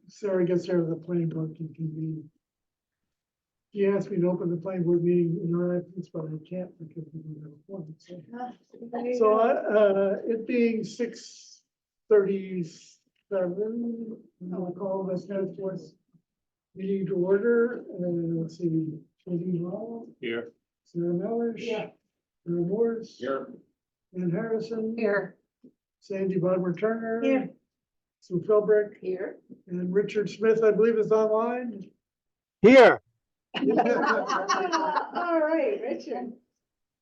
Sarah gets there, the planning board can convene. He asked me to open the planning board meeting in our absence, but I can't because we don't have a forum. So, it being 6:37, I'll call this task force meeting to order. Let's see, Katie Hall, Here. Sarah Mellish, Yeah. Sarah Morse, Here. Ann Harrison, Here. Sandy Bodmer Turner, Here. Sue Philbrick, Here. and Richard Smith, I believe, is online. Here. All right, Richard.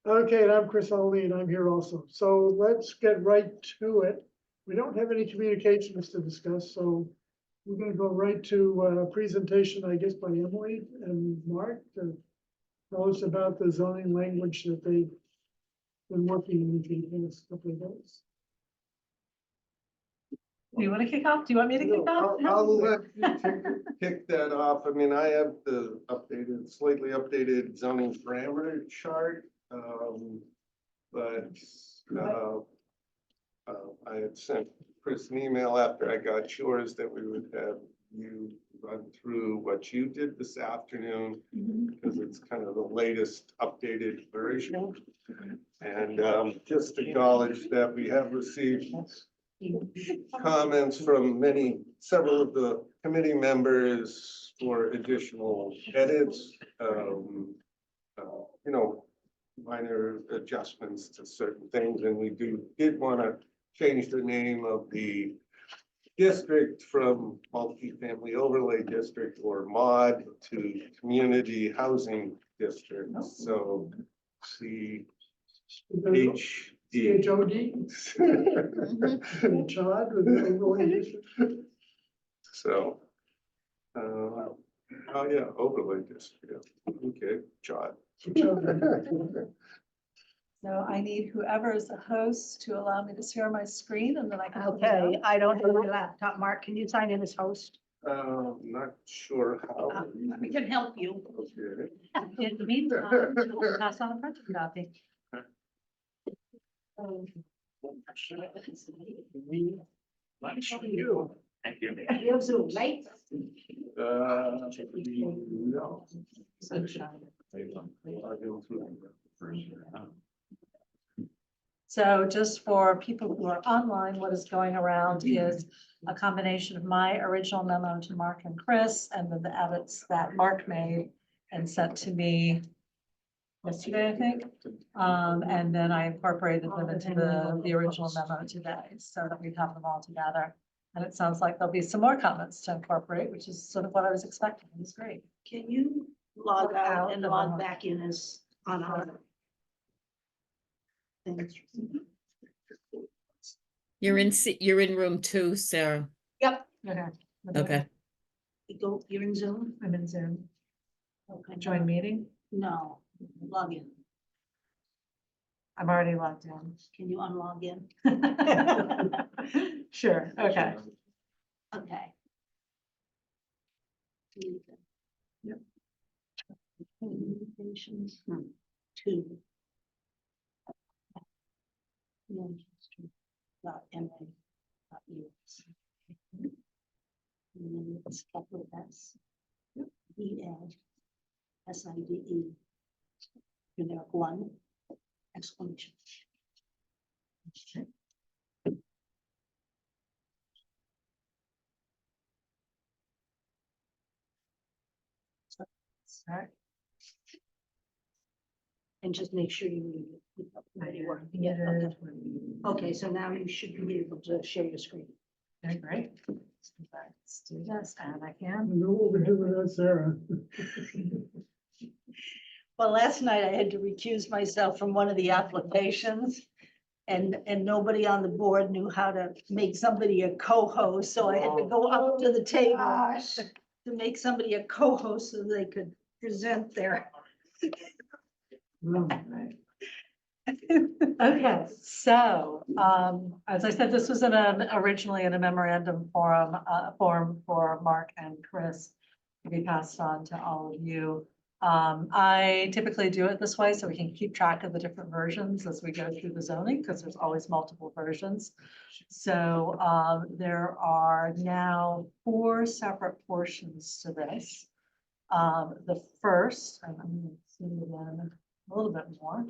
Okay, and I'm Chris Olney, and I'm here also. So let's get right to it. We don't have any communications to discuss, so we're gonna go right to a presentation, I guess, by Emily and Mark to tell us about the zoning language that they've been working on for the past couple of days. Do you want to kick off? Do you want me to kick off? I'll let you kick that off. I mean, I have the slightly updated zoning parameter chart. But I had sent Chris an email after I got yours that we would have you run through what you did this afternoon, because it's kind of the latest updated version. And just acknowledge that we have received comments from several of the committee members for additional edits, minor adjustments to certain things, and we did want to change the name of the district from multifamily overlay district or mod to community housing district. So CHD. CHOD, Chad with the overlay district. So, oh yeah, overlay district. Yeah. Okay, Chad. So I need whoever is the host to allow me to share my screen and then I can. Okay, I don't have my laptop. Mark, can you sign in as host? Not sure how. We can help you. Okay. In the meantime, we'll pass on a printed copy. Thank you. You have Zoom, right? No. So just for people who are online, what is going around is a combination of my original memo to Mark and Chris, and then the edits that Mark made and sent to me yesterday, I think. And then I incorporated them into the original memo today, so that we have them all together. And it sounds like there'll be some more comments to incorporate, which is sort of what I was expecting. It was great. Can you log out and log back in as on our? Thanks. You're in room 2, Sarah. Yep, Okay. you're in Zoom? I'm in Zoom. Okay. Join meeting. No, log in. I'm already logged in. Can you unlog in? Sure, okay. Okay. Yep. Communications, 2. .ma.us. And then it's capital S. EASIDE. Numeric 1, exclamation. Alright. And just make sure you ready work. Yeah. Okay, so now you should be able to share your screen. Okay, great. Let's do this, and I I can. know what we're doing without Sarah. Well, last night I had to recuse myself from one of the applications. And nobody on the board knew how to make somebody a co-host, so I had to go up to the table to make somebody a co-host so they could present their. Okay, so, as I said, this was originally in a memorandum form for Mark and Chris to be passed on to all of you. I typically do it this way so we can keep track of the different versions as we go through the zoning, because there's always multiple versions. So, there are now 4 separate portions to this. The first, and I'm gonna zoom in a little bit more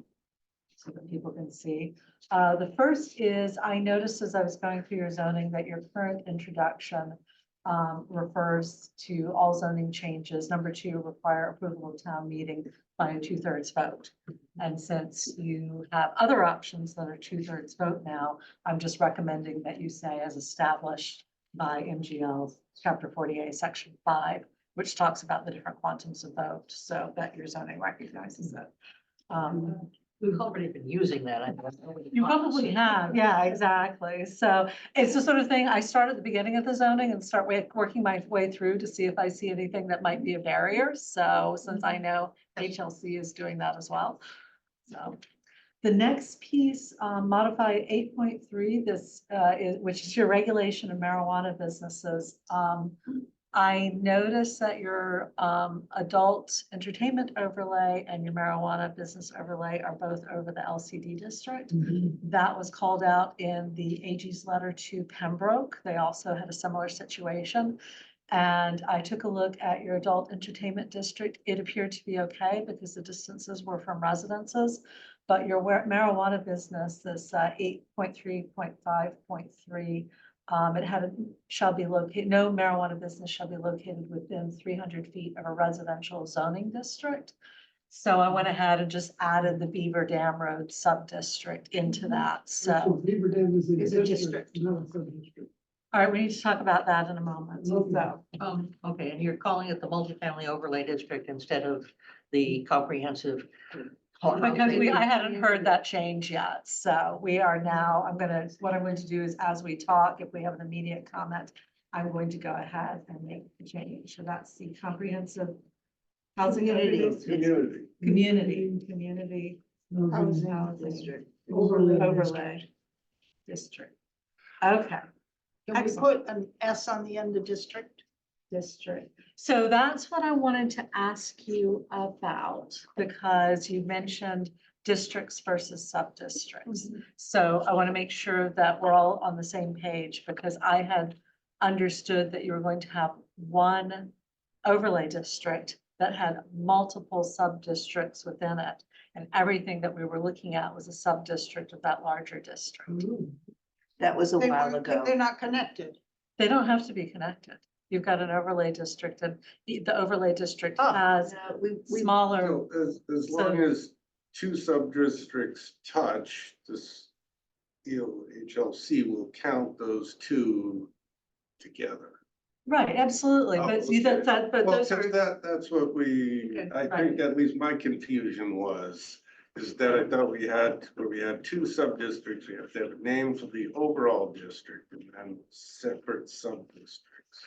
so that people can see. The first is, I noticed as I was going through your zoning that your current introduction refers to all zoning changes. Number 2, require approval of town meeting by a 2/3 vote. And since you have other options that are 2/3 vote now, I'm just recommending that you say as established by MGL chapter 48, section 5, which talks about the different quantums of vote, so that your zoning recognizes it. We've already been using that. I guess. You probably have, yeah, exactly. So it's the sort of thing, I start at the beginning of the zoning and start working my way through to see if I see anything that might be a barrier. So since I know HLC is doing that as well. So the next piece, modify 8.3, this which is your regulation of marijuana businesses. I noticed that your adult entertainment overlay and your marijuana business overlay are both over the LCD district. That was called out in the AG's letter to Pembroke. They also had a similar situation. And I took a look at your adult entertainment district. It appeared to be okay because the distances were from residences. But your marijuana business, this 8.3.5.3, it had shall be located, no marijuana business shall be located within 300 feet of a residential zoning district. So I went ahead and just added the Beaver Dam Road sub-district into that. So, Beaver Dam is Is a a district, district. not a sub-district. all right, we need to talk about that in a moment. So, Okay, and you're calling it the multifamily overlay district instead of the comprehensive. because I hadn't heard that change yet. So we are now, what I'm going to do is as we talk, if we have an immediate comment, I'm going to go ahead and make the change. So that's the comprehensive housing community housing District. overlay district. Okay. Can we Excellent. put an S on the end of district? District. So that's what I wanted to ask you about, because you mentioned districts versus sub-districts. So I want to make sure that we're all on the same page, because I had understood that you were going to have one overlay district that had multiple sub-districts within it. And everything that we were looking at was a sub-district of that larger district. That was a They while weren't- ago. They're not connected. They don't have to be connected. You've got an overlay district, and the overlay district Oh, has We, smaller, So as long as 2 sub-districts touch, this, HLC will count those 2 together. right, absolutely, Oh, but see okay. but Well, those because are, that's what Okay, I think at least my confusion was, is that I thought where we had 2 sub-districts, we have to have a name for the overall district and then separate sub-districts.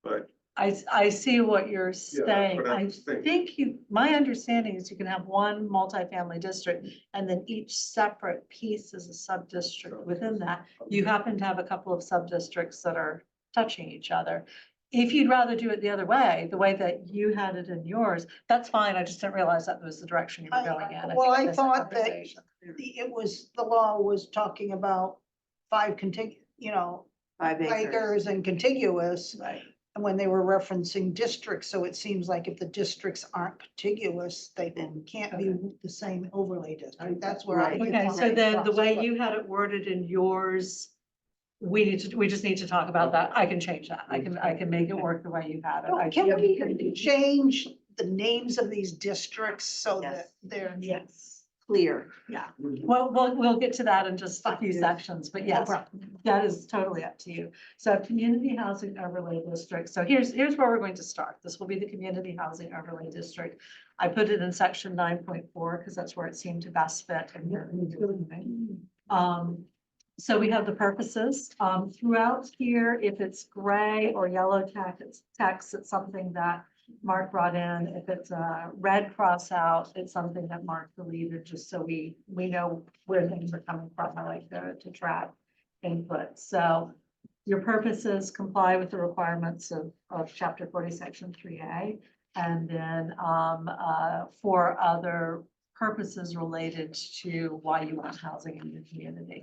But I see what you're that's saying. what I I was thinking. think my understanding is you can have one multifamily district, and then each separate piece is a sub-district within that. You happen to have a couple of sub-districts that are touching each other. If you'd rather do it the other way, the way that you had it in yours, that's fine. I just didn't realize that was the direction you were going in. Well, I think that's a thought that conversation. the law was talking about 5 5 acres and contiguous, Right. and when they were referencing districts, so it seems like if the districts aren't contiguous, they can't be the same overlay district. That's where I. Right. Okay, so then the way you had it worded in yours, we just need to talk about that. I can change that. I can make it work the way you had it. No, I Can just- we change the names of these districts so that Yes. they're? Yes, Clear. yeah. Well, we'll get to that in just a few sections, but yes, that is totally up to you. So community housing overlay district. So here's where we're going to start. This will be the community housing overlay district. I put it in section 9.4 because that's where it seemed to best fit. So we have the purposes, throughout here, if it's gray or yellow text, it's something that Mark brought in. If it's a red cross out, it's something that Mark deleted, just so we know where things are coming from. I like to track input. So your purposes comply with the requirements of chapter 40, section 3A. And then, for other purposes related to why you want housing in your community.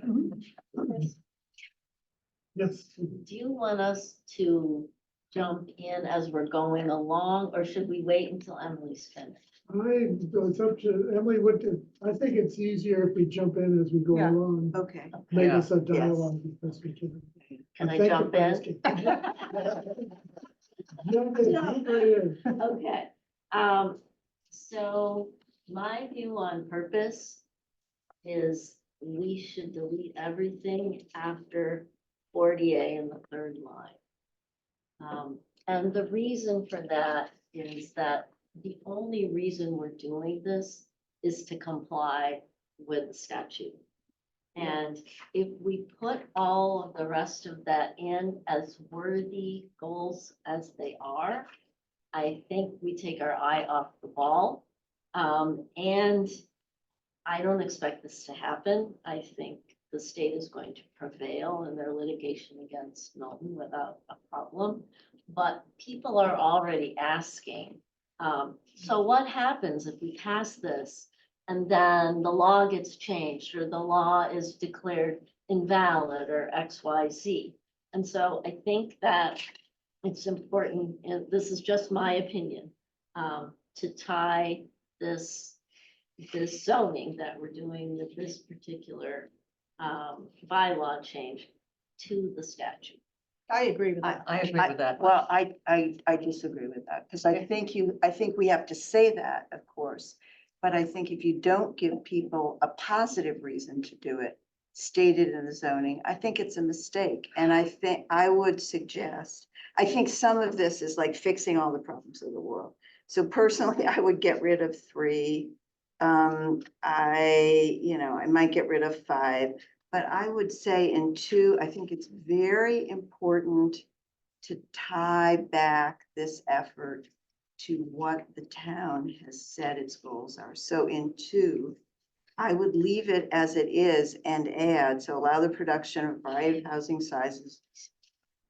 Yes, Do you want us to jump in as we're going along, or should we wait until Emily's finished? it's up to Emily, I think it's easier if we jump in as we go Yeah. along. Okay. Make Yeah. this a dialogue because we can. Can I Thank you jump for in? asking. Jump in, jump right in. Okay, so my view on purpose is we should delete everything after 40A in the third line. And the reason for that is that the only reason we're doing this is to comply with the statute. And if we put all of the rest of that in as worthy goals as they are, I think we take our eye off the ball. And I don't expect this to happen. I think the state is going to prevail in their litigation against Milton without a problem. But people are already asking, so what happens if we pass this and then the law gets changed or the law is declared invalid or XYZ? And so I think that it's important, and this is just my opinion, to tie this zoning that we're doing with this particular bylaw change to the statute. I agree with that. I agree with that. Well, I disagree with that, because I think we have to say that, of course. But I think if you don't give people a positive reason to do it, stated in the zoning, I think it's a mistake. And I think I would suggest, I think some of this is like fixing all the problems of the world. So personally, I would get rid of 3. I might get rid of 5. But I would say in 2, I think it's very important to tie back this effort to what the town has said its goals are. So in 2, I would leave it as it is and add, so allow the production of a variety of housing sizes,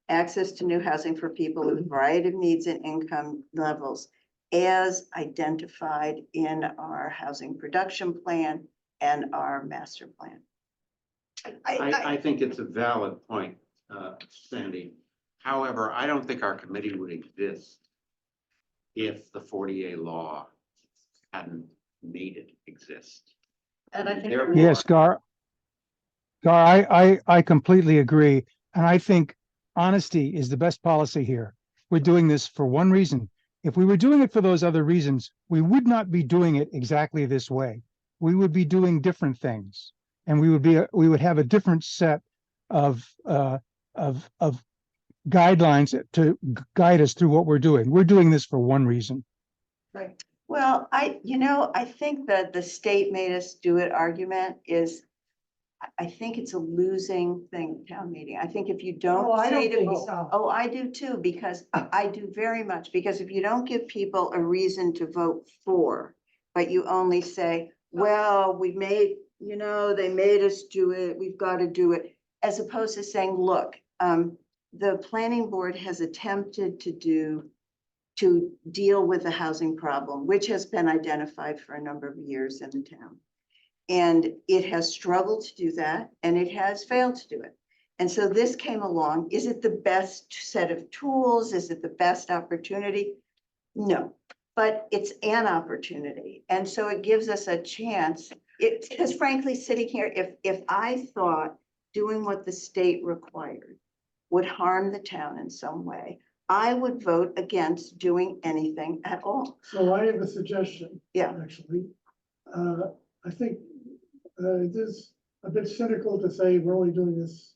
access to new housing for people with a variety of needs and income levels as identified in our housing production plan and our master plan. I think it's a valid point, Sandy. However, I don't think our committee would exist if the 40A law hadn't made it exist. And I think. Therefore- Yes, Gar, I completely agree. And I think honesty is the best policy here. We're doing this for one reason. If we were doing it for those other reasons, we would not be doing it exactly this way. We would be doing different things. And we would have a different set of guidelines to guide us through what we're doing. We're doing this for one reason. Right. Well, I think that the state made us do it argument is, I think it's a losing thing, town meeting. I think if you don't Oh, I say don't to think people, so. oh, I do too, because I do very much, because if you don't give people a reason to vote for, but you only say, well, we made, they made us do it, we've got to do it, as opposed to saying, look, the planning board has attempted to deal with the housing problem, which has been identified for a number of years in the town. And it has struggled to do that, and it has failed to do it. And so this came along. Is it the best set of tools? Is it the best opportunity? No, but it's an opportunity. And so it gives us a chance. Because frankly, sitting here, if I thought doing what the state required would harm the town in some way, I would vote against doing anything at all. So I have a suggestion. Yeah. Actually, I think it is a bit cynical to say we're only doing this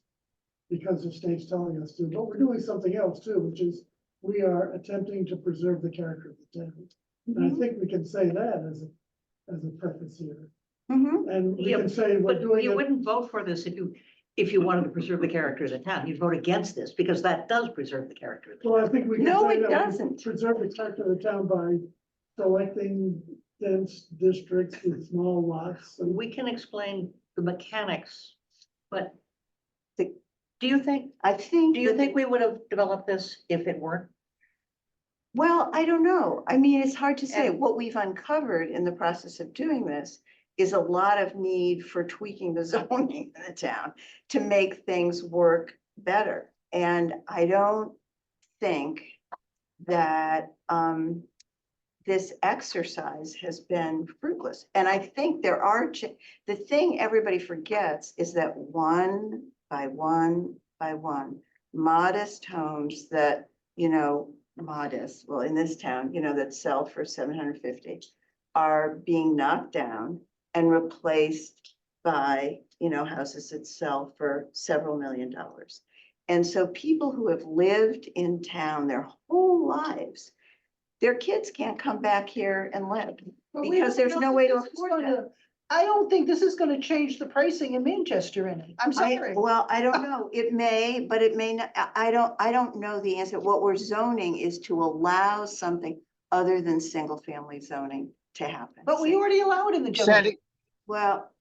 because the state's telling us to, but we're doing something else too, which is we are attempting to preserve the character of the town. And I think we can say that as a preface here. Mhm. And we Yeah, can say we're But doing you it. wouldn't vote for this if you wanted to preserve the character of the town. You'd vote against this because that does preserve the character of the town. Well, I think we can No, say it that we doesn't. preserve the character of the town by selecting dense districts with small lots. And We can explain the mechanics, but The- do you think I think. Do you that- think we would have developed this if it weren't? Well, I don't know. I mean, it's hard to say. And- What we've uncovered in the process of doing this is a lot of need for tweaking the zoning in the town to make things work better. And I don't think that this exercise has been fruitless. And I think there are, the thing everybody forgets is that one by one by one, modest homes that, modest, well, in this town, that sell for 750 are being knocked down and replaced by, houses that sell for several $1,000,000. And so people who have lived in town their whole lives, their kids can't come back here and live But we because don't there's know no way that to this is afford gonna- that. I don't think this is gonna change the pricing in Manchester any. I'm sorry. Well, I don't know. It may, but it may not. I don't know the answer. What we're zoning is to allow something other than single family zoning to happen. But we already allow it in the general. Sandy, Well,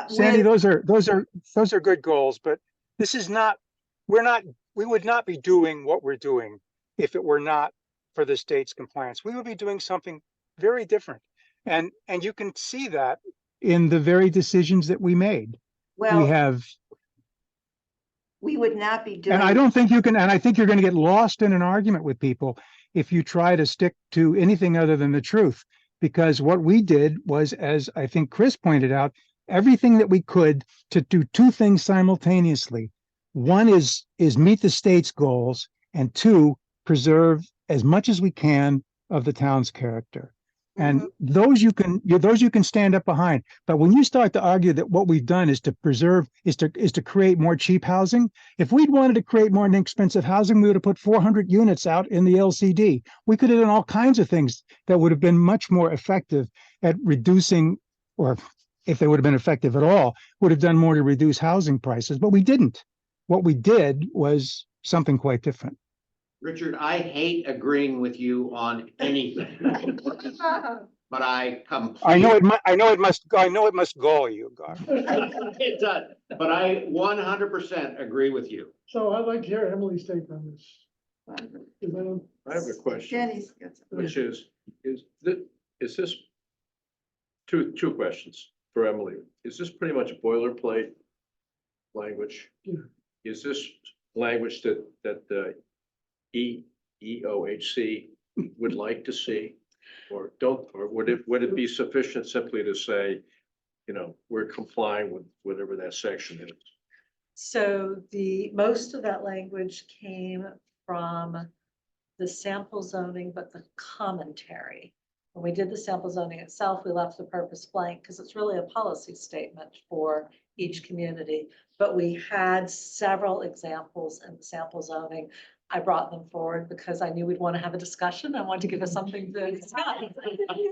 Sandy, with- those are good goals, but this is not, we would not be doing what we're doing if it were not for the state's compliance. We would be doing something very different. And you can see that in the very decisions that we made. We well, have, we would not be doing. and I don't think you can, and I think you're going to get lost in an argument with people if you try to stick to anything other than the truth. Because what we did was, as I think Chris pointed out, everything that we could to do two things simultaneously. One is meet the state's goals, and two, preserve as much as we can of the town's character. And those you can stand up behind. But when you start to argue that what we've done is to preserve, is to create more cheap housing, if we'd wanted to create more inexpensive housing, we would have put 400 units out in the LCD. We could have done all kinds of things that would have been much more effective at reducing, or if they would have been effective at all, would have done more to reduce housing prices, but we didn't. What we did was something quite different. Richard, I hate agreeing with you on anything, but I I know completely. it must gall you, Gar. It does, but I 100% agree with you. So I'd like to hear Emily's take on this. 'Cause I don't- I have a question, Jenny's got some- which is this two questions for Emily. Is this pretty much boilerplate language? Yeah. Is this language that the EOHC would like to see? Or would it be sufficient simply to say, we're complying with whatever that section is? So most of that language came from the sample zoning, but the commentary. When we did the sample zoning itself, we left the purpose blank because it's really a policy statement for each community. But we had several examples in the sample zoning. I brought them forward because I knew we'd want to have a discussion. I wanted to give us something to discuss.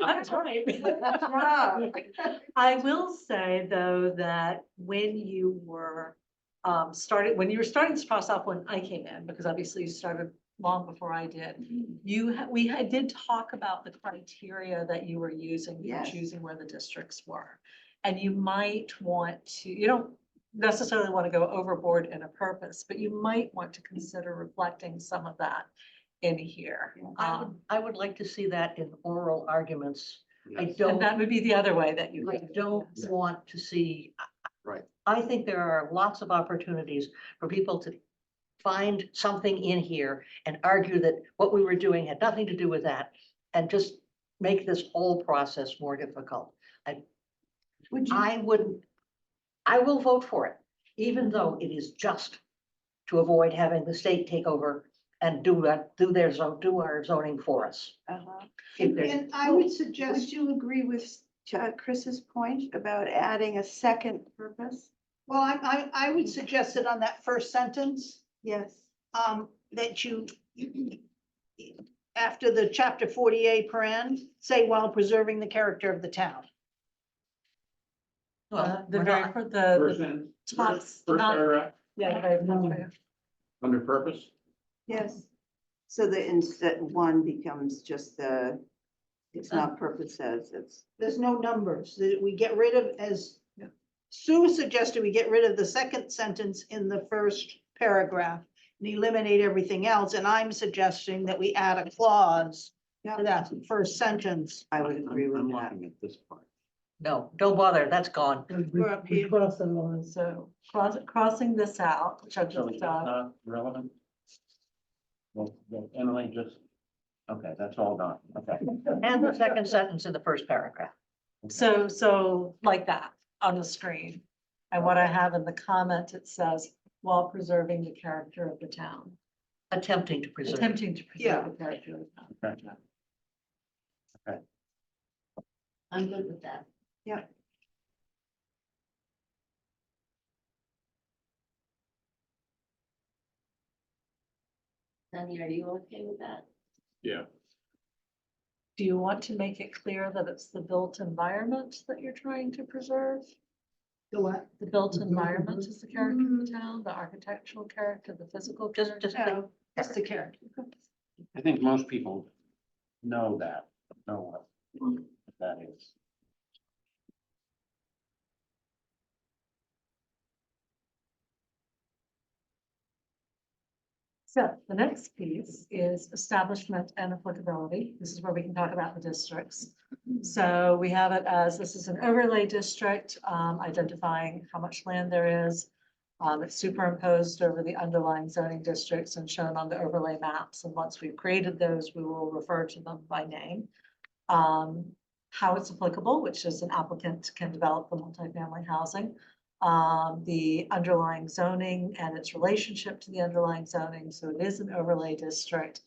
That's right. I will say, though, that when you were starting this process off when I came in, because obviously you started long before I did, we did talk about the criteria that you were using for Yes. choosing where the districts were. And you might want to, you don't necessarily want to go overboard in a purpose, but you might want to consider reflecting some of that in here. I would like to see that in oral arguments. I Yes. don't. And that would be the other way that you. I could- don't want to see. Right. I think there are lots of opportunities for people to find something in here and argue that what we were doing had nothing to do with that, and just make this whole process more difficult. I will vote for it, even though it is just to avoid having the state take over and do our zoning for us. If there's- And I would Would suggest, you agree with Chris's point about adding a second purpose? well, I would suggest that on that first sentence, Yes. that you, after the chapter 48 paren, say while preserving the character of the town. The we're very, not- for the sentence, top, not- paragraph, yeah, the very top right. under purpose. Yes. So the instead one becomes just it's not purposes, it's. There's no numbers, that we get rid of, as Sue suggested, we get rid of the second sentence in the first paragraph and eliminate everything else, and I'm suggesting that we add a clause to that first sentence. I would agree with I'm that. looking at this part. No, don't bother, that's gone. We're up We here. crossed that line. So crossing this out, which I've So just is done. that not relevant? Well, Emily just, okay, that's all done, okay. And the second sentence in the first paragraph. So like that on the screen. And what I have in the comment, it says, while preserving the character of the town, Attempting to preserve. attempting to Yeah. preserve the character of the town. Okay. I'm good with that. Sunny, are you okay with that? Yeah, Do you want to make it clear that it's the built environment that you're trying to preserve? The what? The built The built environment environment? is the character of the town, the architectural character, the physical. Just character? That's the character. I think most people know that, know what that is. So the next piece is establishment and applicability. This is where we can talk about the districts. So we have it as, this is an overlay district, identifying how much land there is. It's superimposed over the underlying zoning districts and shown on the overlay maps. And once we've created those, we will refer to them by name. How it's applicable, which is an applicant can develop the multifamily housing. The underlying zoning and its relationship to the underlying zoning, so it is an overlay district.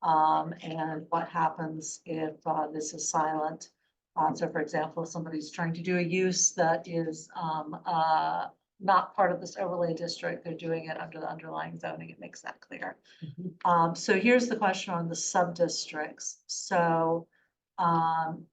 And what happens if this is silent? So for example, if somebody's trying to do a use that is not part of this overlay district, they're doing it under the underlying zoning, it makes that clear. So here's the question on the sub-districts. So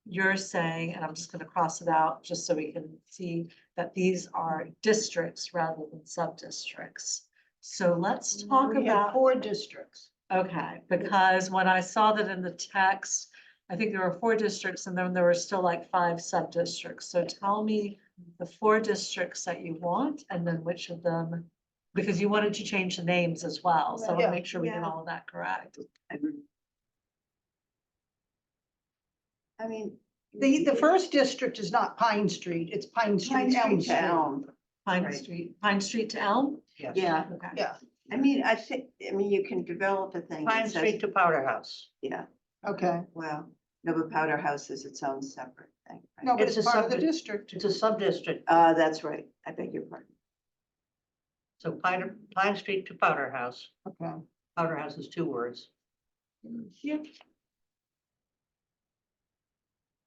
you're saying, and I'm just gonna cross it out just so we can see that these are districts rather than sub-districts. So let's talk We have about, 4 districts. okay, because when I saw that in the text, I think there were 4 districts and then there were still like 5 sub-districts. So tell me the 4 districts that you want and then which of them, because you wanted to change the names as well. So I want Yeah, to make sure we get yeah. all of that correct. I mean. The first district is not Pine Street, it's Pine Pine Street, Elm Street to Street. Elm. Pine Street to Elm? Yes. Yeah, Okay. Yeah, I mean, you can develop a thing. that Pine says- Street to Powder House. Yeah, okay. well, no, but Powder House is its own separate thing. right? No, but It's it's a part of the subject. district. It's a sub-district. That's right. I beg your pardon. So Pine Street to Powder House. Okay. Powder House is 2 words.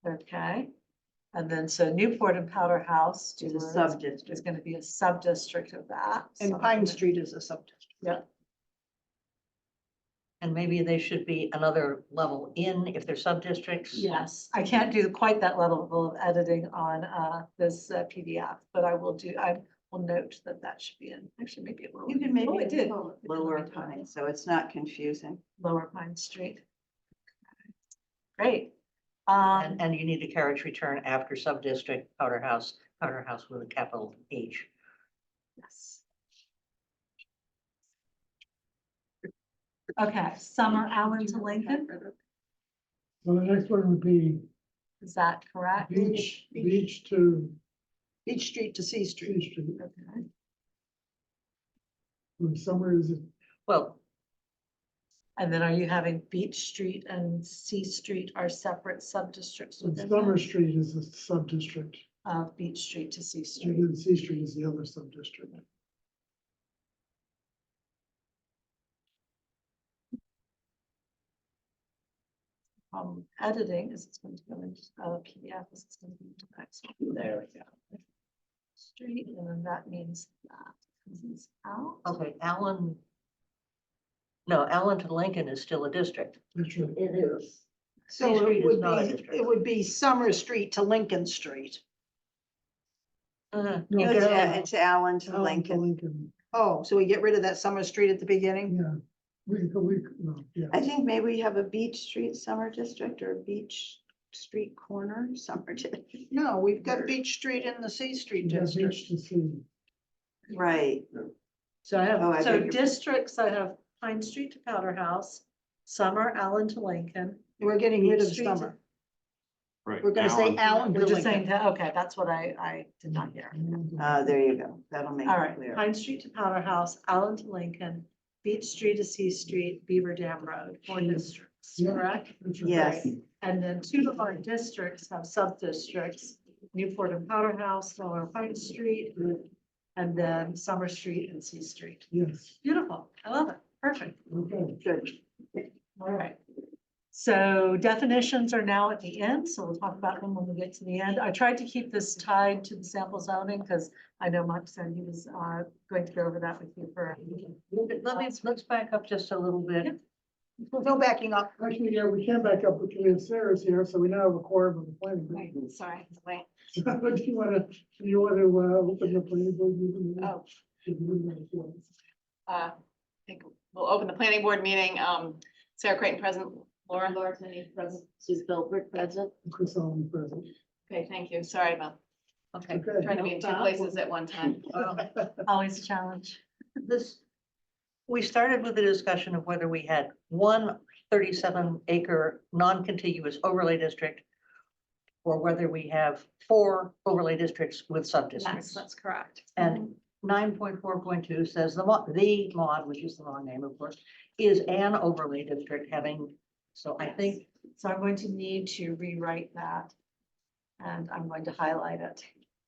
Okay. And then so Newport and Powder House It's a is sub-district. gonna be a sub-district of that. And So- Pine Street is a sub-district. Yeah, And maybe they should be another level in if they're sub-districts. yes, I can't do quite that level of editing on this PDF, but I will note that that should be in, actually maybe it will. You can Oh, maybe it did. call it It did, Lower let me do it. Pine, so it's not confusing. Lower Pine Street. Great. And you need a carriage return after sub-district, Powder House with a capital H. Yes. Okay, Summer Allen to Lincoln, So the next one would be is that correct? beach to Beach Street to C Street. C Street. Okay. And summer is, Well, And then are you having Beach Street and C Street are separate sub-districts within Summer that? Street is a sub-district, Beach Street to C and Street. then C Street is the other sub-district. Editing is it's going to go into PDF, is it's going to be into text. There we go. Street, and then that means that comes out. okay, Allen. No, Allen to Lincoln is still a district. That's right. It is. So C Street it is would not a be, district. it would be Summer Street to Lincoln Street. No, You It's, get it's Allen to Allen to Lincoln. Lincoln, Oh, so we get rid of that Summer Street at the beginning? yeah. No, yeah. I think maybe we have a Beach Street Summer District or a Beach Street Corner Summer District. No, we've got Beach Street in the C Street You got district. beach to sea. Right. So I Oh, I have, so beg your- districts, I have Pine Street to Powder House, Summer, Allen to Lincoln. We're getting rid of Street to- summer. Right. We're gonna say Allen We're to just saying, Lincoln. that- okay, that's what I did not hear. There you go. That'll make All it right, clear. Pine Street to Powder House, Allen to Lincoln, Beach Street to C Street, Beaver Dam Road, 4 districts, Yeah. correct? Yes, And then 2 of our districts have sub-districts, Newport and Powder House, Lower Pine Street, and then Summer Street and C Street. Yes, Beautiful, I love it, perfect. okay. good. All right. So definitions are now at the end, so we'll talk about them when we get to the end. I tried to keep this tied to the sample zoning because I know Mark said he was going to go over that with you for. Let's back up just a little bit. No backing up. Actually, yeah, we can back up because we have Sarah's here, so we now have a quorum of the planning. board. Sorry, wait. Do you want to open the planning board meeting? Oh. I think we'll open the planning board meeting. Sarah Creighton present, Laura. Laura Tenney present, Sue Gilbert present. Chris Allen present. Okay, thank you. Sorry about Okay. Okay. trying to be in 2 places at one time. Always a challenge. This, we started with the discussion of whether we had one 37-acre non-contiguous overlay district or whether we have 4 overlay districts with Yes, sub-districts. that's correct. And 9.4.2 says the mod, which is the wrong name, of course, is an overlay district having, so I think, So I'm going to need to rewrite that. And I'm going to highlight it.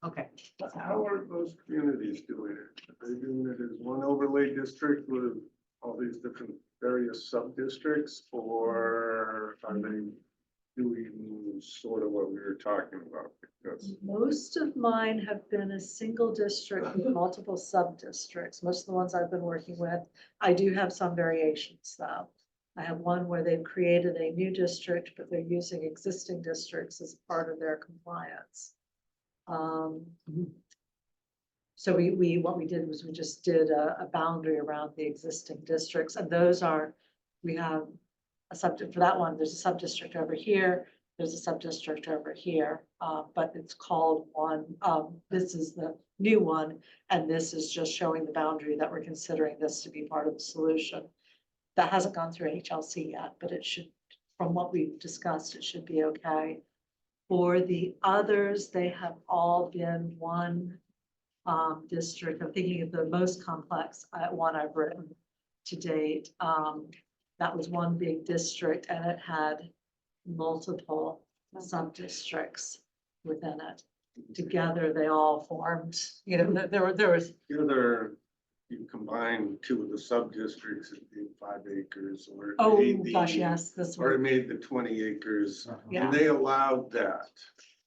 okay. How are most communities doing it? Are they doing it as one overlay district with all these different various sub-districts? Or are they doing sort of what we were talking about? Because Most of mine have been a single district with multiple sub-districts. Most of the ones I've been working with. I do have some variations though. I have one where they've created a new district, but they're using existing districts as part of their compliance. So what we did was we just did a boundary around the existing districts, and those are, we have a subject for that one, there's a sub-district over here, there's a sub-district over here, but it's called one, this is the new one, and this is just showing the boundary that we're considering this to be part of the solution. That hasn't gone through HLC yet, but it should, from what we've discussed, it should be okay. For the others, they have all been one district. I'm thinking of the most complex one I've written to date. That was one big district and it had multiple sub-districts within it. Together, they all formed, there was, you combine 2 of the sub-districts and do 5 acres or. it oh made the- gosh, yes, this Or it one. made the 20 acres Yeah. and they allowed that.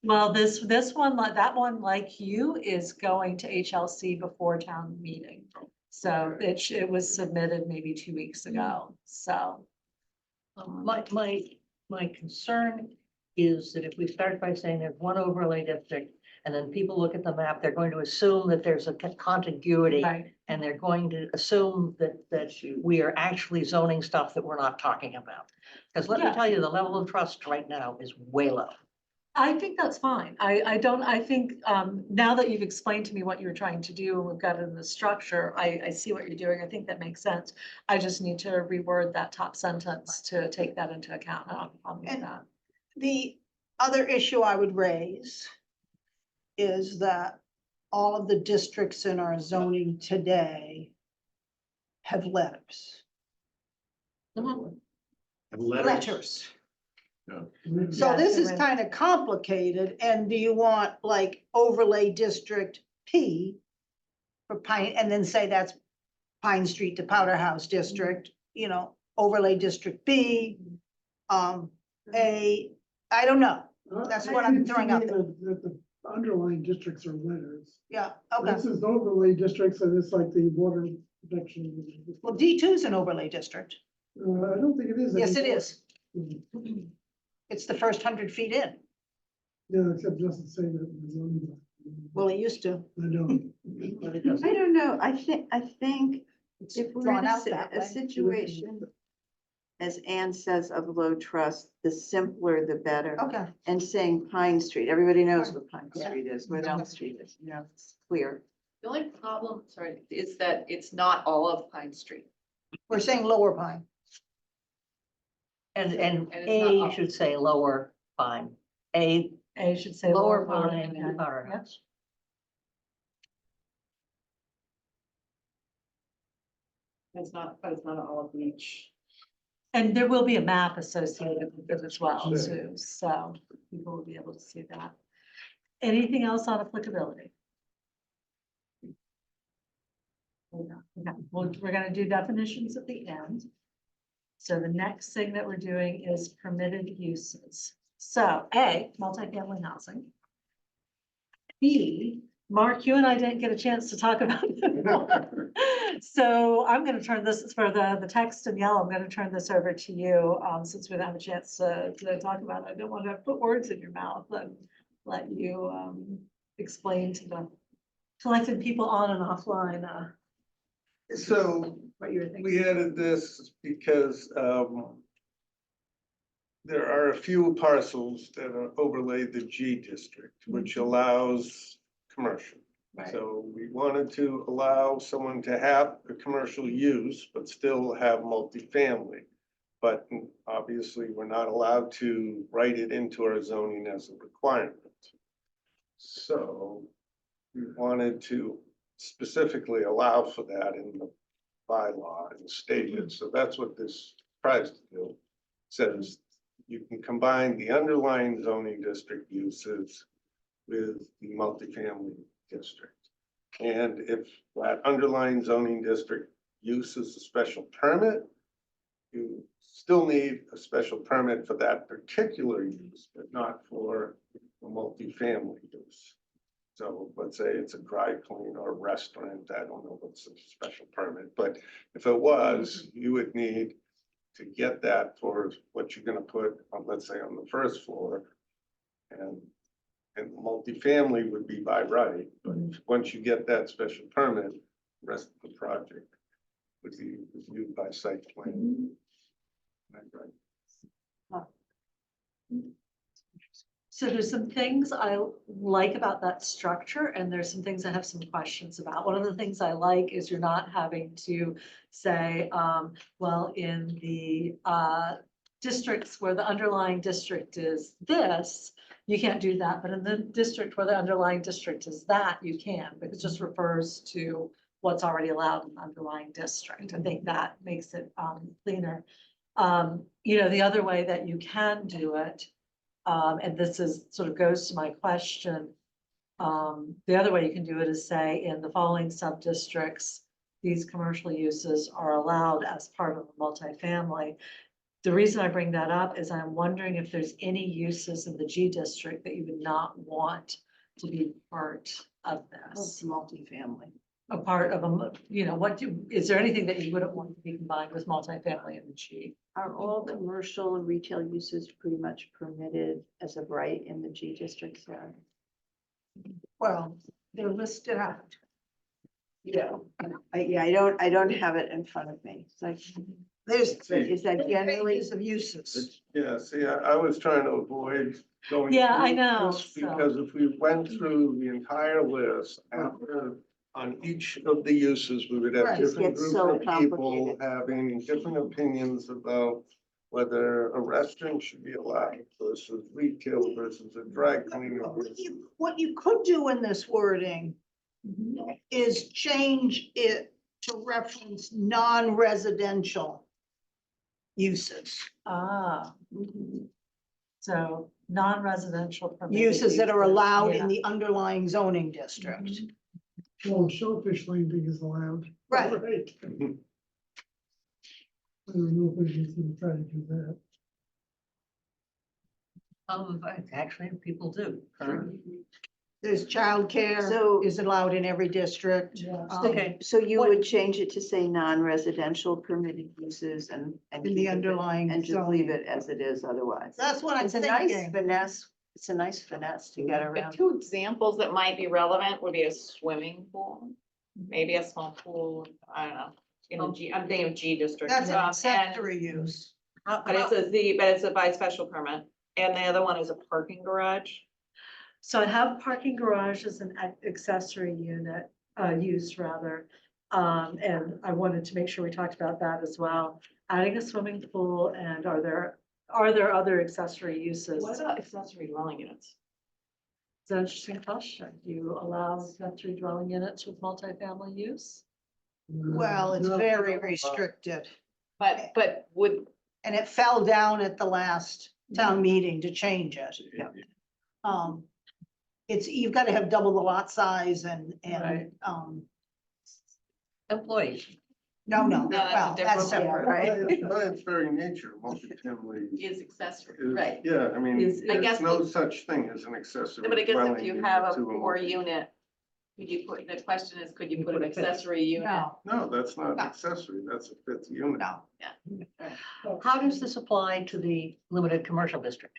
Well, this one, like that one, like you, is going to HLC before town meeting. So it was submitted maybe 2 weeks ago, so. My concern is that if we start by saying there's one overlay district and then people look at the map, they're going to assume that there's a contiguity. Right. And they're going to assume that we are actually zoning stuff that we're not talking about. Because let me Yeah. tell you, the level of trust right now is way low. I think that's fine. I think, now that you've explained to me what you're trying to do, and we've got it in the structure, I see what you're doing. I think that makes sense. I just need to reword that top sentence to take that into account. I'll do And- that. The other issue I would raise is that all of the districts in our zoning today have letters. Letters. So Yes, this it is went- kind of complicated, and do you want like overlay district P for Pine, and then say that's Pine Street to Powder House District, overlay district B, I don't know, That's what I'm throwing out there. That the underlying districts are letters. yeah, okay. This is overlay districts and it's like the water protection. Well, D2 is an overlay district. I don't think it is. Yes, it anymore. is. It's the first 100 feet in. Yeah, except it doesn't say that in the zoning law. Well, it used to. I don't. But it doesn't. I don't know. I think It's if we're drawn in out that a way. situation, as Anne says, of low trust, the simpler the better. Okay. And saying Pine Street, everybody knows what Pine Yeah. Street is, what Elm Street is, it's clear. The only problem, sorry, is that it's not all of Pine Street. We're saying Lower Pine. And And it's not A up. should say lower fine, A A should say lower lower fine fine. and firehouse. But it's not all of each. And there will be a map associated with it as well, Sure. too, so people will be able to see that. Anything else on applicability? Okay, well, we're gonna do definitions at the end. So the next thing that we're doing is permitted uses. So A, multifamily housing. B, Mark, you and I didn't get a chance to talk about it. So I'm gonna turn this, for the text in yellow, I'm gonna turn this over to you, since we don't have a chance to talk about it. I don't want to put words in your mouth and let you, explain to the collected people on and offline, So what you were thinking. we added this because there are a few parcels that are overlaid the G district, which allows commercial. Right. So we wanted to allow someone to have a commercial use, but still have multifamily. But obviously, we're not allowed to write it into our zoning as a requirement. So we wanted to specifically allow for that in the bylaw and state it. So that's what this tries to do. Says you can combine the underlying zoning district uses with the multifamily district. And if that underlying zoning district use is a special permit, you still need a special permit for that particular use, but not for a multifamily use. So let's say it's a dry clean or a restaurant, I don't know what's a special permit, but if it was, you would need to get that for what you're gonna put on, let's say, on the first floor. And multifamily would be by right, but once you get that special permit, the rest of the project would be reviewed by site plan. Right. So there's some things I like about that structure, and there's some things I have some questions about. One of the things I like is you're not having to say, well, in the districts where the underlying district is this, you can't do that, but in the district where the underlying district is that, you can, because it just refers to what's already allowed in the underlying district. I think that makes it cleaner. You know, the other way that you can do it, and this is sort of goes to my question. The other way you can do it is say in the following sub-districts, these commercial uses are allowed as part of a multifamily. The reason I bring that up is I'm wondering if there's any uses in the G district that you would not want to be part of this. Multifamily. A part of a, you know, is there anything that you wouldn't want to be combined with multifamily in the G? Are all commercial and retail uses pretty much permitted as of right in the G district, Sarah? Well, they're listed out. Yeah. I don't have it in front of me. It's like, There's is that generally? pages of uses. Yeah, see, I was trying to avoid going. Yeah, I through know, this so. Because if we went through the entire list, after, on each of the uses, we would have Right. different Gets groups so of people complicated. having different opinions about whether a restaurant should be allowed versus retail versus a dry cleaner. What you could do in this wording is change it to reference non-residential uses. Ah. So non-residential. permitted Uses that are uses, allowed yeah. in the underlying zoning district. Well, shellfish landing is allowed. Right. Right. I don't know if we're just gonna try to do that. Actually, people do currently. There's childcare So- is allowed in every district. Yeah. Okay. So you What- would change it to say non-residential permitted uses and. In the keep it- underlying And just leave zoning. it as it is otherwise. That's what I'm It's a nice thinking. finesse, it's a nice finesse to get The around. two examples that might be relevant would be a swimming pool, maybe a small pool, I don't know. In the G, I'm thinking of G district. That's an and- accessory use. But it's a by special permit, and the other one is a parking garage. So I have parking garage as an accessory unit. use rather. And I wanted to make sure we talked about that as well. Adding a swimming pool, and are there other accessory uses? What about accessory dwelling units? It's an interesting question. Do you allow accessory dwelling units with multifamily use? Well, it's No. very restricted, But would, and it fell down at the last town meeting to change it. Um, it's, you've got to have double the lot size and, Right. Employees. no, No, that's a well, that's different- separate. Right. By its very nature, multifamily is accessory, is, right? yeah, I mean, Is- I there's guess no the- such thing as an accessory. But I guess if dwelling you unit have a to 4-unit, could you put, the question is, could you put an accessory unit? No, No, that's not No. accessory, that's a fifth unit. no. How does this apply to the limited commercial district?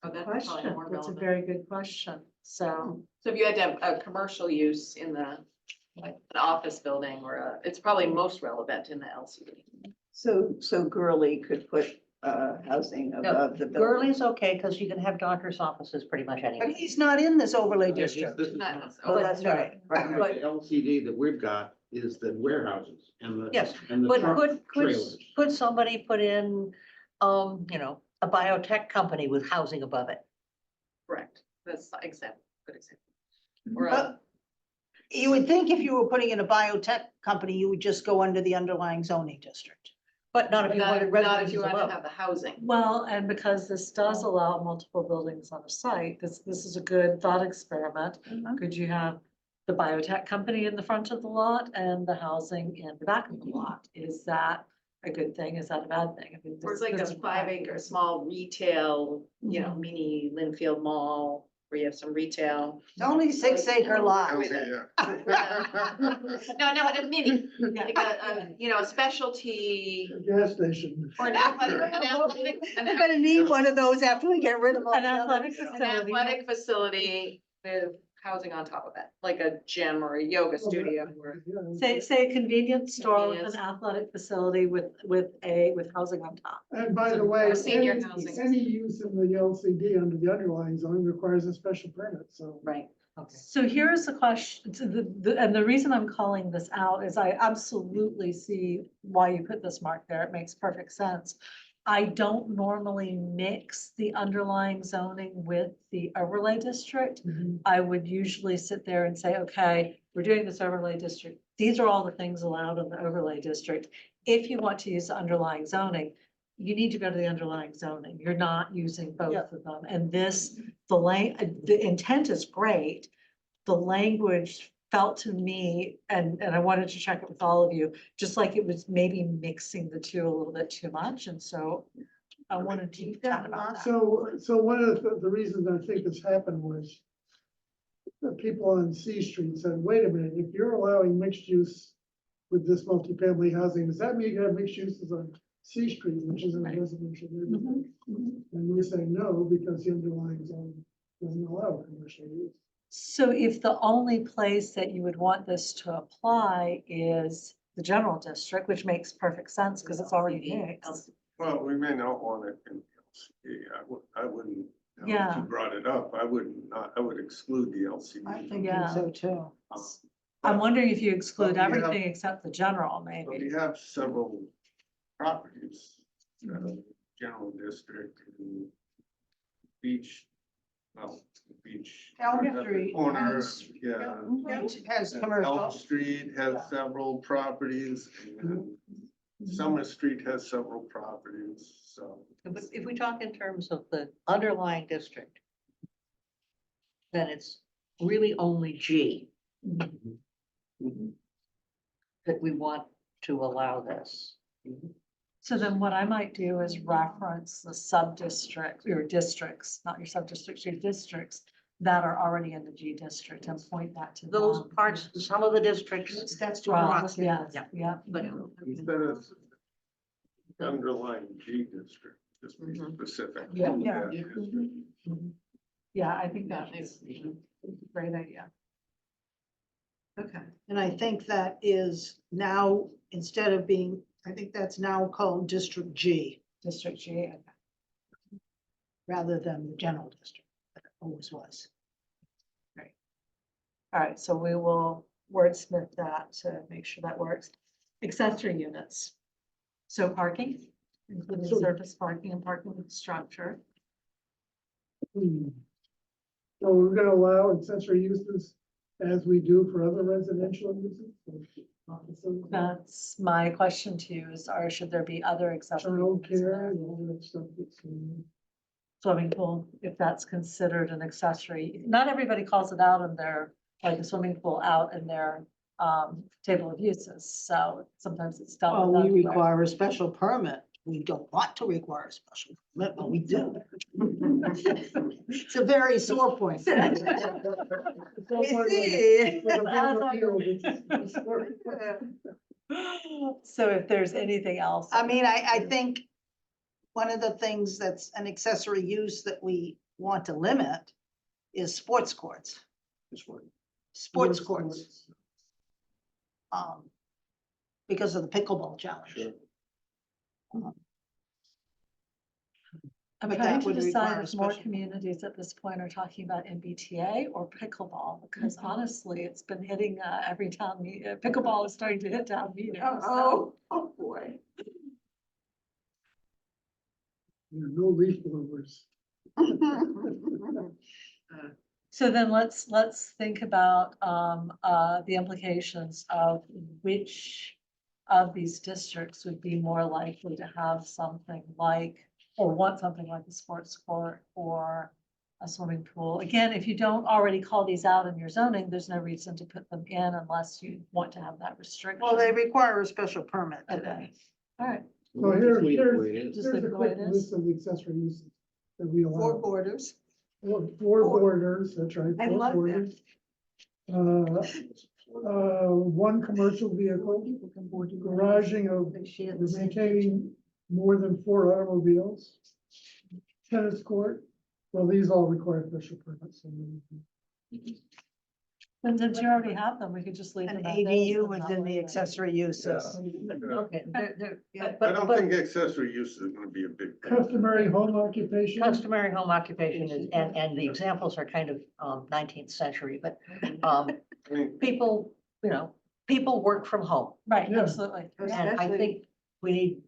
Oh, that's probably Question, more that's a relevant. very good question. So, So if you had to have a commercial use in like an office building or it's probably most relevant in the LCD. So Gurley could put housing above the building. Gurley's okay, because you can have doctor's offices pretty much But anywhere. he's not in this overlay Yeah, this- district. this is Not not- necessarily. Oh, that's right, right. The LCD that we've got is the warehouses and the. Yes, and the But truck could trailers. somebody put in, a biotech company with housing above it? Correct. That's example, good example. Or a, But you would think if you were putting in a biotech company, you would just go under the underlying zoning district. But not if you wanted not if residences you want to above. have the housing. well, and because this does allow multiple buildings on a site, this is a good thought experiment. Could you have the biotech company in the front of the lot and the housing in the back of the lot? Is that a good thing? Is that a bad thing? I mean, Or it's this- like this a is- 5-acre small retail, mini Linfield Mall where you have some retail. It's only 6-acre lot. Okay, yeah. No, but a mini, like a specialty. Gas station. Or an athletic, We're gonna need one of those after we get rid of all An the athletic others. an athletic facility with housing on top of it, like a gym or a yoga studio or. Say a convenience store with Convenience. an athletic facility with housing on top. And by the way, Or senior any, housing. any use in the LCD under the underlying zoning requires a special permit, so. Right. So here's the question, and the reason I'm calling this out is I absolutely see why you put this mark there. It makes perfect sense. I don't normally mix the underlying zoning with the overlay district. I would usually sit there and say, okay, we're doing this overlay district. These are all the things allowed in the overlay district. If you want to use the underlying zoning, you need to go to the underlying zoning. You're not using both Yep. of them. And this, the intent is great. The language felt to me, and I wanted to check it with all of you, just like it was maybe mixing the two a little bit too much. And so I wanted to chat about that. So one of the reasons I think this happened was the people on C Street said, wait a minute, if you're allowing mixed use with this multifamily housing, does that mean you have mixed uses on C Street, which isn't a residential neighborhood? And we say no, because the underlying zone doesn't allow commercial use. So if the only place that you would want this to apply is the general district, which makes perfect sense because it's already mixed. Well, we may not want it in the LCD. I wouldn't, now that Yeah. you brought it up, I would exclude the LCD. I think Yeah. so too. I'm wondering if you exclude But we have- everything except the general, But maybe. we have several properties, general district and beach, well, beach. Elm at the Street Corner, has- yeah. It has And commercial. Elm Street has several properties and Summer Street has several properties, so. But if we talk in terms of the underlying district, then it's really only G that we want to allow this. So then what I might do is reference the sub-district, your districts, not your sub-districts, your districts that are already in the G district and point that to Those them. parts, some of the districts, That's too Well, broad. yeah, Yeah. yeah. but Instead of underlying G district, just be Mhm. specific. Yeah. to Yeah. that district. Yeah, I think That that is is- a great idea. Okay, and I think that is now, instead of being, I think that's now called District G District G, okay. rather than the general district, that it always was. All right, so we will wordsmith that to make sure that works. Accessory units. So parking, including So- surface parking and parking with structure. So we're gonna allow accessory uses as we do for other residential uses? That's my question to you is, or should there be other accessory? units in Childcare there? and all that stuff that's. Swimming pool, if that's considered an accessory. Not everybody calls it out in their, like a swimming pool out in their table of uses. So sometimes it's done. Well, we without- require a special permit. We don't want to require a special permit, but we do. It's a very sore point. So if there's anything else. I mean, I think one of the things that's an accessory use that we want to limit is sports courts. Sports courts, because of the pickleball challenge. Sure. I'm But trying that to would require decide a if more special- communities at this point are talking about MBTA or pickleball, because honestly, it's been hitting every town meeting. Pickleball is starting to hit town meetings. so- Oh, boy. No leaf blowers. So then let's think about the implications of which of these districts would be more likely to have something like, or want something like a sports court or a swimming pool. Again, if you don't already call these out in your zoning, there's no reason to put them in unless you want to have that restriction. Well, they require a special permit Okay. today. All right, So here's, Leave it the way it here's, is. Just here's leave a it the way quick it is. list of the accessory uses that we Four allow. borders. Four borders, that's right. I four love that. borders. One commercial vehicle, garaging of, maintaining more than 4 automobiles. Tennis court, well, these all require special permits. and since you already have them, we could just leave An them. as is ADU and not within the worry about it. accessory uses. Okay, I but, don't but think accessory use is gonna be a big. thing. Customary home occupation. customary home occupation is, and the examples are kind of 19th century, but I mean, people, you know, people work from home. Right, Yeah. absolutely. And I Especially- think we need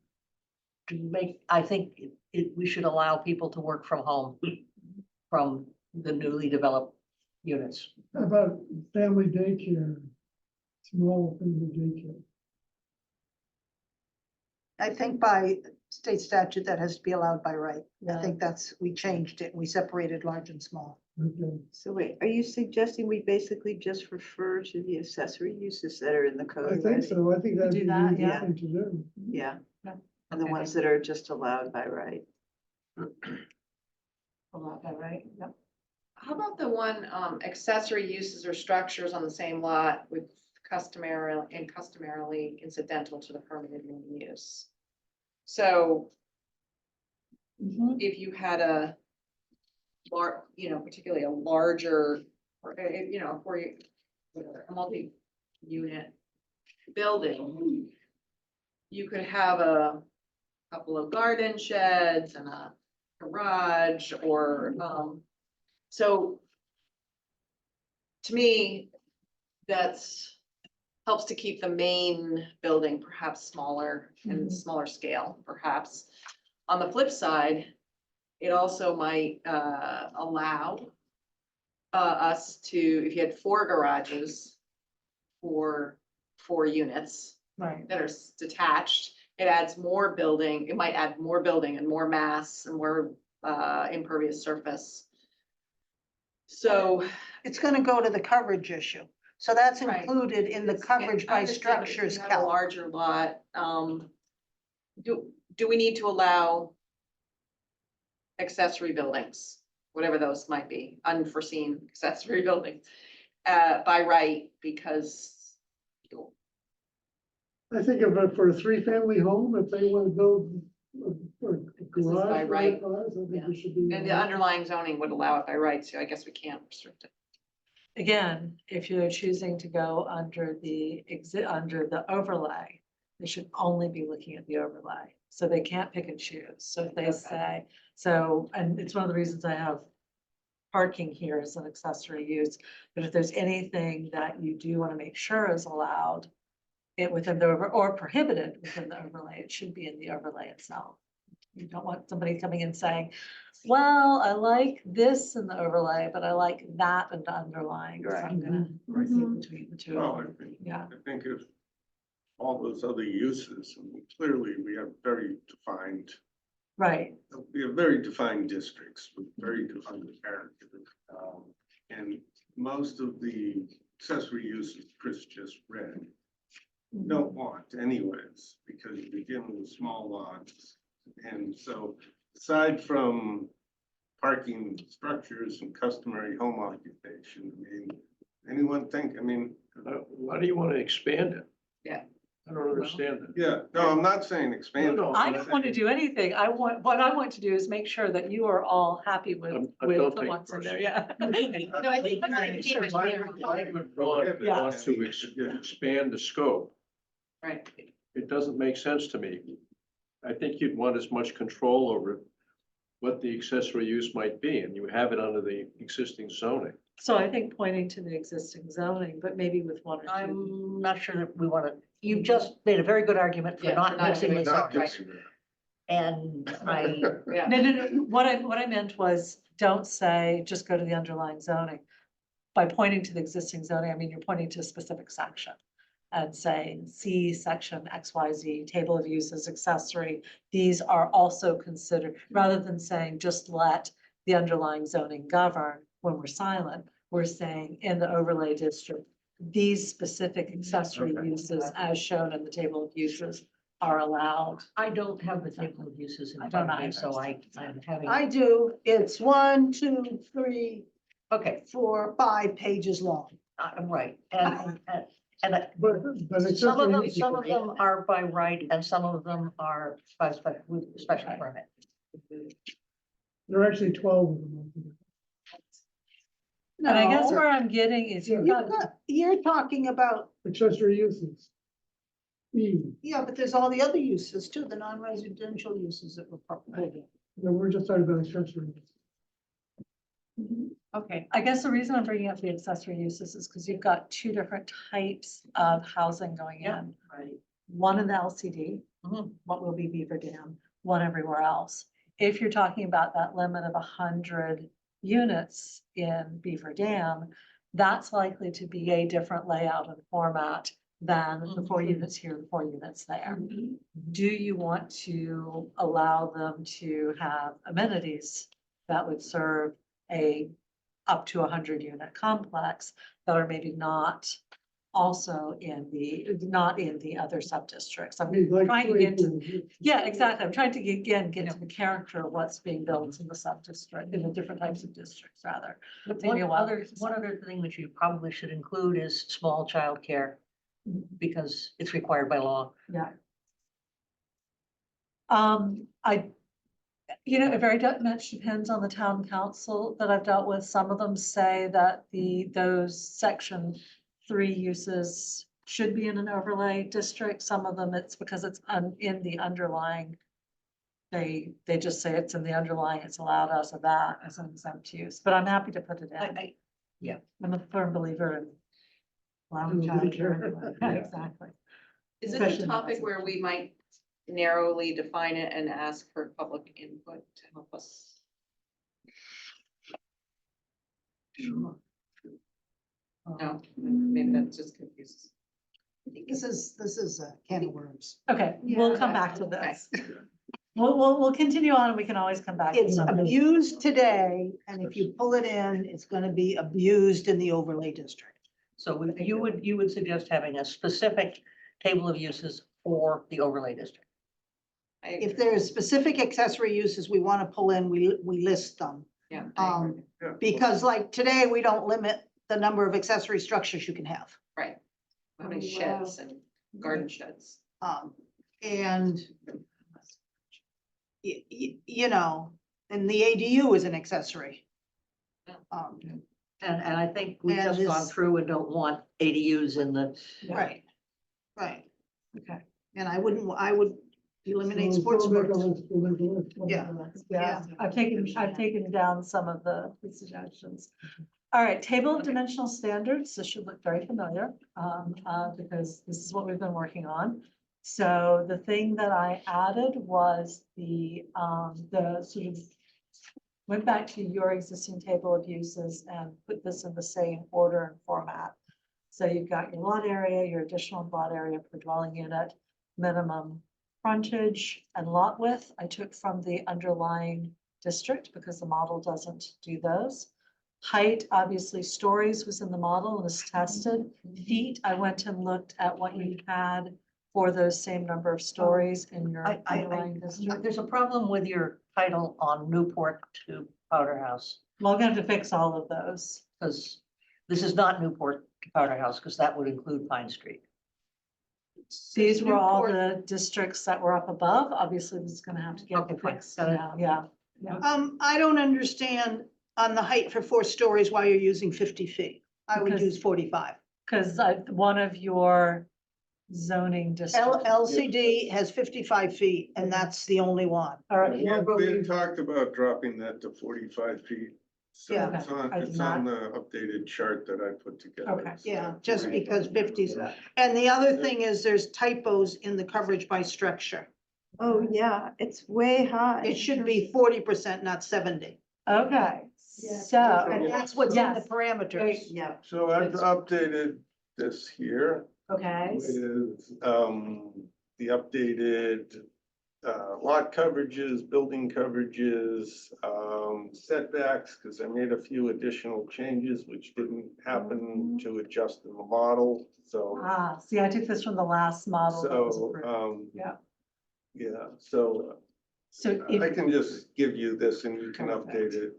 to make, I think we should allow people to work from home from the newly developed units. How about family daycare? Small family daycare. I think by state statute, that has to be allowed by right. I Yeah. think that's, we changed it. We separated large and small. Okay. So wait, are you suggesting we basically just refer to the accessory uses that are in the code? I think already? so. I think that'd Do be the that, easiest yeah. thing to do. Yeah, Yeah. and the Okay. ones that are just allowed by right. Right, yep. How about the one, accessory uses or structures on the same lot with customarily incidental to the permitted main use? So Mhm. if you had a particularly a larger, or, for you, whatever, a multi-unit building, you could have a couple of garden sheds and a garage or, so to me, that's helps to keep the main building perhaps smaller and Mhm. smaller scale, perhaps. On the flip side, it also might allow us to, if you had 4 garages for 4 units Right. that are detached, it adds more building, it might add more building and more mass and more impervious surface. So. It's gonna go to the coverage issue. So that's Right. included in the It's- coverage I by understand, but if structures you have a count. larger lot, do we need to allow accessory buildings, whatever those might be, unforeseen accessory buildings, by right, because I think of it for a 3-family home, if they want to build a is garage. by for right. their cars, I Yeah. think it should be. and the underlying zoning would allow it by right, so I guess we can't restrict it. Again, if you're choosing to go under under the overlay, they should only be looking at the overlay. So they can't pick and choose. So if they Okay. say, so, and it's one of the reasons I have parking here is an accessory use. But if there's anything that you do want to make sure is allowed, it within the or prohibited within the overlay, it should be in the overlay itself. You don't want somebody coming in saying, well, I like this in the overlay, but I like that in the underlying. So I'm gonna argue between the two. Well, of them. Yeah. I think if all those other uses, I mean, clearly we have very defined, Right. we have very defined districts with very defined character. And most of the accessory uses Chris just read, don't want anyways, because you begin with small lots. And so aside from parking structures and customary home occupation, I mean, anyone think, I mean, Why do you want to expand it? Yeah. I don't understand that. yeah, no, I'm not saying expand. No, no. I don't want to do anything. What I want to do is make sure that you are all happy with, I with don't the take ones in there, personal. yeah. No, I think that's like keep it clear. I would want to expand the scope. Right. It doesn't make sense to me. I think you'd want as much control over what the accessory use might be, and you have it under the existing zoning. So I think pointing to the existing zoning, but maybe with one or two. I'm not sure that we want to, you just made a very good argument for Yeah, not for not mixing doing the Not zones. doing that. And I, Yeah. No. What I meant was, don't say, just go to the underlying zoning. By pointing to the existing zoning, I mean, you're pointing to a specific section. And saying, see section XYZ, table of uses, accessory, these are also considered, rather than saying, just let the underlying zoning govern when we're silent. We're saying in the overlay district, these specific accessory Okay. uses as shown in the table of uses are allowed. I don't have the table of uses in I front don't of me, either. so I'm having, I do. It's 1, 2, 3, okay, 4, 5 pages long. I'm right. And But some of them, accessory some of uses- them are by right and some of them are by special permit. There are actually 12 of them. And I guess No. where I'm getting is You're talking about, Accessory uses. yeah, but there's all the other uses too, the non-residential uses that were prohibited. No, we're just talking about accessory. uses. okay, I guess the reason I'm bringing up the accessory uses is because you've got two different types of housing going Yeah. in. Right. One in the LCD, Mhm. what will be Beaver Dam, one everywhere else. If you're talking about that limit of 100 units in Beaver Dam, that's likely to be a different layout and format than the 4 units here, the 4 units there. Do you want to allow them to have amenities that would serve up to 100 unit complex that are maybe not also not in the other sub-districts? I'm Be like trying to get to, 22. yeah, exactly. I'm trying to get to the character of what's being built in the sub-district, in the different types of districts rather. Take me a while. One other thing that you probably should include is small childcare, because it's required by law. Yeah. It very much depends on the town council that I've dealt with. Some of them say that those section 3 uses should be in an overlay district. Some of them, it's because it's in the underlying. They just say it's in the underlying, it's allowed us of that as an exempt use, but I'm happy to put it in. I'm a firm believer in allowing childcare. anyway. Yeah. Exactly. Is Especially this a in topic housing. where we might narrowly define it and ask for public input to help us? Sure. No, maybe that just confuses. I think this is a can of worms. Okay, we'll come back to this. We'll continue on and we can always come back. to It's some of this. abused today, and if you pull it in, it's gonna be abused in the overlay district. So you would suggest having a specific table of uses for the overlay district. If there's specific accessory uses we want to pull in, we list them. Yeah. I agree. Yeah. Because like today, we don't limit the number of accessory structures you can have. Right. How many sheds and garden sheds? And and the ADU is an accessory. And I think we've And just gone this- through and don't want ADUs in the, Yeah. Right. Okay. And I would Eliminate So sports we'll make a books. list, we'll make a list. Yeah. Yeah, I've taken down some of the suggestions. All right, table of dimensional standards, this should look very familiar, because this is what we've been working on. So the thing that I added was the sort of went back to your existing table of uses and put this in the same order and format. So you've got your lot area, your additional lot area per dwelling unit, minimum frontage and lot width. I took from the underlying district because the model doesn't do those. Height, obviously, stories was in the model and was tested. Feet, I went and looked at what you had for those same number of stories in your underlying district. There's a problem with your title on Newport to Powder House, Well, I'm gonna have to fix all of those. because this is not Newport to Powder House, because that would include Pine Street. These were all Newport- the districts that were up above. Obviously, this is gonna have to get Okay, fine. fixed now, yeah. I don't understand on the height for 4 stories why you're using 50 feet. I would Because- use 45. Because one of your zoning districts. LCD has 55 feet and that's the only one. All right, Yeah, we had talked about dropping that to 45 feet. So Yeah. it's on, I did it's on the updated chart that I put together. Okay. So Yeah, just we- because 50's. And the other thing is there's typos in the coverage by structure. Oh, yeah, it's way high. It should be 40%, not 70. okay, And so, that's what's in the Yes. parameters. Yeah. So I've updated this here okay, with, the updated, lot coverages, building coverages, setbacks, because I made a few additional changes which didn't happen to adjust in the model, so. see, I took this from the last model. that was So, approved. Yeah. yeah, so So I if, can just give you this and you can update it.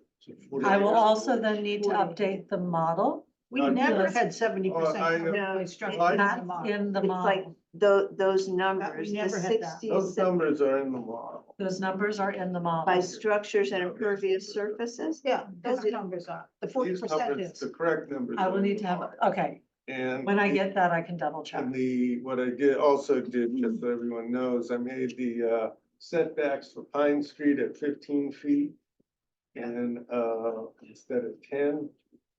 I will also then need to update the model. We Uh, never yes. had 70% I- coverage by No, structure. I- in the That's model. in the It's like model. those numbers, the never had that. 60s Those numbers are in the model. Those numbers are in the by model. structures and impervious surfaces. Yeah, those numbers are. The These 40% numbers, is. the correct numbers. I are will in need the to have, model. okay, And. when I get that, I can double check. And what I also did, just so everyone knows, I made the setbacks for Pine Street at 15 feet. And instead of 10,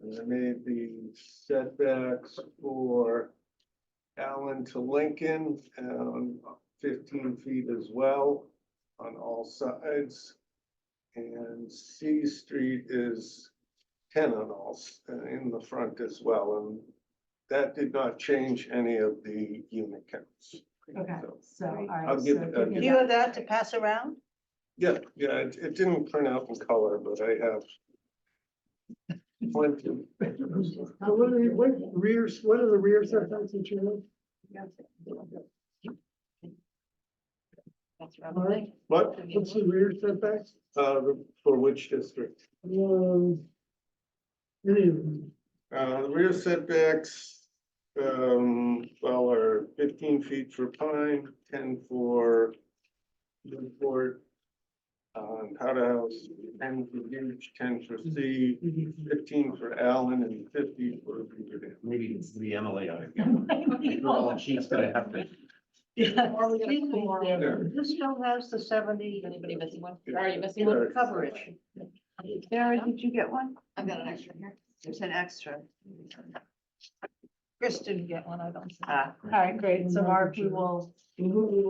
and I made the setbacks for Allen to Lincoln, 15 feet as well on all sides. And C Street is 10 on all, in the front as well, and that did not change any of the unit counts. Okay, so, all right. I'll give so it- give I'll me Do you have that to pass around? Yeah, it didn't print out in color, but I have plenty. So what are the, what are the rear setbacks that you That's have? All right, What, what's the rear setbacks? for which district? Any of them? The rear setbacks, well, are 15 feet for Pine, 10 for Newport, Powder House, 10 for Huge, 10 for C, 15 for Allen, and 50 for Beaverdam. Maybe it's the MLA. She's gonna have to. Yeah. This still has the 70. Anybody missing one? Are you missing one? Coverage. Sarah, did you get one? I've got an extra here. There's an extra. Chris didn't get one, I don't. think. All right, great. So Mark, we will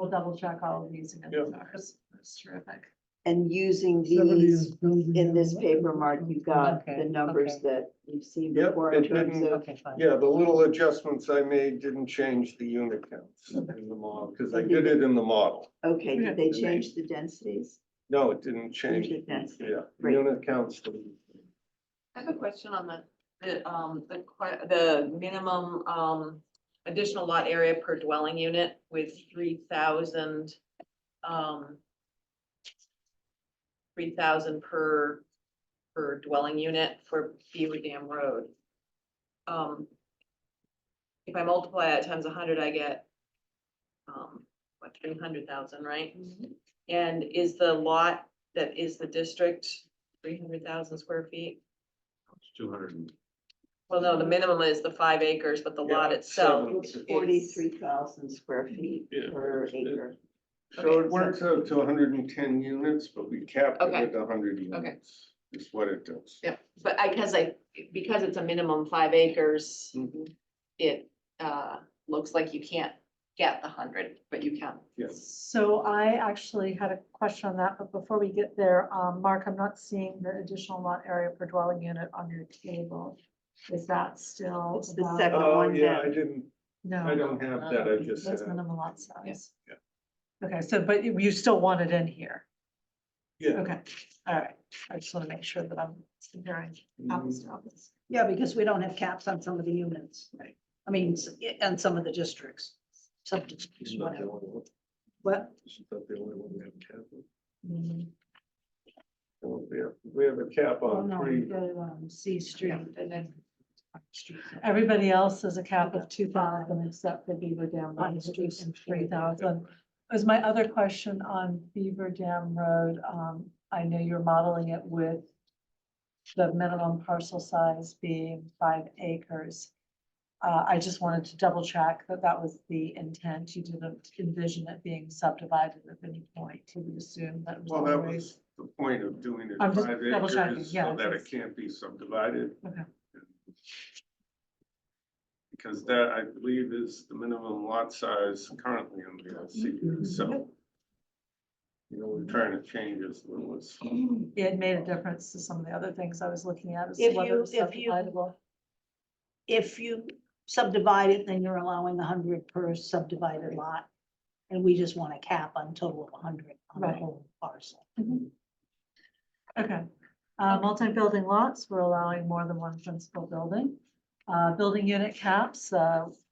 double check all of these again. Yeah. That's terrific. And using 70 these is building in this and- paper, Mark, you got Okay, the numbers okay. that you've seen Yep, before it in terms didn't- of. Okay, fine. Yeah, the little adjustments I made didn't change the unit counts in the model, because I did it in the model. Okay, did they change the densities? No, it didn't change. Change the density. Yeah, the Great. unit counts. I have a question on the minimum, additional lot area per dwelling unit with 3,000, 3,000 per dwelling unit for Beaver Dam Road. If I multiply that times 100, I get, what, 300,000, right? And is the lot that is the district 300,000 square feet? 200. Well, no, the minimum is the 5 acres, but the lot Yeah, itself. seven. It's 43,000 square feet Yeah. per acre. So it works out to 110 units, but we capped it Okay. at 100 units. Is what it does. Yeah, but because it's a minimum 5 acres, Mhm. it looks like you can't get the 100, but you can. Yes. So I actually had a question on that, but before we get there, Mark, I'm not seeing the additional lot area per dwelling unit on your table. Is that still? It's the about- second Oh, one yeah, I down. didn't, No. I don't have that, I just That's said, minimum lot size. Yeah. Okay, so, but you still want it in here? yeah. Okay, all right. I just want to make sure that I'm comparing apples to apples. Yeah, because we don't have caps on some of the units. Right. I mean, and some of the districts, subdistricts, Isn't that the whatever. only one? What? Isn't that the only one we have capital? Mhm. We have a cap Oh, on no, 3. we go on C Street and then. Everybody else is a cap of 2,000 except for Beaver Dam Road, which is 3,000. Was my other question on Beaver Dam Road, I know you're modeling it with the minimum parcel size being 5 acres. I just wanted to double check that that was the intent. You didn't envision it being subdivided at any point. You would assume that. it was Well, that always- was the point of doing it I'm just 5 double checking, acres yeah, so that it just- can't be subdivided. Okay. Because that, I believe, is the minimum lot size currently in the LCU, so. You know, we're trying to change this limits. It made a difference to some of the other things I was looking at as to If whether you- it's if you- subdividable. If you subdivide it, then you're allowing 100 per subdivided lot. And we just want a cap on total of 100 on the Right. whole parcel. Okay, multi-building lots, we're allowing more than one principal building. Building unit caps,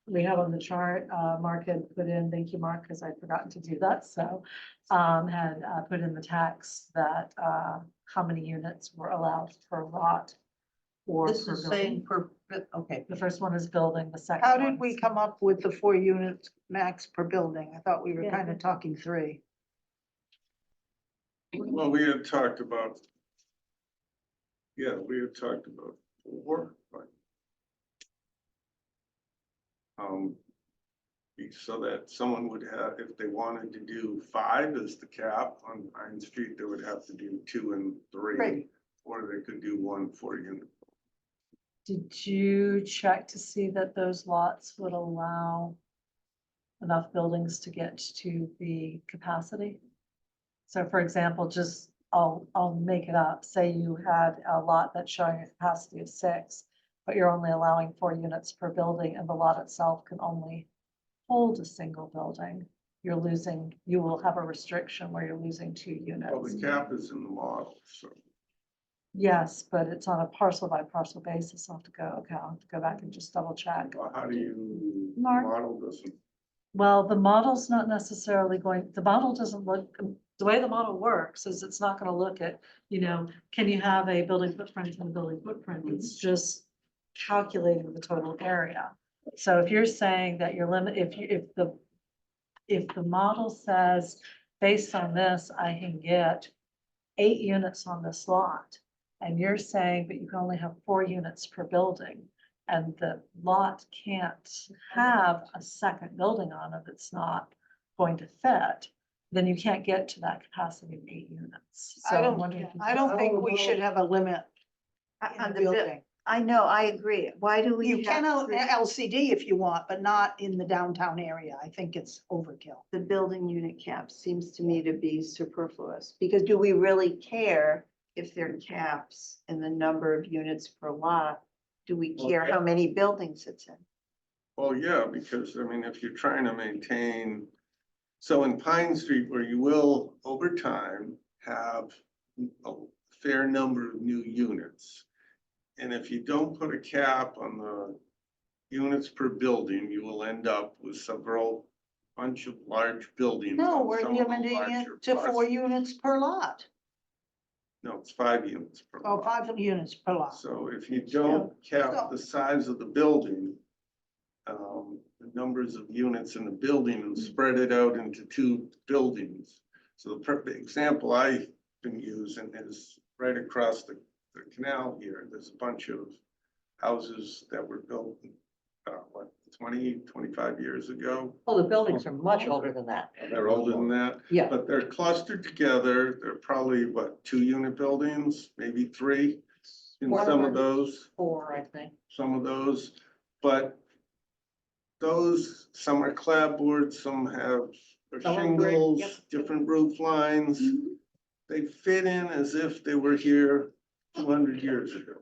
we have on the chart, Mark had put in, thank you, Mark, because I'd forgotten to do that, so. Had put in the text that, how many units were allowed per lot. Or This per is saying building. okay. The first one is building, the second. How one did we is- come up with the 4 units max per building? I thought we were Yeah. kind of talking 3. Well, we had talked about. Yeah, we had talked about 4, but. So that someone would have, if they wanted to do 5 as the cap on Pine Street, they would have to do 2 and 3. Right. Or they could do 1 4-unit. Did you check to see that those lots would allow enough buildings to get to the capacity? So for example, just, I'll make it up, say you had a lot that's showing a capacity of 6, but you're only allowing 4 units per building and the lot itself can only hold a single building. You're losing, you will have a restriction where you're losing 2 units. Well, the cap is in the model, so. Yes, but it's on a parcel by parcel basis. I'll have to go, okay, I'll have to go back and just double check. Well, how do you Mark? model this? Well, the model's not necessarily going, the model doesn't look, the way the model works is it's not gonna look at, can you have a building footprint and a building footprint? It's just calculating the total area. So if you're saying that your limit, if the model says, based on this, I can get 8 units on this lot, and you're saying, but you can only have 4 units per building, and the lot can't have a second building on it, it's not going to fit, then you can't get to that capacity of 8 units. So I I'm don't, wondering if you- I don't think we should have a limit in On the the, building. I know, I agree. Why do we? You have can to- LCD if you want, but not in the downtown area. I think it's overkill. The building unit cap seems to me to be superfluous, because do we really care if there are caps in the number of units per lot? Do we care how many buildings it's in? Well, yeah, because I mean, if you're trying to maintain, so in Pine Street, where you will over time have a fair number of new units. And if you don't put a cap on the units per building, you will end up with several bunch of large buildings. No, on we're some of the limiting larger it to 4 parcels. units per lot. No, it's 5 units per Oh, lot. 5 units per lot. So if you don't cap the size of the building, the numbers of units in the building and spread it out into 2 buildings. So the perfect example I've been using is right across the canal here. There's a bunch of houses that were built, 25 years ago. Oh, the buildings are much older than that. They're older than that, Yeah. but they're clustered together. They're probably, what, 2-unit buildings, maybe 3 in More some of than those. 4, I think. Some of those, but those, some are clapboard, some have Some are brick, shingles, yep. different roof lines. They fit in as if they were here 200 years ago.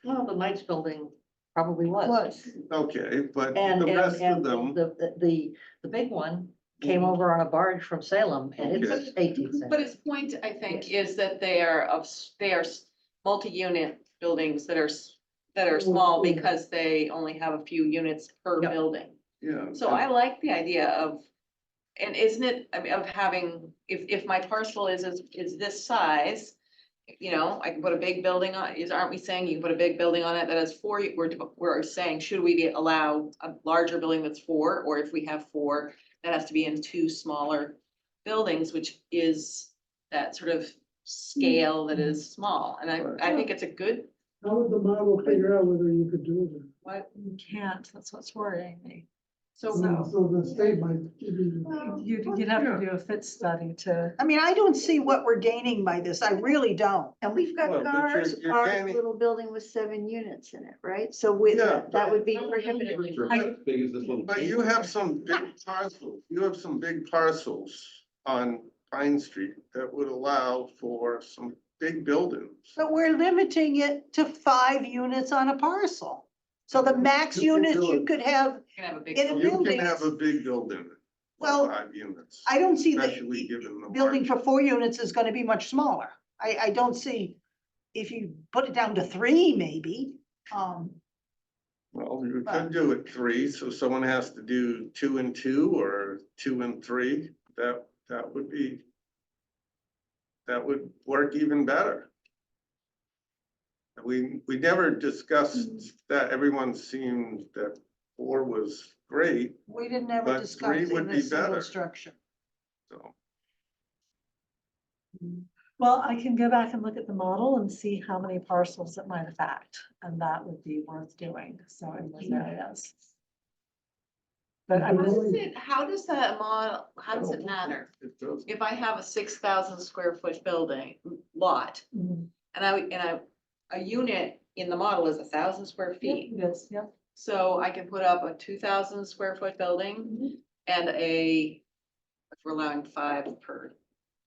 Well, the Knights building probably was. Okay, but And, the rest and of them, the big one came over on a barge from Salem and it's Okay. 18th But century. his point, I think, is that they are multi-unit buildings that are small because they only have a few units per Yep. building. yeah. So I like the idea of, and isn't it, I mean, of having, if my parcel is this size, you know, I can put a big building on, aren't we saying you can put a big building on it that has 4, we're saying, should we allow a larger building that's 4, or if we have 4, that has to be in 2 smaller buildings, which is that sort of scale that is small, and I think it's a good, How would the model figure out whether you could do it? What, you can't, that's what's worrying me. so. So the state might give you. You'd have to do a fit study to, I mean, I don't see what we're gaining by this. I really don't. And we've got Well, but you're- ours, you're our gaining- little building with 7 units in it, right? So with, Yeah, that would be prohibitively. As big as this little. But you have some big parcels, you have some big parcels on Pine Street that would allow for some big buildings. But we're limiting it to 5 units on a parcel. So the max You can units do you it. could have, Can have a big. In a building. You can buildings- have a big building, well, 5 units, I don't see that especially given the building margin. for 4 units is gonna be much smaller. I don't see, if you put it down to 3, maybe, Well, you could do it 3, so someone has to do 2 and 2 or 2 and 3, that would be. That would work even better. We never discussed that, everyone seemed that 4 was great, we didn't ever But discuss 3 in would a be single better. structure. so. well, I can go back and look at the model and see how many parcels it might affect, and that would be worth doing, so in those areas. But I was, How does that model, how does it matter? It does. If I have a 6,000 square foot building lot, Mhm. and a unit in the model is 1,000 square feet. yes, yeah. So I can put up a 2,000 square foot building and if we're allowing 5 per,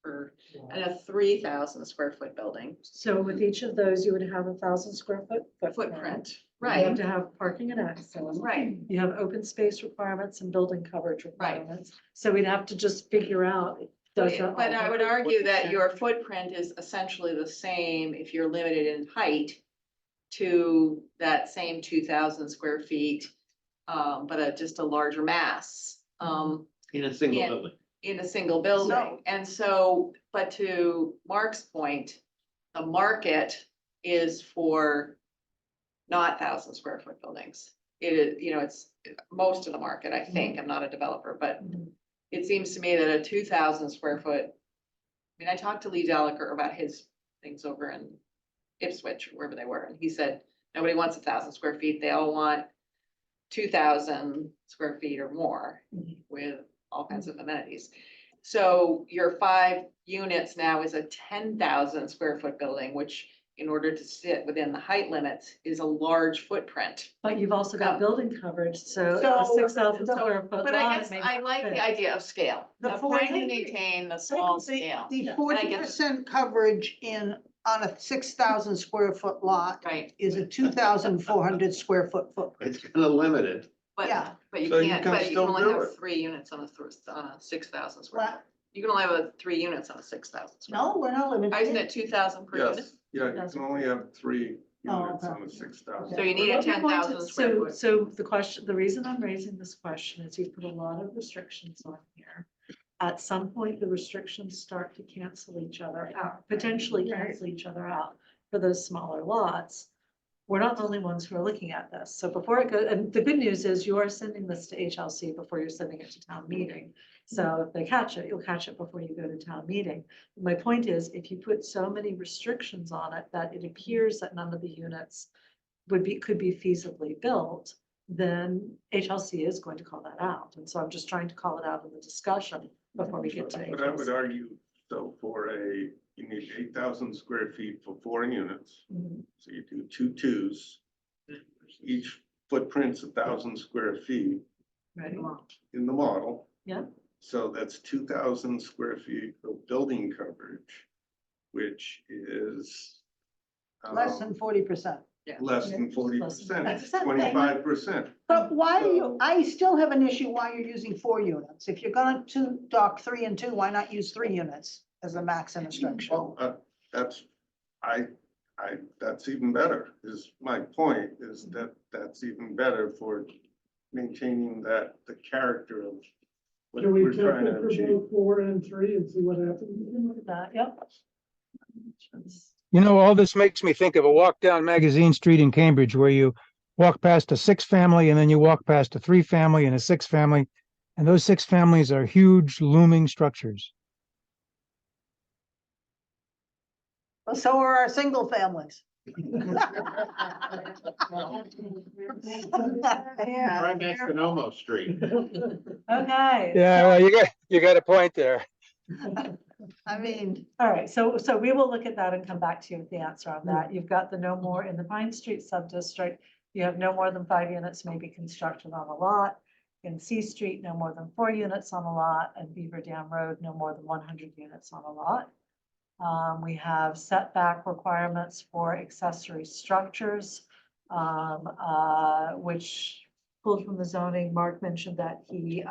and a 3,000 square foot building So with each of those, you would have 1,000 square foot footprint, You have right? to have parking and access. Right. You have open space requirements and building coverage requirements. So we'd have to just figure out. does that But I all would work? argue that your footprint is essentially the same if you're limited in height to that same 2,000 square feet, but just a larger mass. In a single Yeah. building. In a single building. And so, but to Mark's point, the market is for not 1,000 square foot buildings. It is, you know, it's most of the market, I think. I'm not a developer, but Mhm. it seems to me that a 2,000 square foot. I mean, I talked to Lee Delaker about his things over in Ipswich, wherever they were, and he said, nobody wants 1,000 square feet. They all want 2,000 square feet or more with all kinds of amenities. So your 5 units now is a 10,000 square foot building, which in order to sit within the height limits is a large footprint. But you've also got building coverage, so a So- 6,000 square foot But I lot guess may I not like fit. the idea of scale, The of trying to 40 maintain the small scale. The And I 40% coverage on a 6,000 square foot lot Right, is a 2,400 square foot footprint. It's gonna limit it. Yeah. but you So you can't, can but you still can only do have it. 3 units on a 6,000 square. What? foot. You can only have 3 units on a 6,000 square. No, we're not foot. Isn't limited. it 2,000 per unit? Yes, yeah, you can only have 3 Oh, units okay. on a 6,000. So you need a Well, the point 10,000 is- square so- foot. So the question, the reason I'm raising this question is you've put a lot of restrictions on here. At some point, the restrictions start to cancel each other out, potentially cancel each other out for those smaller lots. We're not the only ones who are looking at this. So before it goes, and the good news is you are sending this to HLC before you're sending it to town meeting. So if they catch it, you'll catch it before you go to town meeting. My point is, if you put so many restrictions on it that it appears that none of the units could be feasibly built, then HLC is going to call that out. And so I'm just trying to call it out in the discussion before we get to But I would HLC. argue, so you need 8,000 square feet for 4 units. Mhm. So you do 2 twos. Each footprint's 1,000 square feet Right? in the model. Yeah. So that's 2,000 square feet of building coverage, which is Less than 40%. less than 40%, Less than- 25%. But why are you, I still have an issue why you're using 4 units. If you're going to dock 3 and 2, why not use 3 units as a max in a structure? Well, that's, that's even better, is my point, is that that's even better for maintaining the character of what Can we we're test trying it to for achieve. both 4 and 3 and see what happens? Look at that, yep. You know, all this makes me think of a walk down Magazine Street in Cambridge where you walk past a 6-family and then you walk past a 3-family and a 6-family. And those 6 families are huge looming structures. Well, so are our single families. Yeah. Right next to Nomo Street. Okay. Yeah, well, you got a point there. I mean, All right, so we will look at that and come back to you with the answer on that. You've got the no more in the Pine Street subdistrict. You have no more than 5 units may be constructed on a lot. In C Street, no more than 4 units on a lot, and Beaver Dam Road, no more than 100 units on a lot. We have setback requirements for accessory structures, which pulled from the zoning. Mark mentioned that he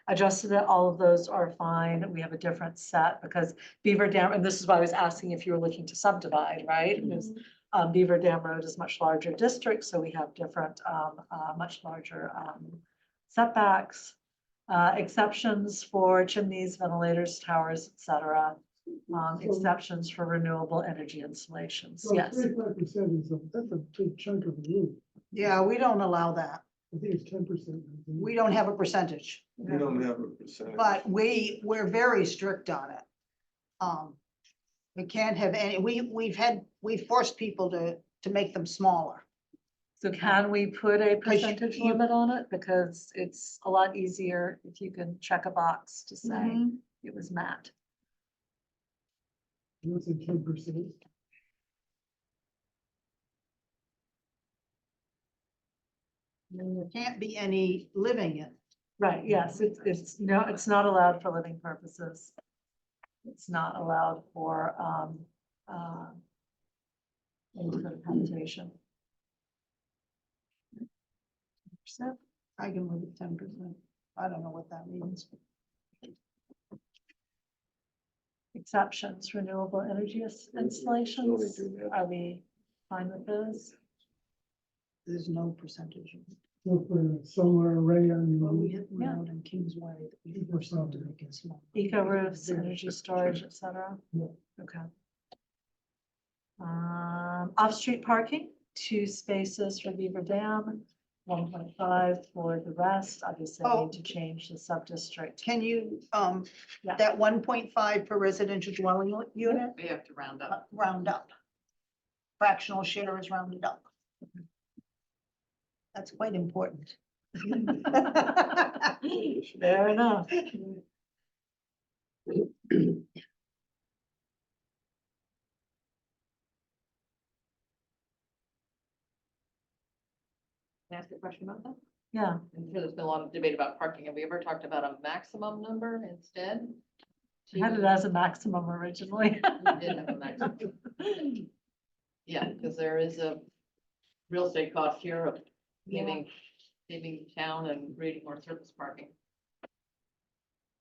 adjusted it. All of those are fine. We have a different set because Beaver Dam, and this is why I was asking if you were looking to subdivide, right? Because Beaver Dam Road is much larger district, so we have different, much larger setbacks, exceptions for chimneys, ventilators, towers, et cetera. Exceptions for renewable energy installations. Well, Yes. 35% is, that's a big chunk of the roof. yeah, we don't allow that. I think it's 10%. We don't have a percentage, We don't have a percentage. but we're very strict on it. We can't have any, we've forced people to make them smaller. So can we put a Because percentage you- limit on it? Because it's a lot easier if you can check a box to say Mhm. it was met. Less than 10%. And there can't be any living in. Right, yes, it's not allowed for living purposes. It's not allowed for, any sort of habitation. Percent. I can live at 10%. I don't know what that means. Exceptions, renewable energy installations, are we fine with those? There's no percentage. Look for a solar array on Well, we your. hit one out in Kingsway that we forced them to make it small. Eco roofs, energy storage, et cetera? Yeah. Okay. Off-street parking, 2 spaces for Beaver Dam, 1.5 for the rest. Obviously, I need to change the sub-district. Can you, Yeah. that 1.5 per residential dwelling unit, We have to round up. round up. Fractional share is rounded up. That's quite important. Fair enough. Can I ask a question about that? Yeah, I'm sure there's been a lot of debate about parking. Have we ever talked about a maximum number instead? I had it as a maximum originally. We did have a maximum. Yeah, because there is a real estate cost here of saving the town and creating more surface parking.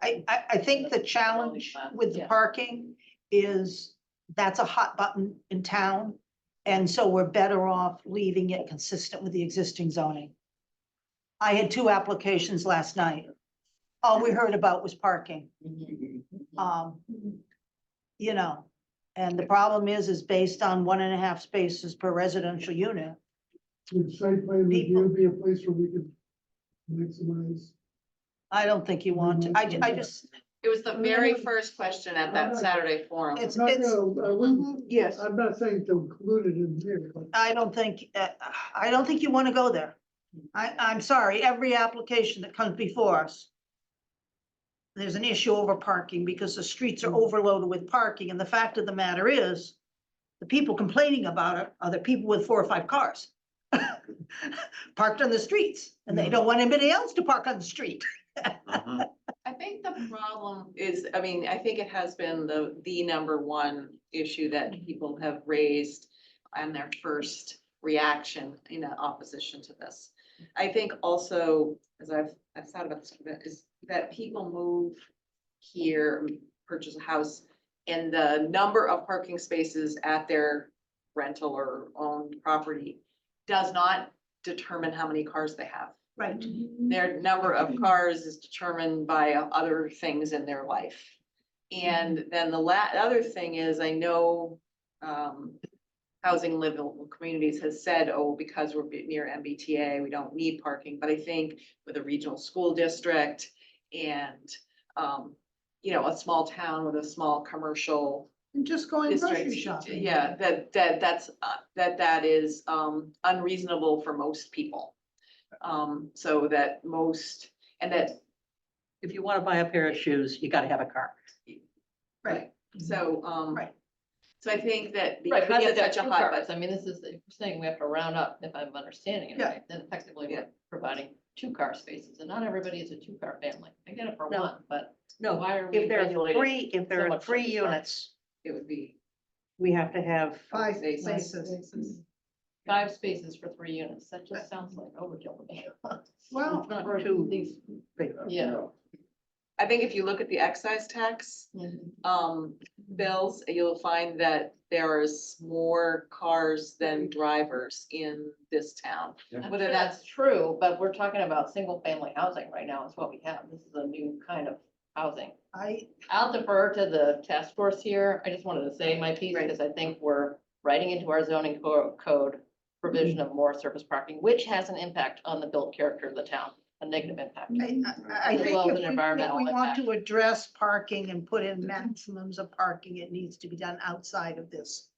I think the challenge with the Yeah. parking is that's a hot button in town. And so we're better off leaving it consistent with the existing zoning. I had 2 applications last night. All we heard about was parking. You know, and the problem is based on 1.5 spaces per residential unit. Would site plan review be a place where we could maximize? I don't think you want to, I just, It was the very first question at that Saturday forum. it's, Not it's, gonna, I wouldn't, yes, I'm not saying to include it in here, but I don't think you want to go there. I'm sorry, every application that comes before us, there's an issue over parking because the streets are overloaded with parking. And the fact of the matter is, the people complaining about it are the people with 4 or 5 cars parked on the streets, and they don't want anybody else to park on the street. Mhm. I think the problem is, I mean, I think it has been the number one issue that people have raised on their first reaction in opposition to this. I think also, as I've thought about this, a bit, is that people move here, purchase a house, and the number of parking spaces at their rental or owned property does not determine how many cars they have. Right. Their number of cars is determined by other things in their life. And then the other thing is, I know, Housing Livable Communities has said, oh, because we're near MBTA, we don't need parking, but I think with a regional school district and, a small town with a small commercial And just going grocery district, shopping. yeah, that is, unreasonable for most people. So that most, and that, If you wanna buy a pair of shoes, you gotta have a car. right, so, Right. so I think that Right, because but it's such a two hot cars. button. I mean, this is, if you're saying we have to round up, if I'm understanding it Yeah. right, then effectively Yeah. we're providing 2-car spaces, and not everybody is a 2-car family. I get it for No. one, but No, why are we if there are regulating 3, if so there are much 3 space? units, It would be. we have to have 5 Spaces. spaces. 5 spaces for 3 units, that just sounds like overkill to me. Well, It's not or for 2. these, yeah. I think if you look at the excise tax, bills, you'll find that there's more cars than drivers in this town. I'm Whether sure that's, that's true, but we're talking about single-family housing right now, is what we have. This is a new kind of housing. I'll defer to the task force here. I just wanted to say my piece, Right. because I think we're writing into our zoning code provision of more surface parking, which has an impact on the built character of the town, a negative impact. I As think well as if an we environmental want impact. to address parking and put in maximums of parking, it needs to be done outside of this.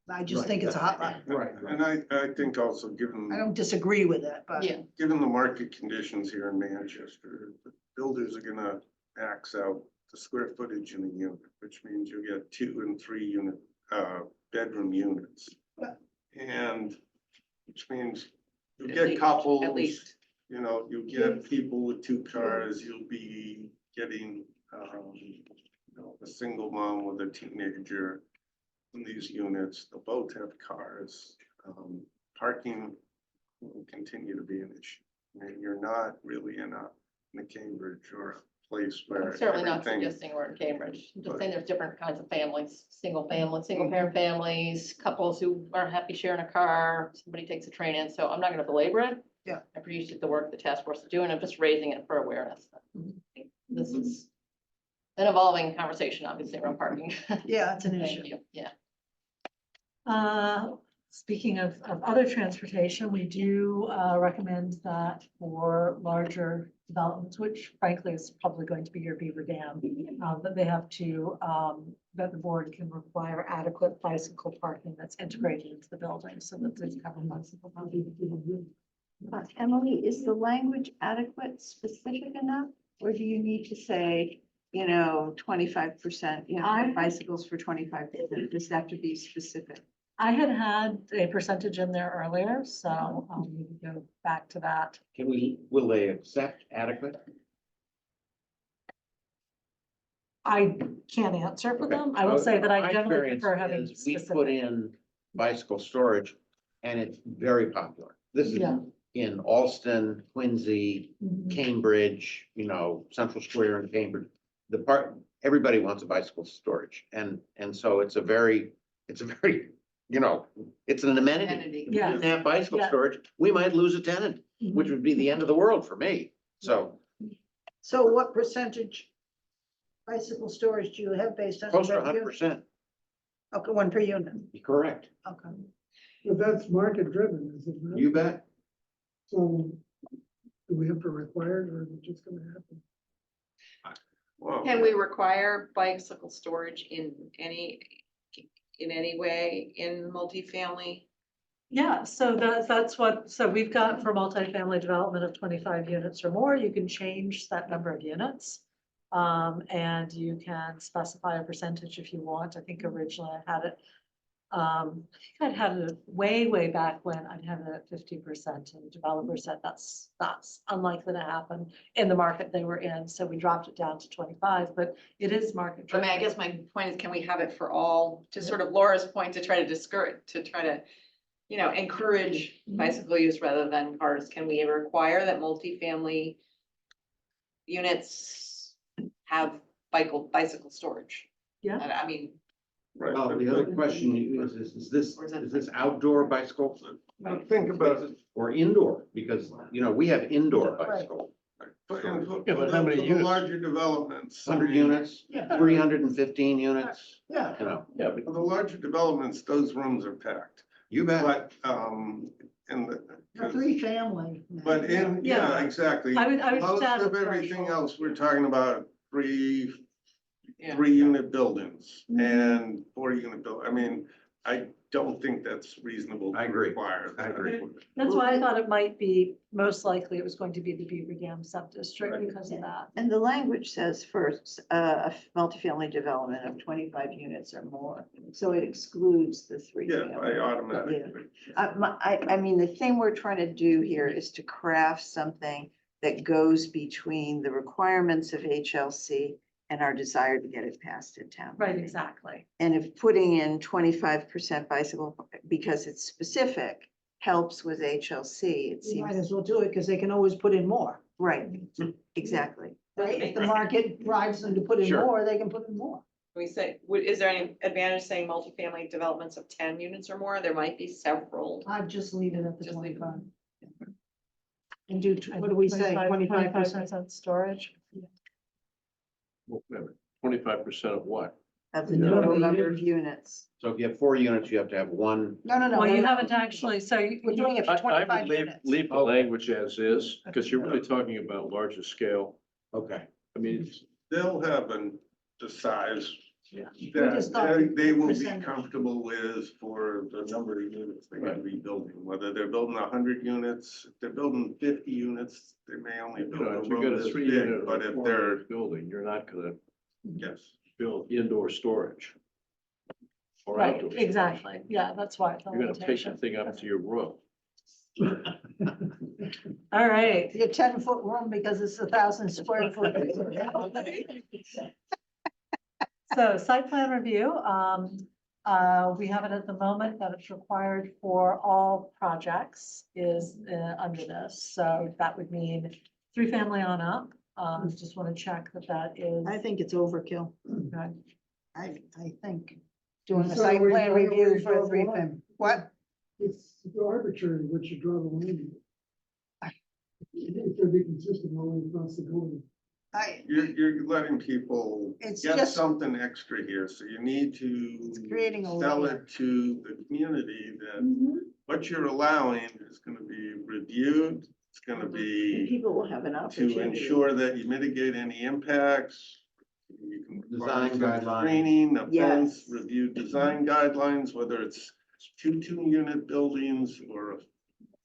I just think it's a hot button. Right, and I think also given. I don't disagree with it, but. Yeah, Given the market conditions here in Manchester, the builders are gonna max out the square footage in a unit, which means you get 2 and 3 unit, bedroom units. And which means you At get least- couples, at least. you get people with 2 cars, you'll be getting, a single mom with a teenager in these units. They'll both have cars. Parking will continue to be an issue. I mean, you're not really in a Cambridge or a place where I'm certainly not everything. suggesting we're in Cambridge. I'm just saying there's different kinds of families, single parent families, couples who are happy sharing a car, somebody takes a train in, so I'm not gonna belabor it. Yeah. I appreciate the work the task force is doing. I'm just raising it for awareness. This is an evolving conversation, obviously, around parking. Yeah, it's an Thank issue. you, yeah. Speaking of other transportation, we do recommend that for larger developments, which frankly is probably going to be your Beaver Dam, that they have to, that the board can require adequate bicycle parking that's integrated into the building so that there's covered bicycle parking. Emily, is the language adequate, specific enough? Or do you need to say, 25%, bicycles for 25%? Does that have to be specific? I had a percentage in there earlier, so we can go back to that. Will they accept adequate? I can't answer for Okay. them. I will say that My I generally experience prefer having is we put specific. in bicycle storage and it's very popular. This is Yeah. in Alston, Quincy, Mhm. Cambridge, Central Square in Cambridge. Everybody wants a bicycle storage and so it's a very, it's an amenity. Amenity. If we Yes. didn't have bicycle Yeah. storage, we might lose a tenant, which would be the end of the world for me. So So what percentage bicycle storage do you have based on? close to revenue? 100%, Okay, 1 per unit. correct. Okay. But that's market driven, is it not? You bet. So do we have to require it or is it just gonna happen? Well, Can we require bicycle storage in any way in multifamily? Yeah, so that's what, so we've got for multifamily development of 25 units or more, you can change that number of units. And you can specify a percentage if you want. I think originally I had it. I think I'd had it way back when I'd had it at 50%, and the developer said that's unlikely to happen in the market they were in, so we dropped it down to 25, but it is market I mean, I driven. guess my point is, can we have it for all, to sort of Laura's point, to try to discourage, to try to, you know, encourage Mhm. bicycle use rather than cars? Can we require that multifamily units have bicycle storage? Yeah. I mean, Right. Well, the other question is this, Or is that- is this outdoor bicycle? Think about, Or indoor, because, you know, we have indoor Right. bicycle, Yeah, but how many the units? larger developments. 100 units, Yeah. 315 units, Yeah. you know, Yeah, but For the larger developments, those rooms are packed, you bet. but, in the. Family. But in, yeah, exactly. I would just Most add a of everything threshold. else, we're talking about yeah. 3-unit buildings Mhm. and 4-unit I mean, I don't think that's reasonable to I agree. require. I agree. That's why I thought it might be, most likely it was going to be the Beaver Dam sub-district because of that. And the language says first, a multifamily development of 25 units or more, so it excludes the three. Yeah, I automatically. I mean, the thing we're trying to do here is to craft something that goes between the requirements of HLC and our desire to get it passed in town. Right, exactly. And if putting in 25% bicycle, because it's specific, helps with HLC, it You might seems, as well do it, because they can always put in more, right, exactly. right? If the market drives them to put in Sure. more, they can put in more. We say, is there any advantage saying multifamily developments of 10 units or more? There might be several. I'd just leave it at the Just leave it. 25. And do, what do we say, 25%? Storage. 25% of what? Of the The total number number of of units. So if you have 4 units, you have to have one. No. Well, you no. haven't actually, so We're doing it I, for I would 25 leave, units. leave the Okay. language as is, because you're really talking about larger scale. Okay. I mean, it's- They'll have the size Yeah. just thought they will be percentage. comfortable with for the number of units they're gonna be building, whether they're building 100 units, if they're building 50 units, they may only you build know, a if you room got a this 3-unit big, or but a if 4-unit they're, building, you're not gonna yes. build indoor storage. Or Right, outdoor. storage. exactly. Yeah, that's why. the You're gonna take the limitation. thing up to your roof. All right. Your 10-foot room because it's 1,000 square foot. So site plan review, we have it at the moment that it's required for all projects is under this. So that would mean 3-family on up. Just want to check that is. I think it's overkill. Okay. I think doing a So site we- plan we review draw for a the 3-family. line. What? It's arbitrary what you draw the line. It could be consistent all the way across the board. You're letting people It's get just- something extra here, so you need It's to creating a sell layer. it to the community that Mm-hmm. what you're allowing is gonna be reviewed, it's gonna And be people will have an to opportunity. ensure that you mitigate any impacts. You can Design require some guidelines. Screening, a fence, Yes. review design guidelines, whether it's 2-unit buildings or a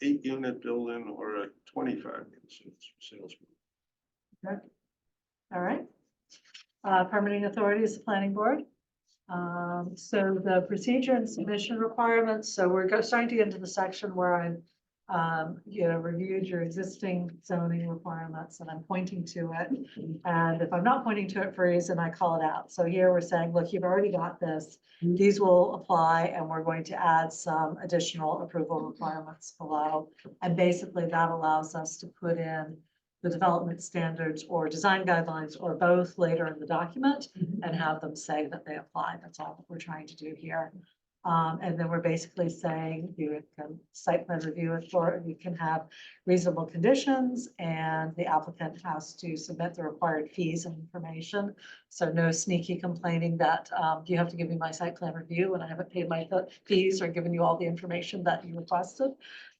8-unit building or a 25. Salesman. All right. Permitting authority is the planning board. So the procedure and submission requirements, so we're starting to get into the section where I'm, reviewed your existing zoning requirements and I'm pointing to it. And if I'm not pointing to it for a reason, I call it out. So here we're saying, look, you've already got this. These will apply and we're going to add some additional approval requirements below. And basically that allows us to put in the development standards or design guidelines or both later in the document and have them say that they apply. That's all that we're trying to do here. And then we're basically saying you can site plan review it for, you can have reasonable conditions and the applicant has to submit the required fees and information. So no sneaky complaining that you have to give me my site plan review and I haven't paid my fees or given you all the information that you requested.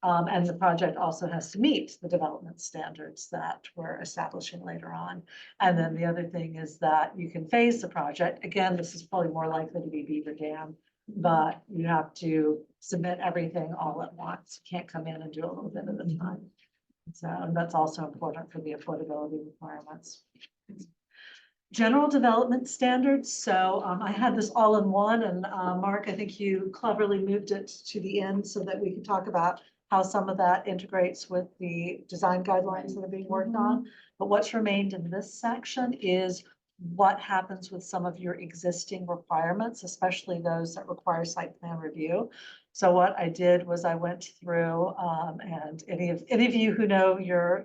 And the project also has to meet the development standards that we're establishing later on. And then the other thing is that you can phase the project. Again, this is probably more likely to be Beaver Dam but you have to submit everything all at once. You can't come in and do a little bit at a time. So and that's also important for the affordability requirements. General development standards, so I had this all in one, and Mark, I think you cleverly moved it to the end so that we could talk about how some of that integrates with the design guidelines that are being worked on. But what's remained in this section is what happens with some of your existing requirements, especially those that require site plan review. So what I did was I went through, and any of you who know your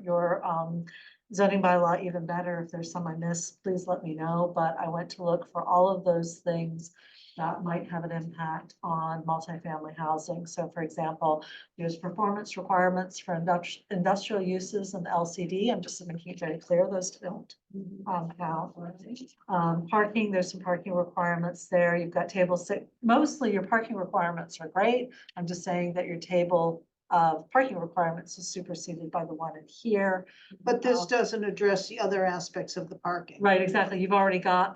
zoning bylaw even better, if there's some I missed, please let me know, but I went to look for all of those things that might have an impact on multifamily housing. So for example, there's performance requirements for industrial uses and LCD. I'm just making it very clear those don't count. Parking, there's some parking requirements there. You've got table 6. Mostly your parking requirements are great. I'm just saying that your table of parking requirements is superseded by the one in here. But this doesn't address the other aspects of the parking. Right, exactly. You've already got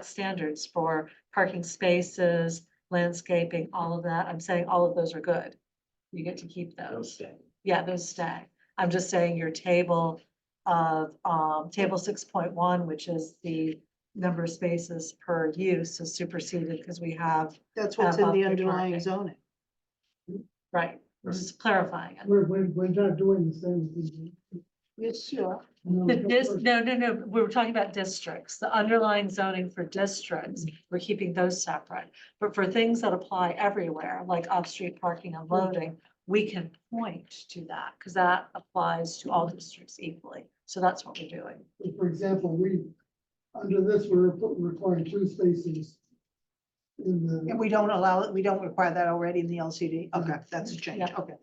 standards for parking spaces, landscaping, all of that. I'm saying all of those are good. You get to keep those. Yeah, those stay. I'm just saying your table of, table 6.1, which is the number of spaces per use, is superseded because we have, That's what's in above the the underlying parking. zoning. right, just clarifying it. We're not doing the same thing. Yes, sure. No, No, we were talking about districts, the underlying zoning for districts, we're keeping those separate. But for things that apply everywhere, like off-street parking and loading, we can point to that, because that applies to all districts equally. So that's what we're doing. For example, under this, we're requiring 2 spaces in the. And we don't allow it, we don't require that already in the LCD. Okay, that's a change. Yeah. Okay.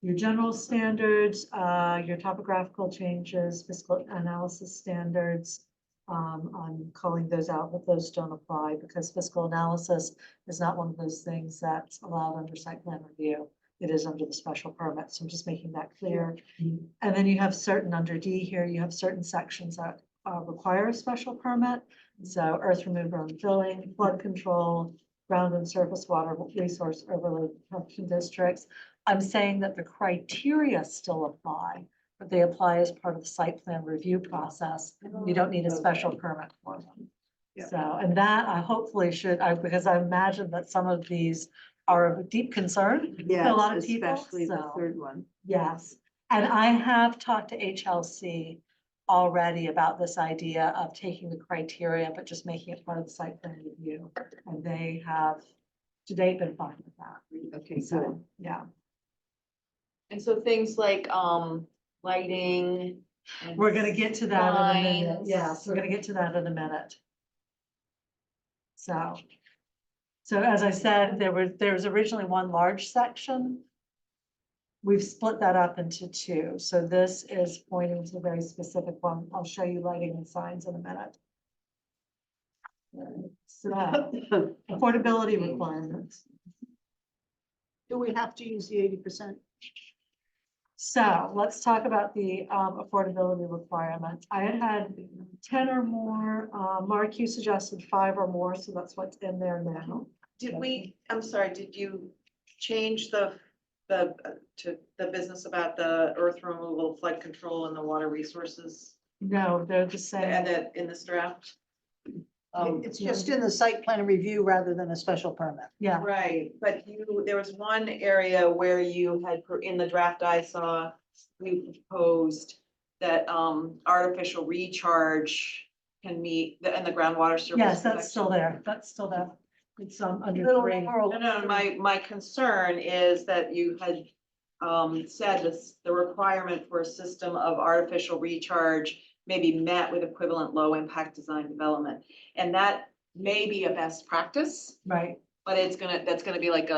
Your general standards, your topographical changes, fiscal analysis standards. I'm calling those out, but those don't apply because fiscal analysis is not one of those things that's allowed under site plan review. It is under the special permit, so I'm just making that clear. And then you have certain, under D here, you have certain sections that require a special permit. So earth removal and filling, flood control, ground and surface water resource overlay protection districts. I'm saying that the criteria still apply, but they apply as part of the site plan review process. You don't need a special permit for them. Yeah. So, and that I hopefully because I imagine that some of these are of deep concern to a lot of people. Especially the So, 3rd one. yes, and I have talked to HLC already about this idea of taking the criteria, but just making it part of the site plan review. And they have to date been fine with that. Okay, good. So, yeah. And so things like, lighting. and We're gonna get to that in a minute. signs. Yes, we're gonna get to that in a minute. So as I said, there was originally one large section. We've split that up into 2. So this is pointing to a very specific one. I'll show you lighting and signs in a minute. So affordability requirements. Do we have to use the 80%? So let's talk about the affordability requirements. I had 10 or more. Mark, you suggested 5 or more, so that's what's in there now. I'm sorry, did you change to the business about the earth removal, flood control and the water resources? No, they're the same. And that in this draft? It's just in the site plan review rather than a special permit. Yeah, Right, but there was one area where you had, in the draft I saw, you proposed that, artificial recharge can meet and the groundwater surface. yes, that's still protection. there. That's still there. It's under Little 3. No, my concern is that you had, said this, the requirement for a system of artificial recharge may be met with equivalent low impact design development. And that may be a best practice, Right. but that's gonna be like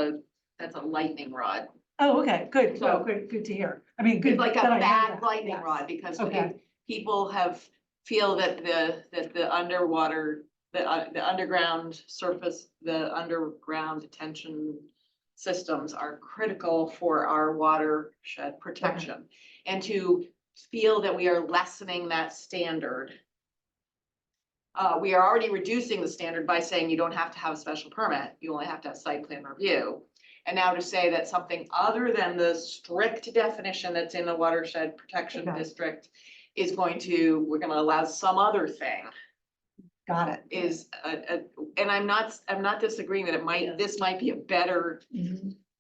that's a lightning rod. Oh, okay, good. So- So good to hear. I mean, good. It's like a that I know bad that. lightning Yes. rod because Okay. people feel that the underwater, the underground surface, the underground detention systems are critical for our watershed protection. And to feel that we are lessening that standard we are already reducing the standard by saying you don't have to have a special permit, you only have to have site plan review. And now to say that something other than the strict definition that's in the watershed protection Okay. district is going to, we're gonna allow some other thing Got it. is, and I'm not disagreeing that it might, this might be a better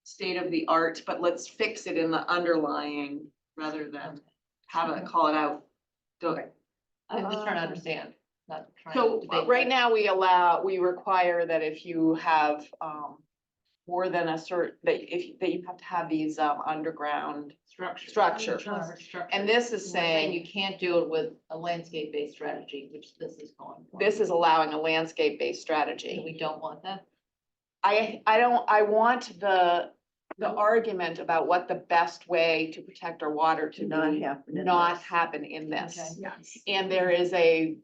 state of the art, but let's fix it in the underlying rather than have it, call it out. I'm just trying to understand, not trying So to debate. right now we require that if you have, more than a that you have to have these, underground structure. And this is We're saying saying, you can't do it with a landscape-based strategy, which this is going for. this is allowing a landscape-based And strategy. we don't want that. I want the argument about what the best way to protect our water to Not happen in not this. happen in this. Okay. Yes. And there is I'm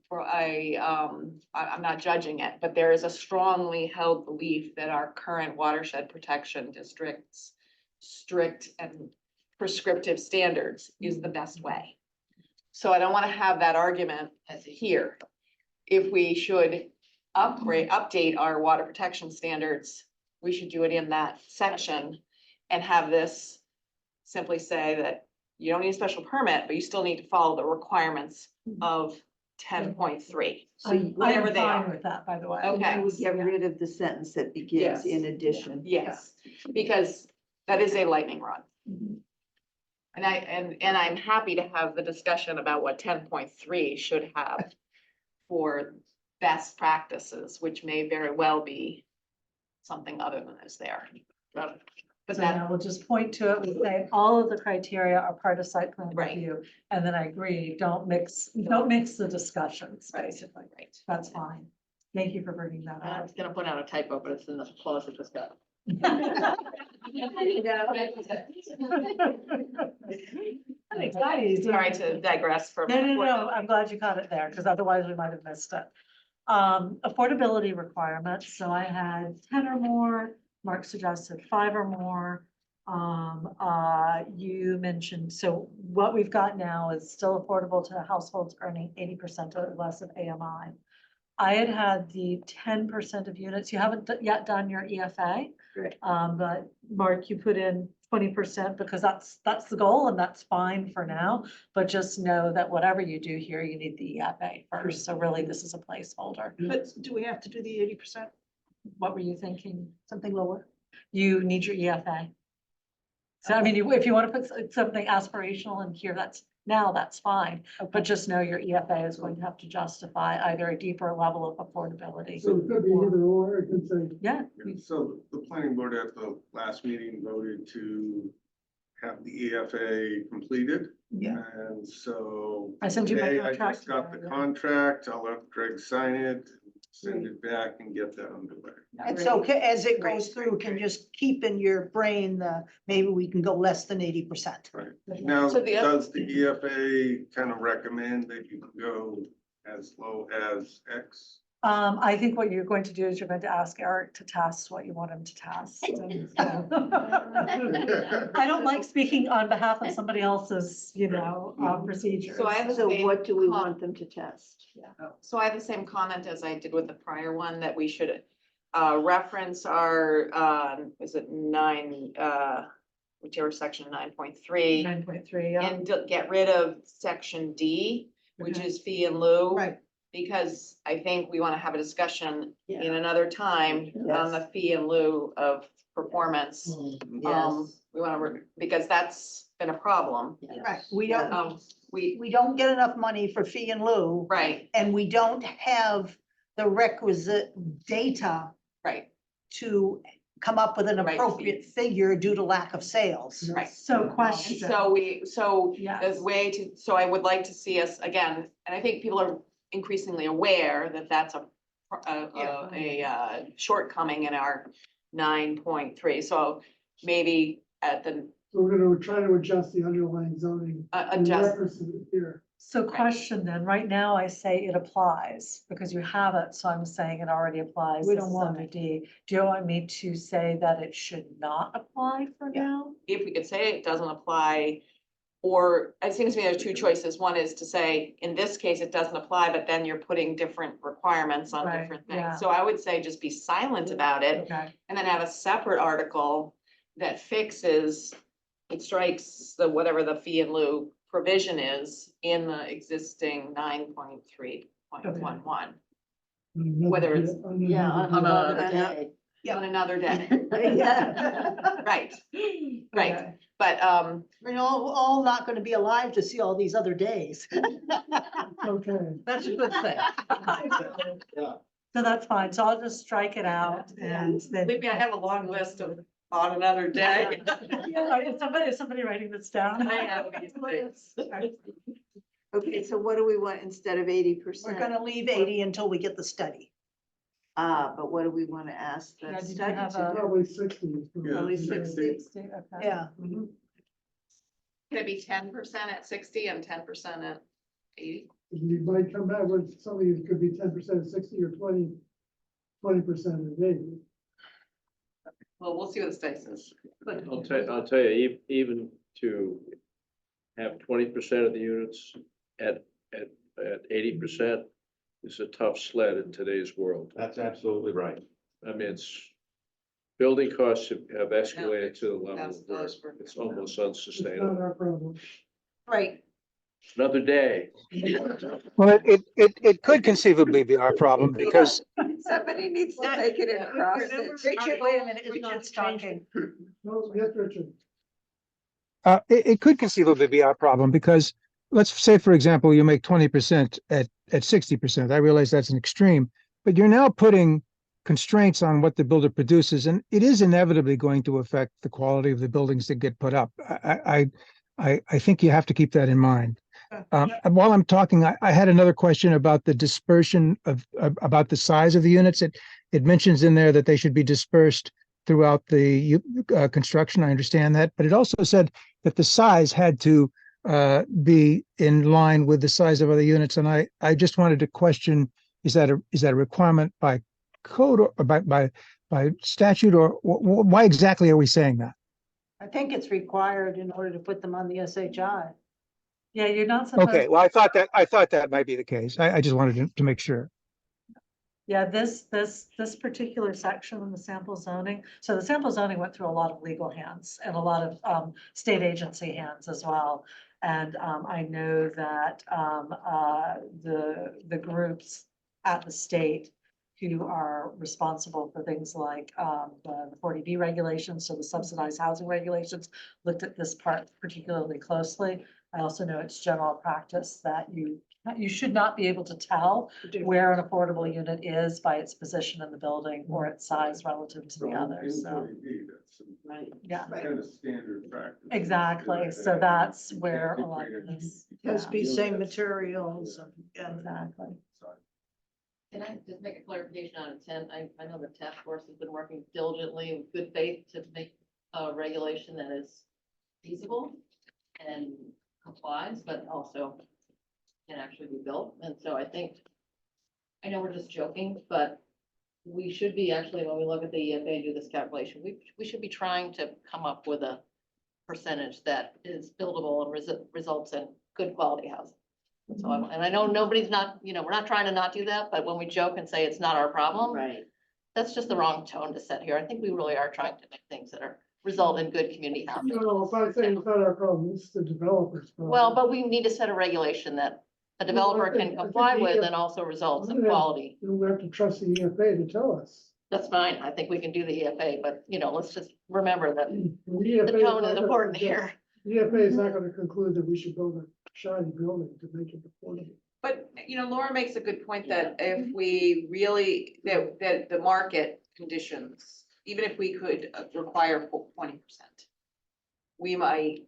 not judging it, but there is a strongly held belief that our current watershed protection district's strict and prescriptive standards is the best way. So I don't want to have that argument here. If we should update our water protection standards, we should do it in that section and have this simply say that you don't need a special permit, but you still need to follow the requirements of 10.3. So you- whatever I'm they fine are. with that, by the way. Okay. You would get rid of the sentence that begins Yes. in addition. Yes, because that is a lightning rod. And I'm happy to have the discussion about what 10.3 should have for best practices, which may very well be something other than is there. But So that, now we'll just point to it, we say all of the criteria are part of site plan Right. review, and then I agree, don't mix the discussions, Right. basically. right. That's fine. Thank you for bringing that I up. was gonna put out a typo, but it's in the clause that just got. I'm excited. Sorry to digress from. No, I'm glad you caught it there, because otherwise we might have missed it. Affordability requirements, so I had 10 or more, Mark suggested 5 or more. You mentioned, so what we've got now is still affordable to households earning 80% or less of AMI. I had the 10% of units, you haven't yet done your EFA. Right. But Mark, you put in 20% because that's the goal and that's fine for now. But just know that whatever you do here, you need the EFA first. So really, this is a placeholder. But do we have to do the 80%, What were you thinking? something lower? You need your EFA. So I mean, if you want to put something aspirational in here, that's fine. But just know your EFA is going to have to justify either a deeper level of affordability. So it could be either or, it could say, Yeah, So the planning board at the last meeting voted to have the EFA completed. Yeah. And so I sent you my today I contract. just got the Yeah. contract. I'll let Greg sign it, send it back and get that underway. And so as it goes through, can just keep in your brain maybe we can go less than 80%. Right. Now, So the oth- does the EFA kind of recommend that you can go as low as X? I think what you're going to do is you're going to ask Eric to test what you want him to test. And so- I don't like speaking on behalf of somebody else's, procedures. So I have the So same what do we com- want them to test? So I have the same comment as I did with the prior one, that we should reference our, is it 9, whichever section 9.3. 9.3, yeah. And get rid of section D, which Okay. is fee and lieu. Right. Because I think we want to have a discussion Yeah. in another time on the fee and lieu of performance. Yes. We want to, because that's been a problem. Right, we don't, We, we don't get enough money for fee and lieu, right, and we don't have the requisite data right, to come up with an Right. appropriate figure due to lack of sales. right. So And question. so Yes. as way to, so I would like to see us again, and I think people are increasingly aware that that's a shortcoming in our 9.3. So maybe at the, so we're gonna try to adjust the underlying zoning. and adjust, reference it here. So question then, right now I say it applies because you have it, so I'm saying it already applies. We This don't is want under it. D. Do you want me to say that it should not apply for Yeah. now? if we could say it doesn't apply Or it seems to me there's two choices. One is to say, in this case, it doesn't apply, but then you're putting different requirements on Right, different yeah. things. So I would say just be silent about it Okay, and then have a separate article that fixes, it strikes the, whatever the fee in lieu provision is in the existing 9.3.11. Whether it's- Yeah, on another another day. On another day. Yeah. Right, right. Okay. But, We're all not gonna be alive to see all these other days. Okay, That's a good thing. So that's fine. So I'll just strike it out and then. believe me, I have a long list of on another day. Yeah, is somebody writing this down? I have these things. Okay, so what do we want instead of 80%? We're gonna leave 80 until we get the study. But what do we want to ask Yeah, the did you study have to a- do? probably 60. is probably- Probably 60. Okay. Yeah. Could it be 10% at 60 and 10% at 80? You might come back with something that could be 10% at 60 or 20% at 80. Well, we'll see what the study says. I'll tell you, even to have 20% of the units at 80% is a tough sled in today's world. That's absolutely right. I mean, building costs have escalated to the level That's- where that's for- it's almost It's not unsustainable. our problem. Right. Another day. Well, it could conceivably be our problem because Somebody needs to take it across it. Richard, wait a minute, Richard's talking. No, yes, Richard. it could conceivably be our problem because let's say, for example, you make 20% at 60%. I realize that's an extreme, but you're now putting constraints on what the builder produces, and it is inevitably going to affect the quality of the buildings that get put up. I think you have to keep that in mind. And while I'm talking, I had another question about the dispersion of about the size of the units. It mentions in there that they should be dispersed throughout the construction. I understand that, but it also said that the size had to be in line with the size of other units. And I just wanted to question: is that a requirement by code or by statute, or why exactly are we saying that? I think it's required in order to put them on the SHI. Yeah, you're not supposed. Okay, well, I thought that might be the case. I just wanted to make sure. Yeah, this particular section in the sample zoning, so the sample zoning went through a lot of legal hands and a lot of state agency hands as well. And I know that the groups at the state who are responsible for things like the 40B regulations, so the subsidized housing regulations, looked at this part particularly closely. I also know it's general practice that you should not be able to tell where an affordable unit is by its position in the building or its size relative to the others, so, Right. yeah. Kind of standard practice. Exactly, so that's where a lot of this. Has to be same materials and Exactly. Can I just make a clarification on intent? I know the task force has been working diligently with good faith to make a regulation that is feasible and complies, but also can actually be built. And so I think, I know we're just joking, but we should be actually, when we look at the EFA and do this calculation, we should be trying to come up with a percentage that is buildable and results in good quality housing. So and I know nobody's not, we're not trying to not do that, but when we joke and say it's not our problem, Right. that's just the wrong tone to set here. I think we really are trying to make things that result in good community housing. No, if I say it's not our problem, it's the developer's problem. Well, but we need to set a regulation that a developer can comply with and also results in quality. We have to trust the EFA to tell us. That's fine. I think we can do the EFA, but let's just remember that The the tone is important here. EFA is not gonna conclude that we should build a shiny building to make it affordable. But, Laura makes a good point that if we really, that the market conditions, even if we could require 20%, we might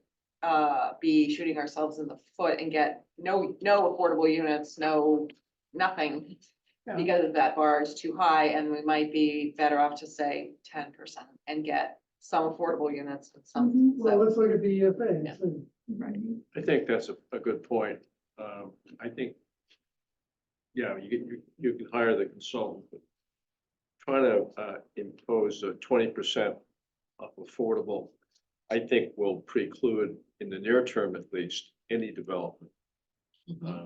be shooting ourselves in the foot and get no affordable units, nothing. Yeah. Because that bar is too high, and we might be better off to say 10% and get some affordable units and some. Well, let's look at the EFA and Yeah. see. Right. I think that's a good point. I think, yeah, you can hire the consultant, but trying to impose a 20% of affordable I think will preclude, in the near term at least, any development.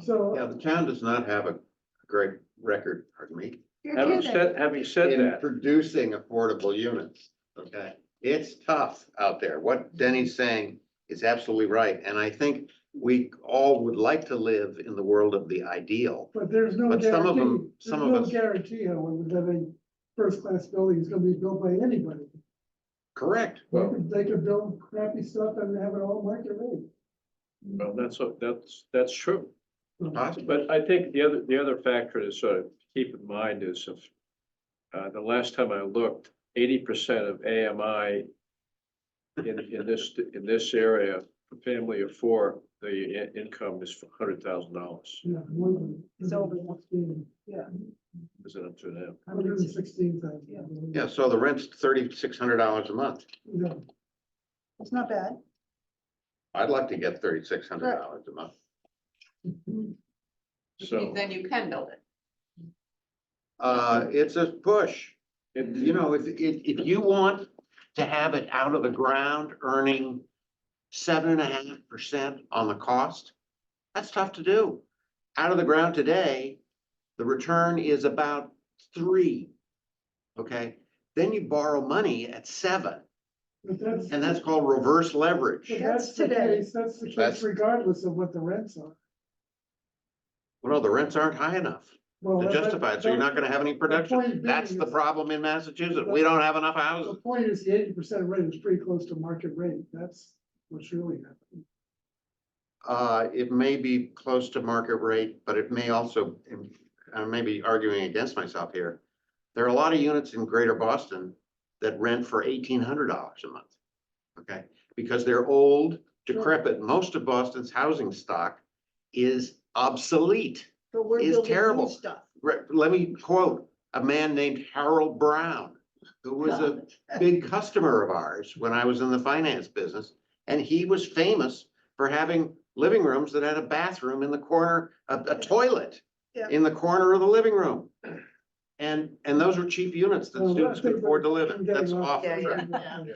So, Yeah, the town does not have a great record, pardon me, You're Having kidding. said in that, producing affordable units, okay? It's tough out there. What Denny's saying is absolutely right, and I think we all would like to live in the world of the ideal. but there's no But some of guarantee, them- there's some of no us- guarantee, however, that a first-class building is gonna be built by anybody. Correct. They could build crappy stuff and have it all market rate. well, that's true. Possible. But I think the other factor to sort of keep in mind is if, the last time I looked, 80% of AMI in this area, for family of four, the income is $100,000. Yeah, more than. It's over. 16, Is it up to now? 116,000. Yeah, so the rent's $3,600 a month. Yeah. It's not bad. I'd like to get $3,600 a month. So Then you can build it. It's a push. it, You know, if you want to have it out of the ground earning 7.5% on the cost, that's tough to do. Out of the ground today, the return is about 3. Okay, then you borrow money at 7, But that's, and that's called reverse leverage. but That's that's the today. case, that's the That's- case regardless of what the rents are. Well, no, the rents aren't high enough Well, to that- justify it, so you're not gonna have any production. point being That's the is- problem in Massachusetts. We don't have enough The houses. point is the 80% rate is pretty close to market rate. That's what's really happening. It may be close to market rate, but it may also, I may be arguing against myself here. There are a lot of units in greater Boston that rent for $1,800 a month. Okay, because they're old, decrepit. Most of Boston's housing stock is obsolete. But we're Is building new terrible. stuff. Let me quote a man named Harold Brown, who was a big customer of ours when I was in the finance business. And he was famous for having living rooms that had a bathroom in the corner, a toilet Yeah. in the corner of the living room. And those were cheap units that Well, students I could think afford to we're live in. getting That's off- awful. Yeah,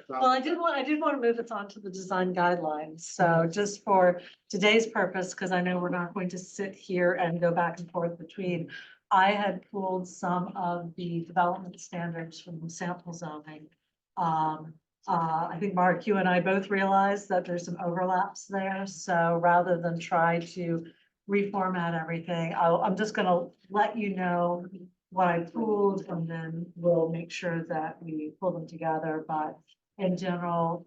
Well, I did want to move us on to the design guidelines. So just for today's purpose, because I know we're not going to sit here and go back and forth between. I had pulled some of the development standards from the sample zoning. I think Mark, you and I both realized that there's some overlaps there. So rather than try to reformat everything, I'm just gonna let you know what I pulled, and then we'll make sure that we pull them together, but in general,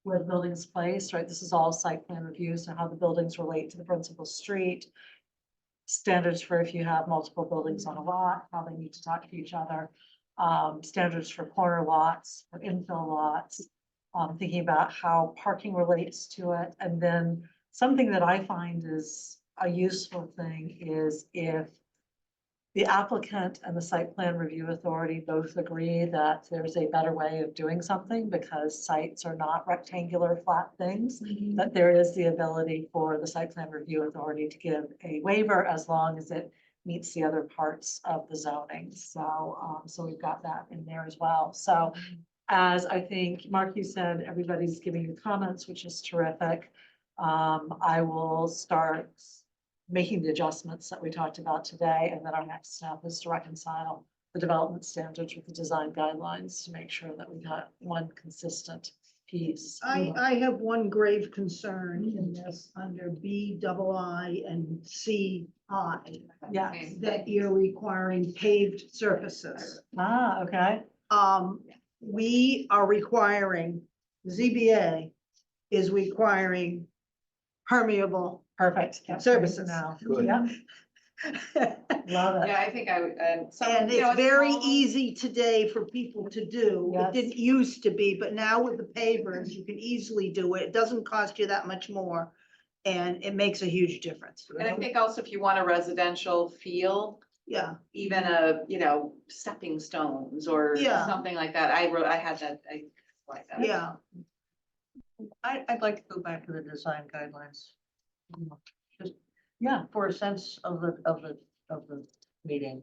where the building's placed, right, this is all site plan review, so how the buildings relate to the principal street. Standards for if you have multiple buildings on a lot, how they need to talk to each other. Standards for corner lots, for infill lots. Thinking about how parking relates to it, and then something that I find is a useful thing is if the applicant and the site plan review authority both agree that there's a better way of doing something because sites are not rectangular flat things, that there is the ability for the site plan review authority to give a waiver as long as it meets the other parts of the zoning. So, so we've got that in there as well. So as I think, Mark, you said, everybody's giving you comments, which is terrific. I will start making the adjustments that we talked about today, and then our next step is to reconcile the development standards with the design guidelines to make sure that we got one consistent piece. I have one grave concern in this under BII and CI, Yeah, that you're requiring paved surfaces. okay, We are requiring, ZBA is requiring permeable perfect. Services. Now, Good. yeah, love it. Yeah, I think I would, and some. And you know, it's very small- easy today for people to do. It Yes. didn't used to be, but now with the pavers, you can easily do it. It doesn't cost you that much more. And it makes a huge difference. And I think also if you want a residential feel, Yeah, even stepping stones or Yeah. something like that. I had that, I like that. yeah. I'd like to go back to the design guidelines. Just Yeah, for a sense of the meeting.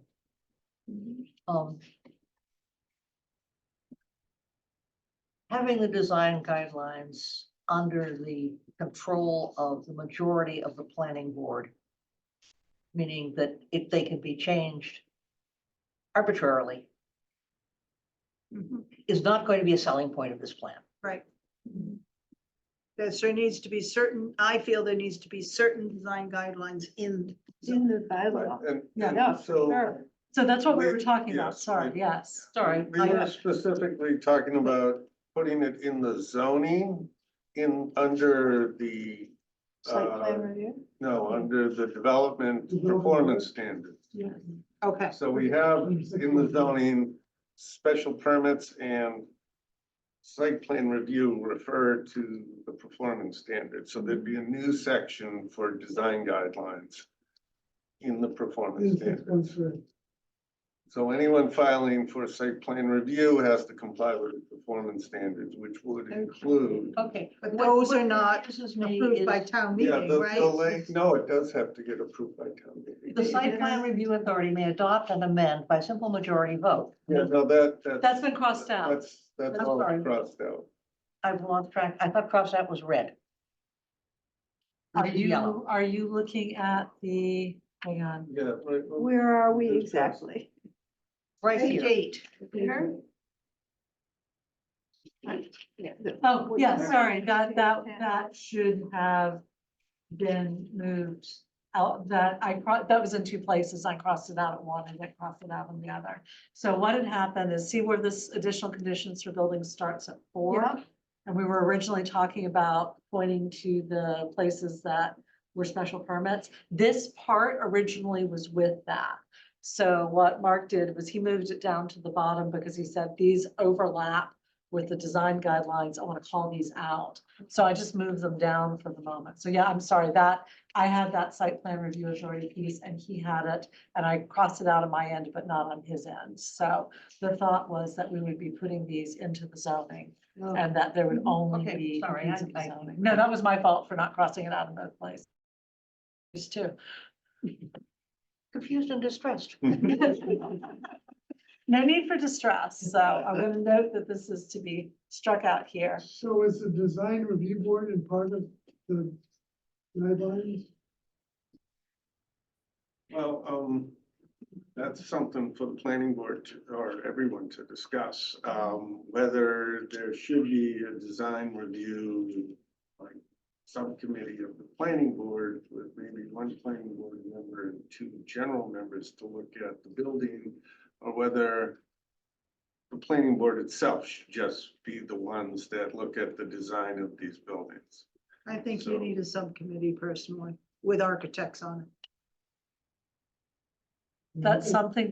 having the design guidelines under the control of the majority of the planning board. Meaning that if they can be changed arbitrarily, Mhm. is not going to be a selling point of this plan. Right. There needs to be certain, I feel there needs to be certain design guidelines in the bylaw. And Yeah, so. sure. So that's what we were We- talking about, yes, sorry, we- yes. Sorry. We were specifically talking about putting it in the zoning under the. Site plan uh, review? No, under the development performance standards. Okay. So we have in the zoning, special permits and site plan review refer to the performance standards. So there'd be a new section for design guidelines in the performance standards. So anyone filing for site plan review has to comply with the performance standards, which would include. Okay. But what- those what are not confuses me approved is by town Yeah, meeting, the right? link, no, it does have to get approved by town meeting. The site plan review authority may adopt and amend by simple majority vote. Yeah, no, That's been crossed out. That's I'm all sorry. crossed out. I've lost track. I thought cross out was red. Are Which is yellow. you looking at the, hang on, Yeah. Right. Where are we exactly? Right Page here. 8. oh, yeah, sorry, that should have been moved out, that was in two places, I crossed it out at one and then crossed it out on the other. So what had happened is, see where this additional conditions for buildings starts at 4? Yeah. And we were originally talking about pointing to the places that were special permits. This part originally was with that. So what Mark did was he moved it down to the bottom because he said these overlap with the design guidelines. I want to call these out. So I just moved them down for the moment. So yeah, I'm sorry that I had that site plan review authority piece and he had it and I crossed it out on my end, but not on his end. So the thought was that we would be putting these into the zoning and that there would only Okay, be. sorry, these in the I- zoning. No, that was my fault for not crossing it out in both places. These two. Confused and distressed. No need for distress, so I'm gonna note that this is to be struck out here. So is the design review board in part of the guidelines? Well, that's something for the planning board or everyone to discuss, whether there should be a design review, like subcommittee of the planning board with maybe one planning board member and 2 general members to look at the building, or whether the planning board itself should just be the ones that look at the design of these buildings. I think So- you need a subcommittee personally with architects on it. That's something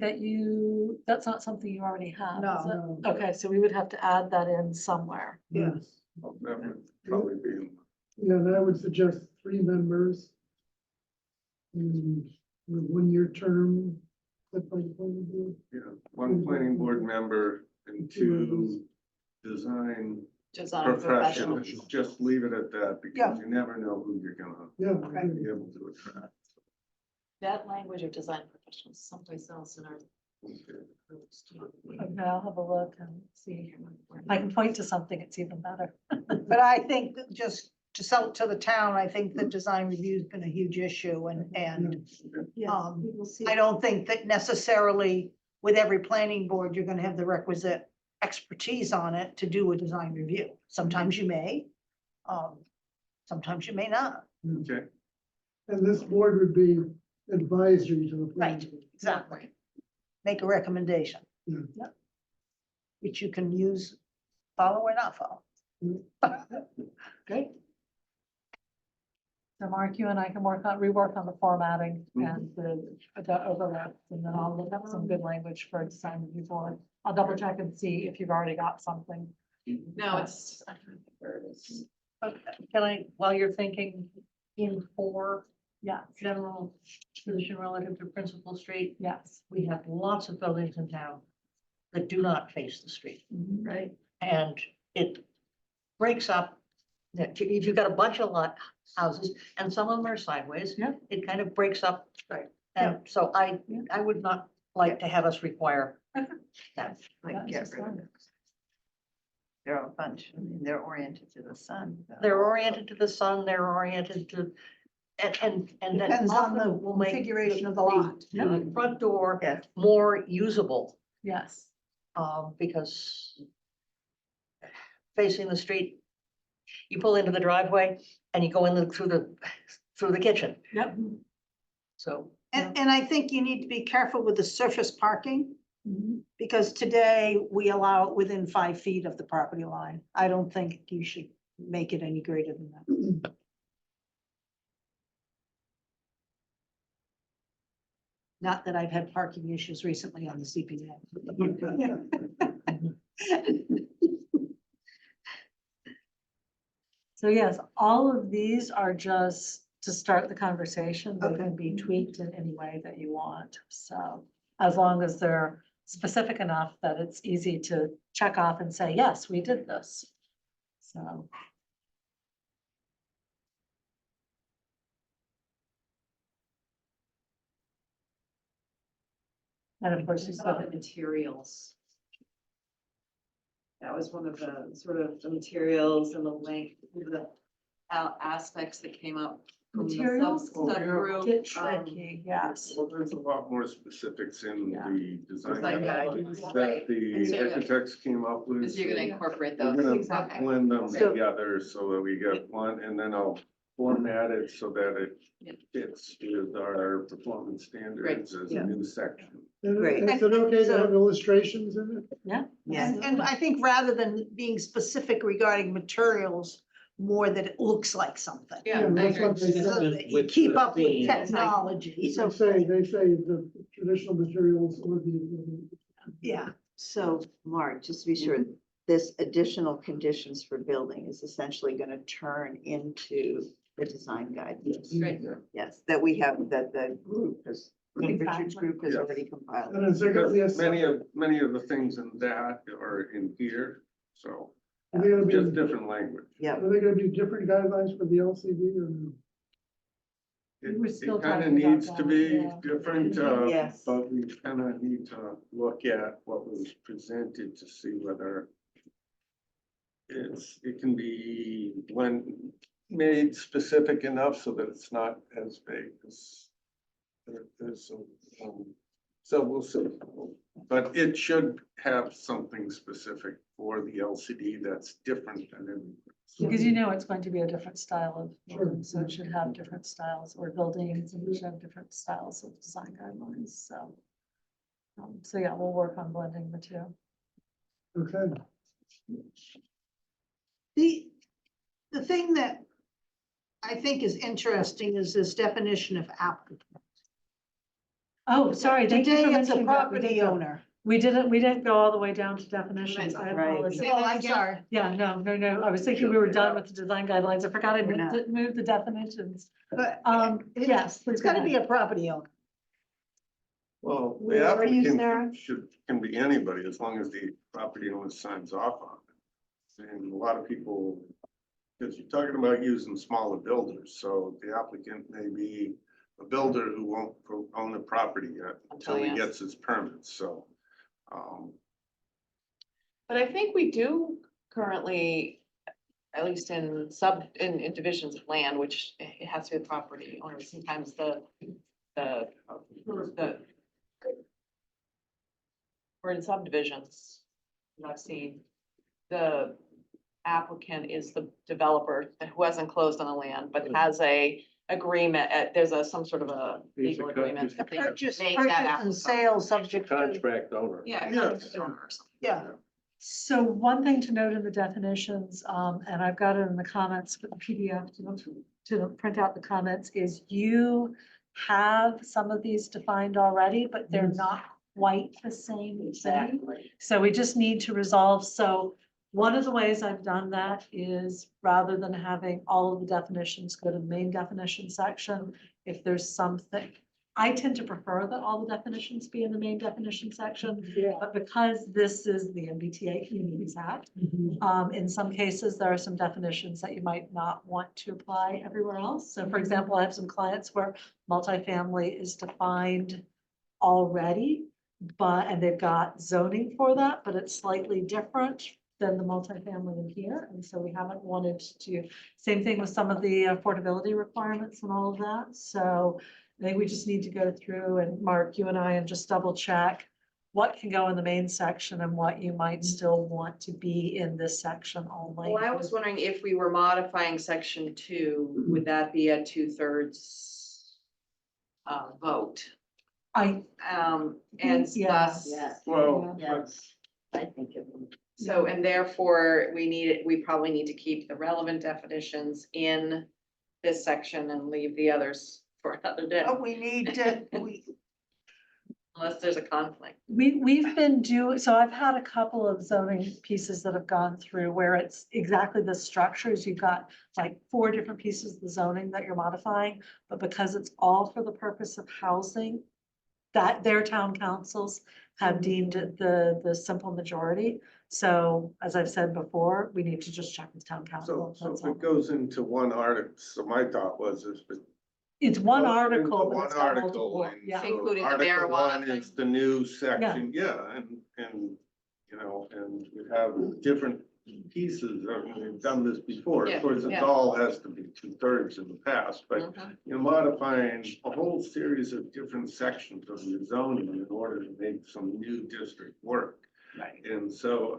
that's not something you already have, is it? No. Okay, so we would have to add that in somewhere. Yes. Well, that would probably be, Yeah, and I would suggest 3 members. And with 1-year term, set by the planning board. one planning board member and 2 design Design professionals. professionals. Just leave it at that Yeah. because you never know who you're gonna Yeah. be able to attract. That language of design professionals someplace else in our. Okay, I'll have a look and see. I can point to something, it's even better. But I think that just to sell to the town, I think the design review's been a huge issue and I don't think that necessarily with every planning board, you're gonna have the requisite expertise on it to do a design review. Sometimes you may, sometimes you may not. Okay, And this board would be advisory to the planning Right. board. Exactly. Make a recommendation. Yeah. Yep. Which you can use, follow or not follow. Great. So Mark, you and I can rework on the formatting Mhm. and the overlaps, and then I'll look up some good language for a design review board. I'll double check and see if you've already got something. No, it's, I don't think where it is. Okay, can I, while you're thinking in 4, Yes, general position relative to Principal Street, yes. we have lots of buildings in town that do not face the street. Right. And it breaks up, that if you've got a bunch of houses and some of them are sideways. Yeah. It kind of breaks up. Right. And so I Yeah. would not like to have us require Okay. that. That's get just rid of fine. They're a bunch, I mean, they're oriented to the sun. They're oriented to the sun, they're oriented to, and that Depends on the often will make configuration of the lot. the front door Yes. more usable, Yes. because facing the street, you pull into the driveway and you go in through the kitchen, Yep. so. And I think you need to be careful with the surface parking, Mhm. because today we allow it within 5 feet of the property line. I don't think you should make it any greater than that. Not that I've had parking issues recently on the CPA. So yes, all of these are just to start the conversation. They Okay. can be tweaked in any way that you want. So as long as they're specific enough that it's easy to check off and say, yes, we did this. So. And of course, you Just about said, the materials. That was one of the sort of the materials and the length, the aspects that came up. from the Materials? Subgroup. get tricky, yes. Well, there's a lot more specifics in Yeah. the design Design guidelines guidelines. that the And so- architects came up with. Because you're gonna so incorporate We're those. gonna Exactly. blend them So- together so that we get one, and then I'll format it so that it Yeah. fits with our performance standards as a new section. Great. Is it okay to have illustrations in it? Yeah. Yeah. And I think rather than being specific regarding materials, more that it looks like something. Yeah, Yeah, I that's agree. what they So say. that you keep up with technology. They So, say the traditional materials or the. yeah. So, Mark, just to be sure, this additional conditions for building is essentially gonna turn into the design guidelines. Right. Yes, that we have, that the group has, Richard's Exactly. group has Yes. already compiled. And is there gonna be a? Many of the things in that are in here, so Are there gonna just be, different language. Yeah, are there gonna be different guidelines for the LCD or no? It We're still it kind of talking about needs to that, be yeah. different, Yes. but we kind of need to look at what was presented to see whether it can be made specific enough so that it's not as vague as there's some, so we'll see. But it should have something specific for the LCD that's different than everything. Because you know it's going to be a different style of Sure. building, so it should have different styles or buildings and it should have different styles of design guidelines, so. So yeah, we'll work on blending the two. Okay, The thing that I think is interesting is this definition of applicant. Oh, sorry. thank you for Today it's a mentioning that. We property didn't go- owner. We didn't go all the way down to definitions. I Right. apologize. Oh, I'm sorry. Yeah, no. I was thinking we were done with the design guidelines. I forgot I We're not. moved the definitions. But Yes, please it's go gotta be ahead. a property owner. Well, Where the are you, applicant Sarah? can be anybody as long as the property owner signs off on it. And a lot of people, because you're talking about using smaller builders, so the applicant may be a builder who won't own the property yet until he gets his permits, so. But I think we do currently, at least in divisions of land, which it has to be the property owner, sometimes or in subdivisions, that I've seen, the applicant is the developer who hasn't closed on the land, but has a agreement, there's some sort of a legal agreement. The that they purchase make that and applicant. sale subject to, Contract owner. Yeah. Yes. contract owner or something. yeah. So one thing to note in the definitions, and I've got it in the comments with the PDF to print out the comments, is you have some of these defined already, but they're not quite the same thing. Exactly. So we just need to resolve. So one of the ways I've done that is rather than having all of the definitions go to the main definition section, if there's something, I tend to prefer that all the definitions be in the main definition section. Yeah. But because this is the MBTA Communities Act, in some cases, there are some definitions that you might not want to apply everywhere else. So for example, I have some clients where multifamily is defined already, and they've got zoning for that, but it's slightly different than the multifamily in here, and so we haven't wanted to, same thing with some of the affordability requirements and all of that, so I think we just need to go through and Mark, you and I, and just double check what can go in the main section and what you might still want to be in this section only. Well, I was wondering if we were modifying section 2, would that be a 2/3 vote? I, And Yeah. thus, Yes, Well, yes, I think it would. so, and therefore, we probably need to keep the relevant definitions in this section and leave the others for another day, Oh, we need to, unless there's a conflict. we've been doing, so I've had a couple of zoning pieces that have gone through where it's exactly the structures. You've got like 4 different pieces of the zoning that you're modifying, but because it's all for the purpose of housing, that their town councils have deemed it the simple majority. So as I've said before, we need to just check with town so, council. so That's if all. it goes into one article, so my thought was if it It's one goes into article, but one it's got article, multiple, and yeah. so Including the Article marijuana 1 is thing. the new section, yeah, and, you know, and you have different pieces, I mean, we've done this before, Yeah, of course, it yeah. all has to be 2/3 in the past, but Mhm. you're modifying a whole series of different sections of your zoning in order to make some new district work. Right. And so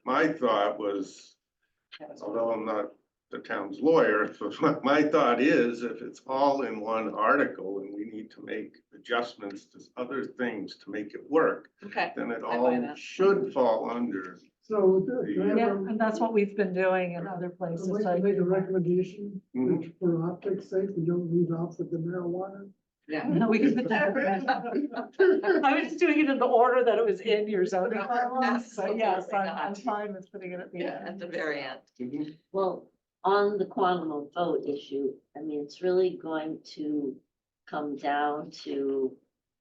my thought was, although I'm not the town's lawyer, so my thought is if it's all in one article and we need to make adjustments to other things to make it work, Okay, then it I buy all that. should fall under. So do I have Yeah, a- and that's what we've been doing in other I'd places. like to like- make a recommendation Mhm. that for optics sake, we don't leave out the marijuana. Yeah. No, we can put that. I was just doing it in the order that it was in your zoning bylaws, so yes, Absolutely I'm not. fine with putting it at the Yeah, end. at the very end. Mhm. Well, on the quantum of vote issue, I mean, it's really going to come down to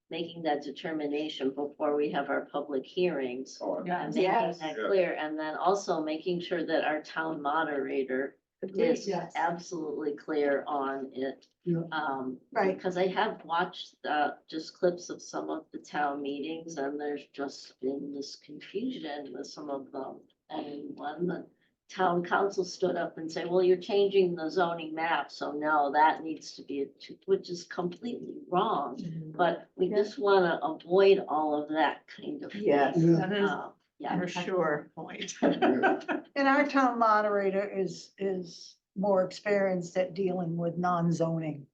making that determination before we have our public hearings. Oh, Yeah. And making Yes. that Yeah. clear, and then also making sure that our town moderator is Yes. absolutely clear on it. Yeah. Right. Because I have watched, just clips of some of the town meetings, and there's just been this confusion with some of them. And when the town council stood up and said, well, you're changing the zoning map, so no, that needs to be, which is completely wrong. But we just want to avoid all of that kind of. Yes. Yeah. That is Yeah. For sure. Point. And our town moderator is more experienced at dealing with non-zoning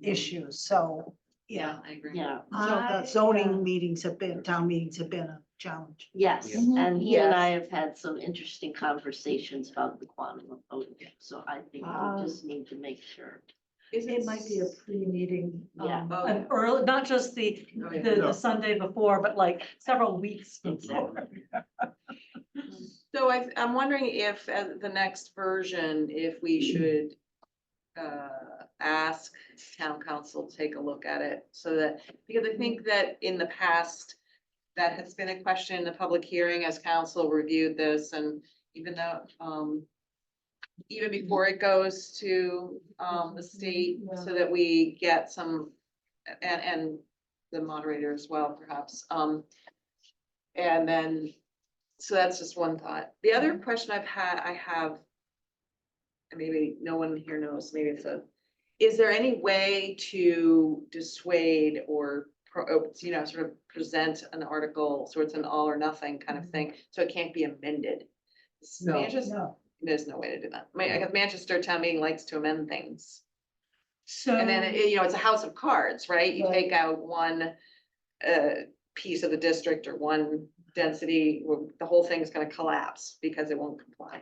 issues, so, yeah. I agree. Yeah, So I- the zoning yeah. meetings have been, town meetings have been a challenge. yes, Yeah. and he and Yes. I have had some interesting conversations about the quantum of voting, so I think we just need to make sure. It might be a pre-meeting, Yeah. Oh. an early, not just the, Oh, yeah. the No. Sunday before, but like several weeks before. So I'm wondering if at the next version, if we should ask town council to take a look at it so that, because I think that in the past, that has been a question in the public hearing as council reviewed this, and even though, even before it goes to the state, so that we get some, and the moderator as well, perhaps. And then, so that's just one thought. The other question I have, and maybe no one here knows, maybe is there any way to dissuade or sort of present an article, so it's an all or nothing kind of thing, so it can't be amended? No. Manchester, No. there's no way to do that. I mean, I guess Manchester town meeting likes to amend things. So. And then, it's a house of cards, right? You Right. take out one piece of the district or one density, the whole thing is gonna collapse because it won't comply.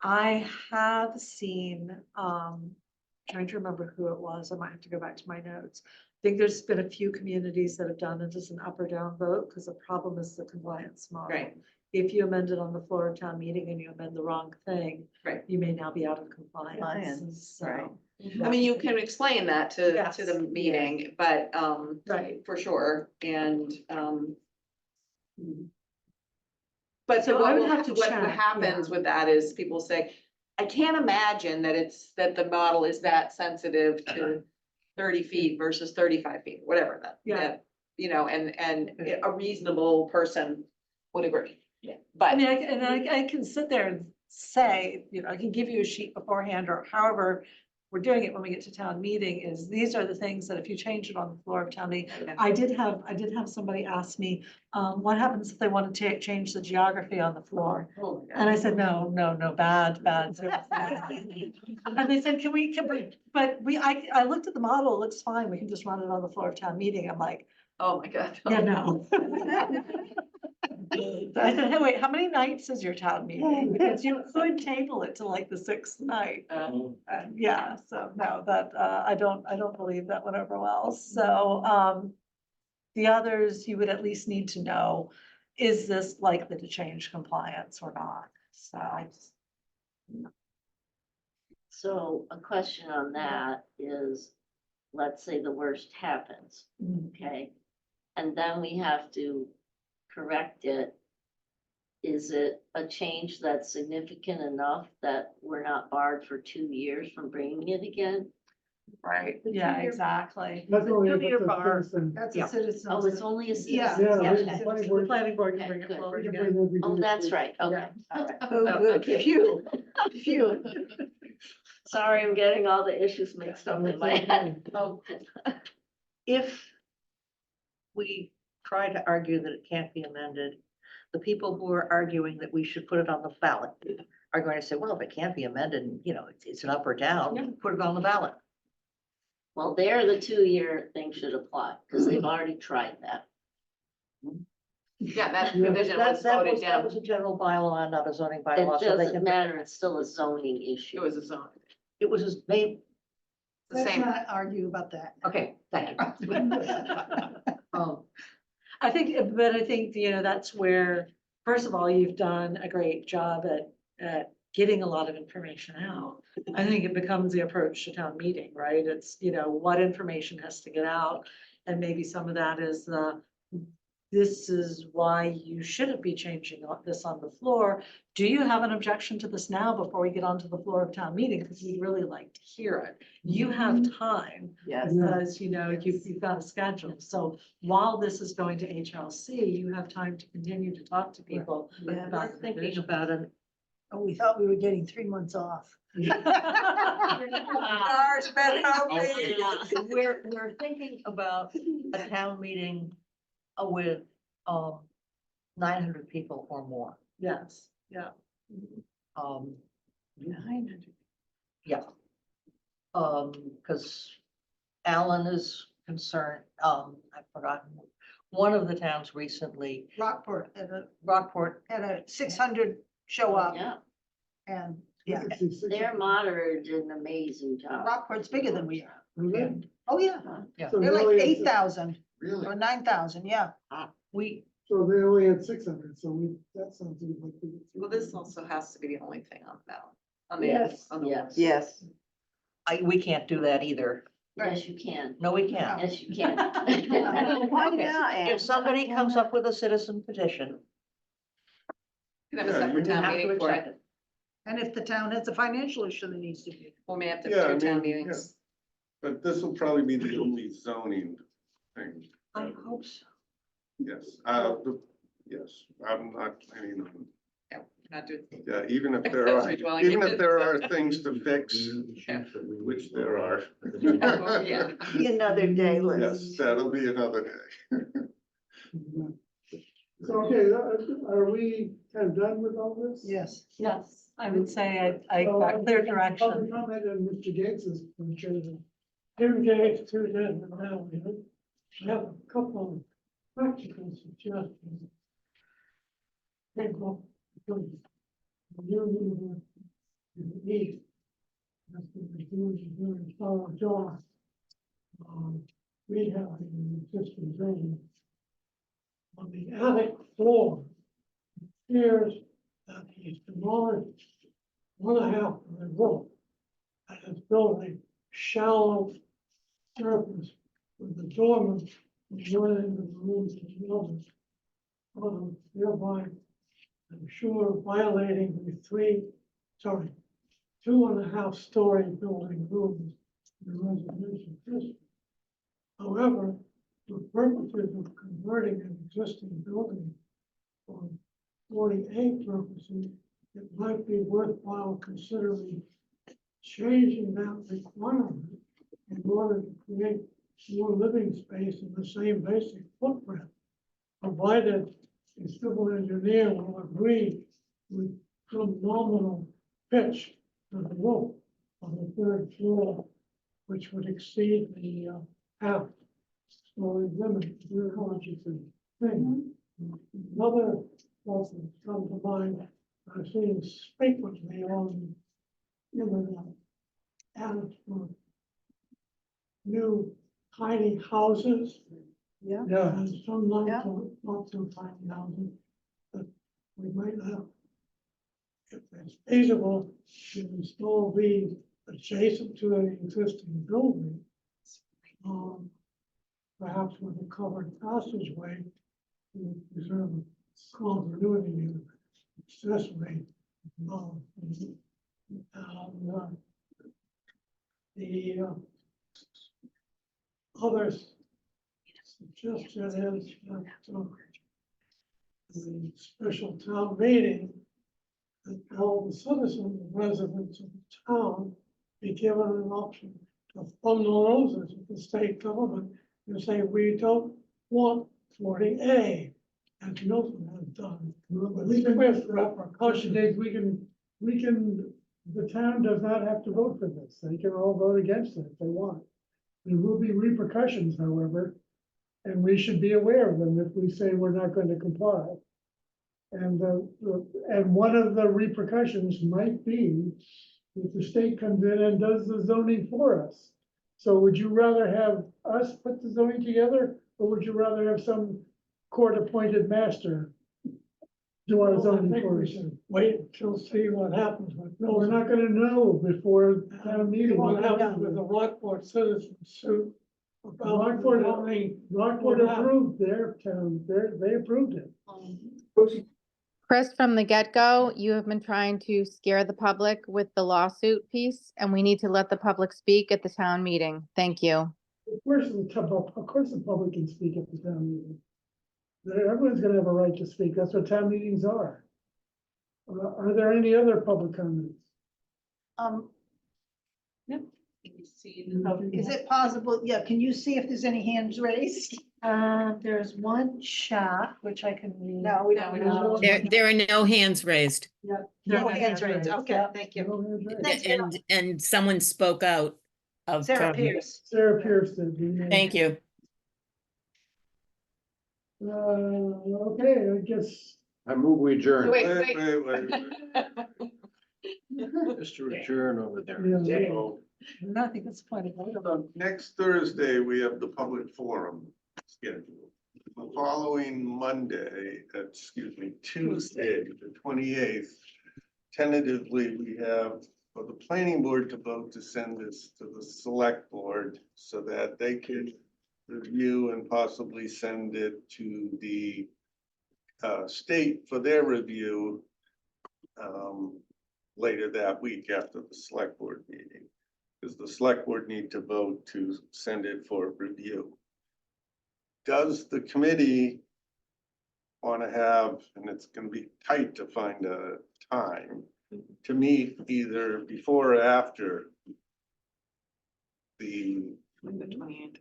I have seen, trying to remember who it was, I might have to go back to my notes. I think there's been a few communities that have done it as an up or down vote, because the problem is the compliance model. Right. If you amend it on the floor of town meeting and you amend the wrong thing. Right. You may now be out of compliance, Compliance, so. right. I mean, you can explain that to Yes. the meeting, but, Right, for sure, and, but So so I what would have to what check, happens yeah. with that is people say, I can't imagine that the model is that sensitive to 30 feet versus 35 feet, whatever that. Yeah. that, and a reasonable person would agree. I But mean, I can sit there and say, you know, I can give you a sheet beforehand, or however we're doing it when we get to town meeting, is these are the things that if you change it on the floor of town meeting. I did have somebody ask me, what happens if they want to change the geography on the floor? oh my And I God. said, no, bad. And they said, can we, but I looked at the model, it looks fine, we can just run it on the floor of town meeting. I'm like, Oh my God. yeah, no. I said, hey, wait, how many nights is your town meeting? Because you could table it to like the sixth night. Yeah, so no, that, I don't believe that went over well. So, the others, you would at least need to know, is this likely to change compliance or not? So I just. So a question on that is, let's say the worst happens, okay? And then we have to correct it. Is it a change that's significant enough that we're not barred for 2 years from bringing it again? Right, yeah, exactly. That's only Two-year if it's a bar. citizen. That's Yeah. a citizen. Oh, it's only a Yeah. citizen? Yeah, Okay. the planning The board- planning board can Okay, bring it good. forward we can again. bring every Oh, that's district. right, okay. All right. Oh, good. Phew, phew. Sorry, I'm getting all the issues mixed up in my head. Oh, If we try to argue that it can't be amended, the people who are arguing that we should put it on the ballot are going to say, well, if it can't be amended, you know, it's an up or down, put it on the ballot. Well, there, the 2-year thing should apply, because they've already tried that. yeah, that Yeah. provision That, was that voted was, that down. was a general bylaw, not a zoning It bylaw, so they doesn't can. matter, it's still a zoning It issue. was a zone. It was made, The Let's same. not argue about that. okay, thank you. I think, but I think, you know, that's where, first of all, you've done a great job at getting a lot of information out. I think it becomes the approach to town meeting, right? It's, you know, what information has to get out. And maybe some of that is this is why you shouldn't be changing this on the floor. Do you have an objection to this now before we get onto the floor of town meeting? Because we'd really like to hear it. You have time. Yes. Because, you know, you've got a schedule. So while this is going to HLC, you have time to continue to talk to people. We're about the thinking revision. about an, Oh, we thought we were getting 3 months off. Ours better be. we're thinking about a town meeting with 900 people or more. Yes, yeah. Um, 900. yeah. Because Alan is concerned, I've forgotten, one of the towns recently, Rockport Rockport, had a 600 show up Yeah, and, We yeah, could see six- their monitor did an amazing job. Rockport's bigger than we are. Really? Oh, yeah. yeah, So They're they like only had 8,000 Really? or 9,000, yeah. we, So they only had 600, so that sounds like. Well, this also has to be the only thing on the ballot. On the, Yes, on the yes. Yes. we can't do that either. Yes, you can. No, we can't. Yes, you can. Why Okay, not, Ann? if somebody comes up with a citizen petition, we have a Yeah, separate you town have to meeting for accept it. it. And if the town has a financial issue that needs to be. We may have to Yeah, I have 2 town mean, meetings. But this will probably be the only zoning thing. I hope so. Yes, yes, I'm not planning on, Yeah, not doing. yeah, even if there Accessory are, dwelling even if units. there are things to fix, Yeah. which there are. Oh, yeah. Be another day, Liz. Yes, that'll be another day. So, okay, are we kind of done with all this? Yes. Yes, I would say I So, got clear Public direction. comment and Mr. Gates is chosen. Tim Gates, 210, now, I have a couple of practical suggestions. Think of, because the union in the east, that's what the union here in Solid Jaw. We have an existing building. On the attic floor, it appears that he's demolished 1.5 of the roof and is building shallow surface with the dormers joining the rooms and the others. Thereby, I'm sure violating the 2.5-story building rules in the residential district. However, for purposes of converting an existing building from 40A purposes, it might be worthwhile considering changing that requirement in order to create more living space in the same basic footprint, provided the civil engineer will agree with some nominal pitch of the roof on the third floor, which would exceed the half story limit, your conscious thing. Another thought that's come to mind, I've seen frequently on internet ads for new tiny houses. Yeah. And some Yeah. lots of tiny houses that we might have. If it's feasible, to install these adjacent to an existing building. Perhaps with a covered passageway to preserve continuity of accessory. The other suggestion is that the special town meeting, that all the citizens and residents of the town be given an option to thumb the noses at the state government and say, we don't want 40A, as Milton has done. But we can, with repercussions, the town does not have to vote for this. They can all vote against it if they want. There will be repercussions, however, and we should be aware of them if we say we're not going to comply. And one of the repercussions might be if the state comes in and does the zoning for us. So would you rather have us put the zoning together, or would you rather have some court-appointed master do our zoning for us? Wait until see what happens. No, we're not gonna know before town meeting. What happens with the Rockport citizen suit. Rockport approved their town, they approved it. Chris, from the get-go, you have been trying to scare the public with the lawsuit piece, and we need to let the public speak at the town meeting. Thank you. Of course, the public can speak at the town meeting. Everyone's gonna have a right to speak. That's what town meetings are. Are there any other public comments? Is it possible? Yeah, can you see if there's any hands raised? There's one chat, which I can read. No, we don't. No. There are no hands raised. No hands raised. Okay, thank you. No hands raised. Thanks, Sarah. And someone spoke out of. Sarah Pierce. Sarah Pierce did. Thank you. Okay, I guess. I move we adjourn. Wait. Mr. Adjourn over there. Yeah. So, I think it's point of order. next Thursday, we have the public forum scheduled. The following Monday, Tuesday, the 28th, tentatively, we have for the planning board to vote to send this to the select board so that they can review and possibly send it to the state for their review later that week after the select board meeting. Because the select board need to vote to send it for review. Does the committee want to have, and it's going to be tight to find a time, to meet either before or after the 28th.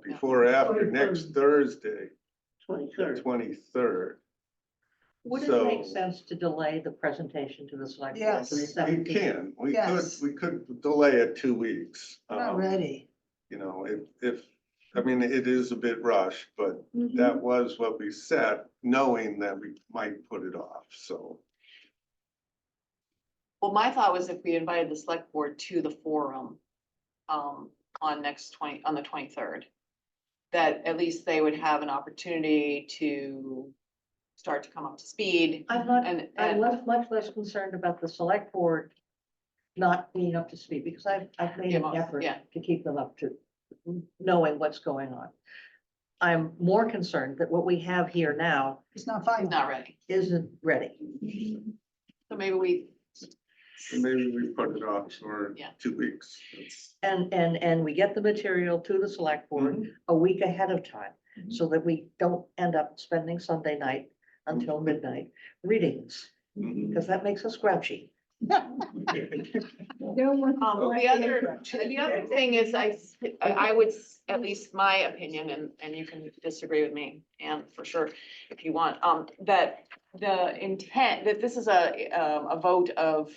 before or after next Thursday, the 23rd. 23rd. Would it So- make sense to delay the presentation to the select? board Yes. to the We 17th? can, Yes. we could delay it 2 weeks. Already. You know, I mean, it is a bit rushed, but Mm-hmm. that was what we set, knowing that we might put it off, so. Well, my thought was if we invited the select board to the forum, on the 23rd, that at least they would have an opportunity to start to come up to speed. I'm And much less concerned about the select board not being up to speed, because I've made Yeah, an most- effort yeah. to keep them up to knowing what's going on. I'm more concerned that what we have here now It's not he's final. not ready. isn't ready. So maybe we, Maybe we put it off for Yeah. 2 weeks. That's- And we get the material to the select board a week ahead of time, so that we don't end up spending Sunday night until midnight reading this, Mhm. because that makes us grouchy. The other thing is, I would, at least my opinion, and you can disagree with me, and for sure, if you want, that the intent, that this is a vote of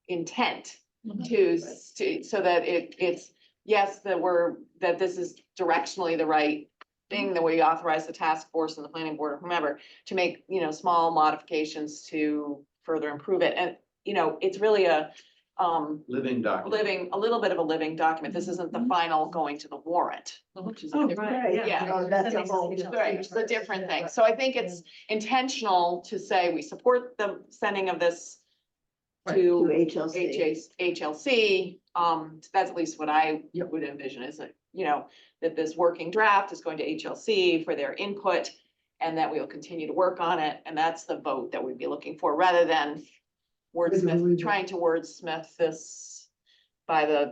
intent to, so that it's, yes, that this is directionally the right thing, that we authorize the task force and the planning board or whomever to make, small modifications to further improve it. And, it's really a Living document. a little bit of a living document. This isn't the final going to the warrant, which is a Oh, different. right, Yeah. Oh, that's a whole. Right, which is a different thing. So I think it's intentional to say we support the sending of this To to HLC. HLC. That's at least what I would envision is that, that this working draft is going to HLC for their input and that we will continue to work on it. And that's the vote that we'd be looking for rather than trying to wordsmith this by a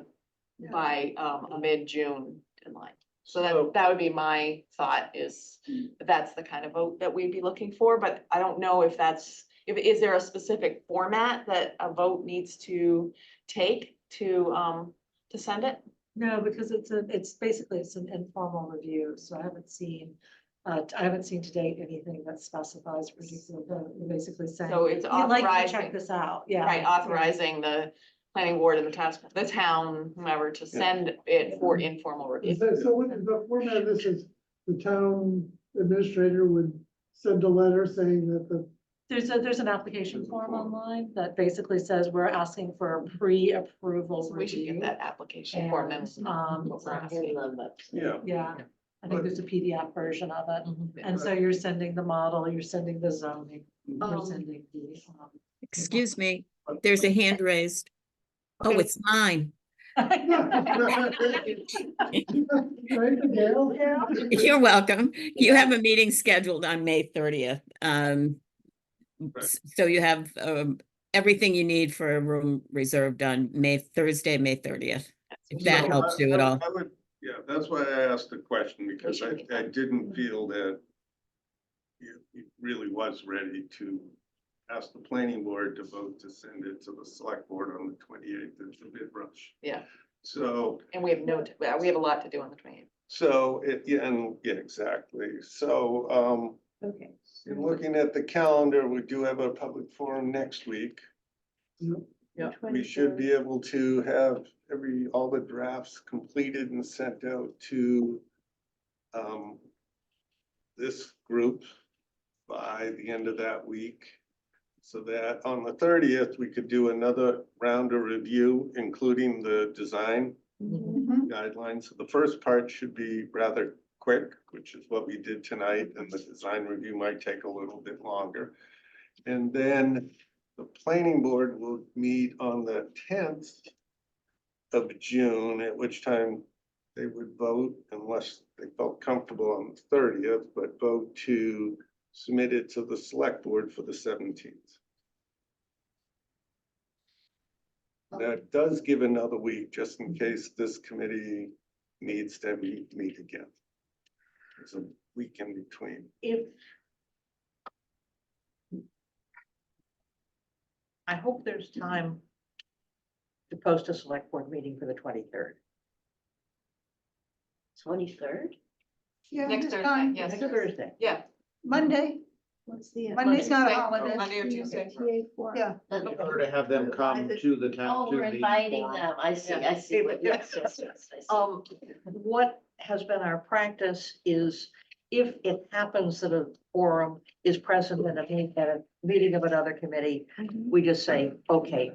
mid-June deadline. So that would be my thought is that's the kind of vote that we'd be looking for, but I don't know if is there a specific format that a vote needs to take to send it? No, because it's basically an informal review, so I haven't seen to date anything that specifies particular vote. You're basically saying. So it's "You'd like to authorizing. check this out, yeah. Right, authorizing the planning board and the town, whomever, to send it for informal review. So what the format of this is, the town administrator would send a letter saying that the There's an application form online that basically says we're asking for a pre-approval So we should get review. that application form then. And, It's not in the website. Yeah. yeah, I think there's a PDF version of it. Mhm. And so you're sending the model, you're sending the zoning, you're Um, sending the. Excuse me, there's a hand raised. Oh, Okay. it's mine. You're welcome. You have a meeting scheduled on May 30th. So you have everything you need for a room reserved on Thursday, May 30th. If that So helps you at all. Yeah, that's why I asked the question, because I didn't feel that it really was ready to ask the planning board to vote to send it to the select board on the 28th. It's a bit rush. Yeah. So, And we have we have a lot to do on the 28th. yeah, exactly. So, Okay. in looking at the calendar, we do have a public forum next week. Yeah. We should be able to have all the drafts completed and sent out to this group by the end of that week. So that on the 30th, we could do another round of review, including the design guidelines. So the first part should be rather quick, which is what we did tonight, and the design review might take a little bit longer. And then the planning board will meet on the 10th of June, at which time they would vote, unless they felt comfortable on the 30th, but vote to submit it to the select board for the 17th. That does give another week, just in case this committee needs to meet again. There's a week in between. I hope there's time to post a select board meeting for the 23rd. 23rd? Yeah, Next it's Thursday, fine. yes. Next Thursday. Yeah. Monday, What's the? Monday's not a Tuesday. holiday. Monday or Tuesday. Yeah. In order to have them come to the town. Oh, we're to the inviting forum. them. I see, Yeah. I see. Yes, yes, yes, I see. What has been our practice is if it happens that a forum is present at a meeting of another committee, we just say, okay,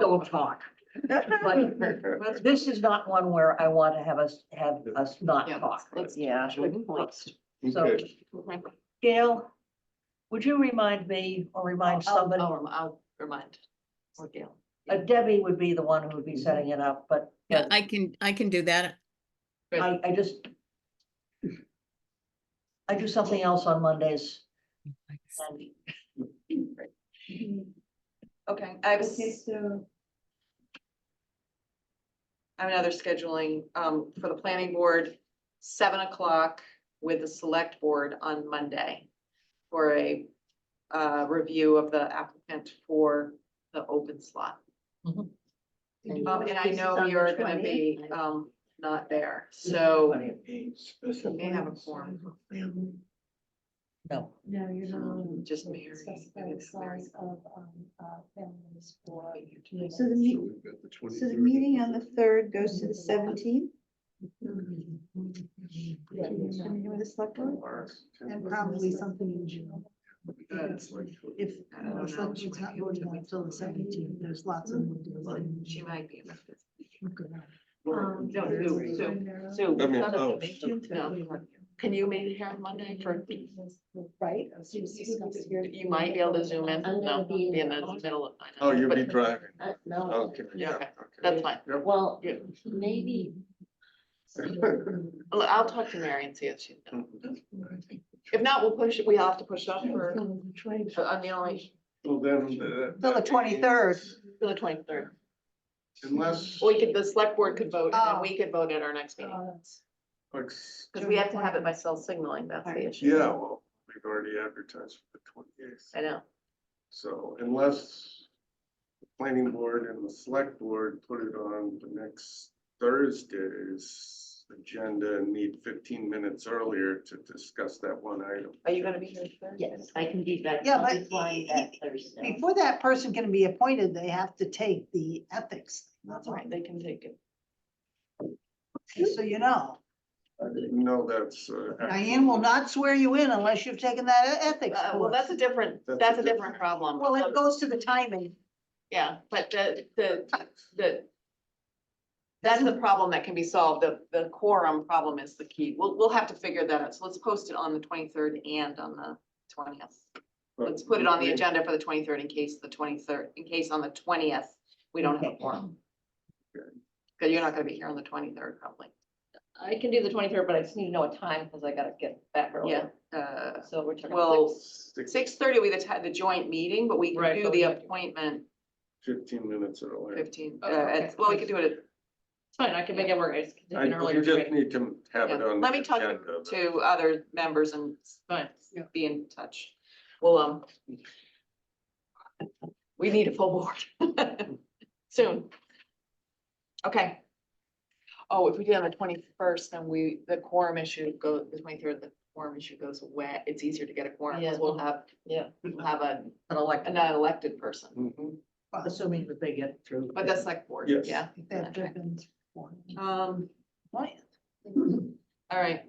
don't talk. But this is not one where I want to have us not Yeah, talk. let's- Yeah. Good point. So, Okay, Gail, would you remind me or remind somebody? I'll remind. Or Gail. Debbie would be the one who would be setting it up, but Yeah, I can do that. I do something else on Mondays. Okay, I have Okay, so. another scheduling, for the planning board, 7 o'clock with the select board on Monday. for a review of the applicant for the open slot. Mhm. And I know On the you're gonna 20th? be not there, so we may have a forum. No. No, you're not. Just Mary. Specify the size of, families for. So the meeting, so the meeting on the 3rd goes to the 17th? With the select board? And probably something in June. If I don't know. the select board's not voting until the 17th, there's lots of. She might be. in the fifth. Um, No, Sue, I mean, Sue, oh. no. Can you meet here on Monday for, Right. you might be able to zoom in? I'm No, gonna be be in in the the middle of. I know, Oh, you'll be but- driving. No, Okay. Yeah, okay. okay. That's fine. well, Yeah. maybe. Well, I'll talk to Mary and see if she's. If not, we'll push it, we have to push up for, on the only, Well, then. Till the 23rd. for the 23rd. Unless. We could, the select board could vote, and then we could vote at our next meeting, because we have to have it by cell signaling, that's the issue. Yeah, well, we've already advertised for the 28th. I know, So unless the planning board and the select board put it on the next Thursday's agenda and meet 15 minutes earlier to discuss that one item. are you gonna be here? Thursday? Yes, I can be back. Yeah, I'll be but flying back Thursday. Before that person can be appointed, they have to take the ethics. That's all right, they can take it. Just so you know, I didn't know that's. Diane will not swear you in unless you've taken that ethics Well, course. that's a different, That's a that's a different- different problem. Well, it goes to the timing. Yeah, but that's the problem that can be solved. The quorum problem is the key. We'll have to figure that out. So let's post it on the 23rd and on the 20th. Let's put it on the agenda for the 23rd in case on the 20th, we don't have a quorum. Because you're not gonna be here on the 23rd probably. I can do the 23rd, but I just need to know a time because I gotta get back early. Yeah, So we're talking. well, 6. 6:30 we the joint meeting, but we can Right, do but the we have to- appointment 15 minutes earlier. 15, Oh, okay. well, we could do it at. It's fine, I can make it work. I just can take an I earlier we just train. need to have it Yeah. on. Let the me talk agenda, but- to other members and Fine. be in touch. Well, we need a full board soon. Okay. Oh, if we do it on the 21st, then the quorum issue the 23rd, the quorum issue goes away. It's easier to get a quorum, because Yeah. we'll have An elected, an elected person, Mhm. assuming that they get through. but that's like board, Yes. yeah. If that Okay. happens. All right.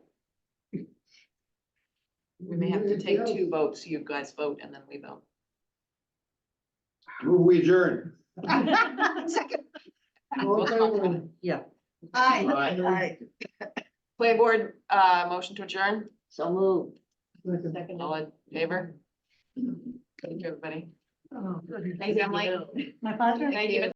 We may have to take 2 votes, you guys vote and then we vote. Move we adjourn. Second. Yeah. Aye. Aye. Planning board, motion to adjourn, So move. Second. all in favor? Thank you, everybody. Oh, good. Thanks, Emily. My pleasure. Thank you.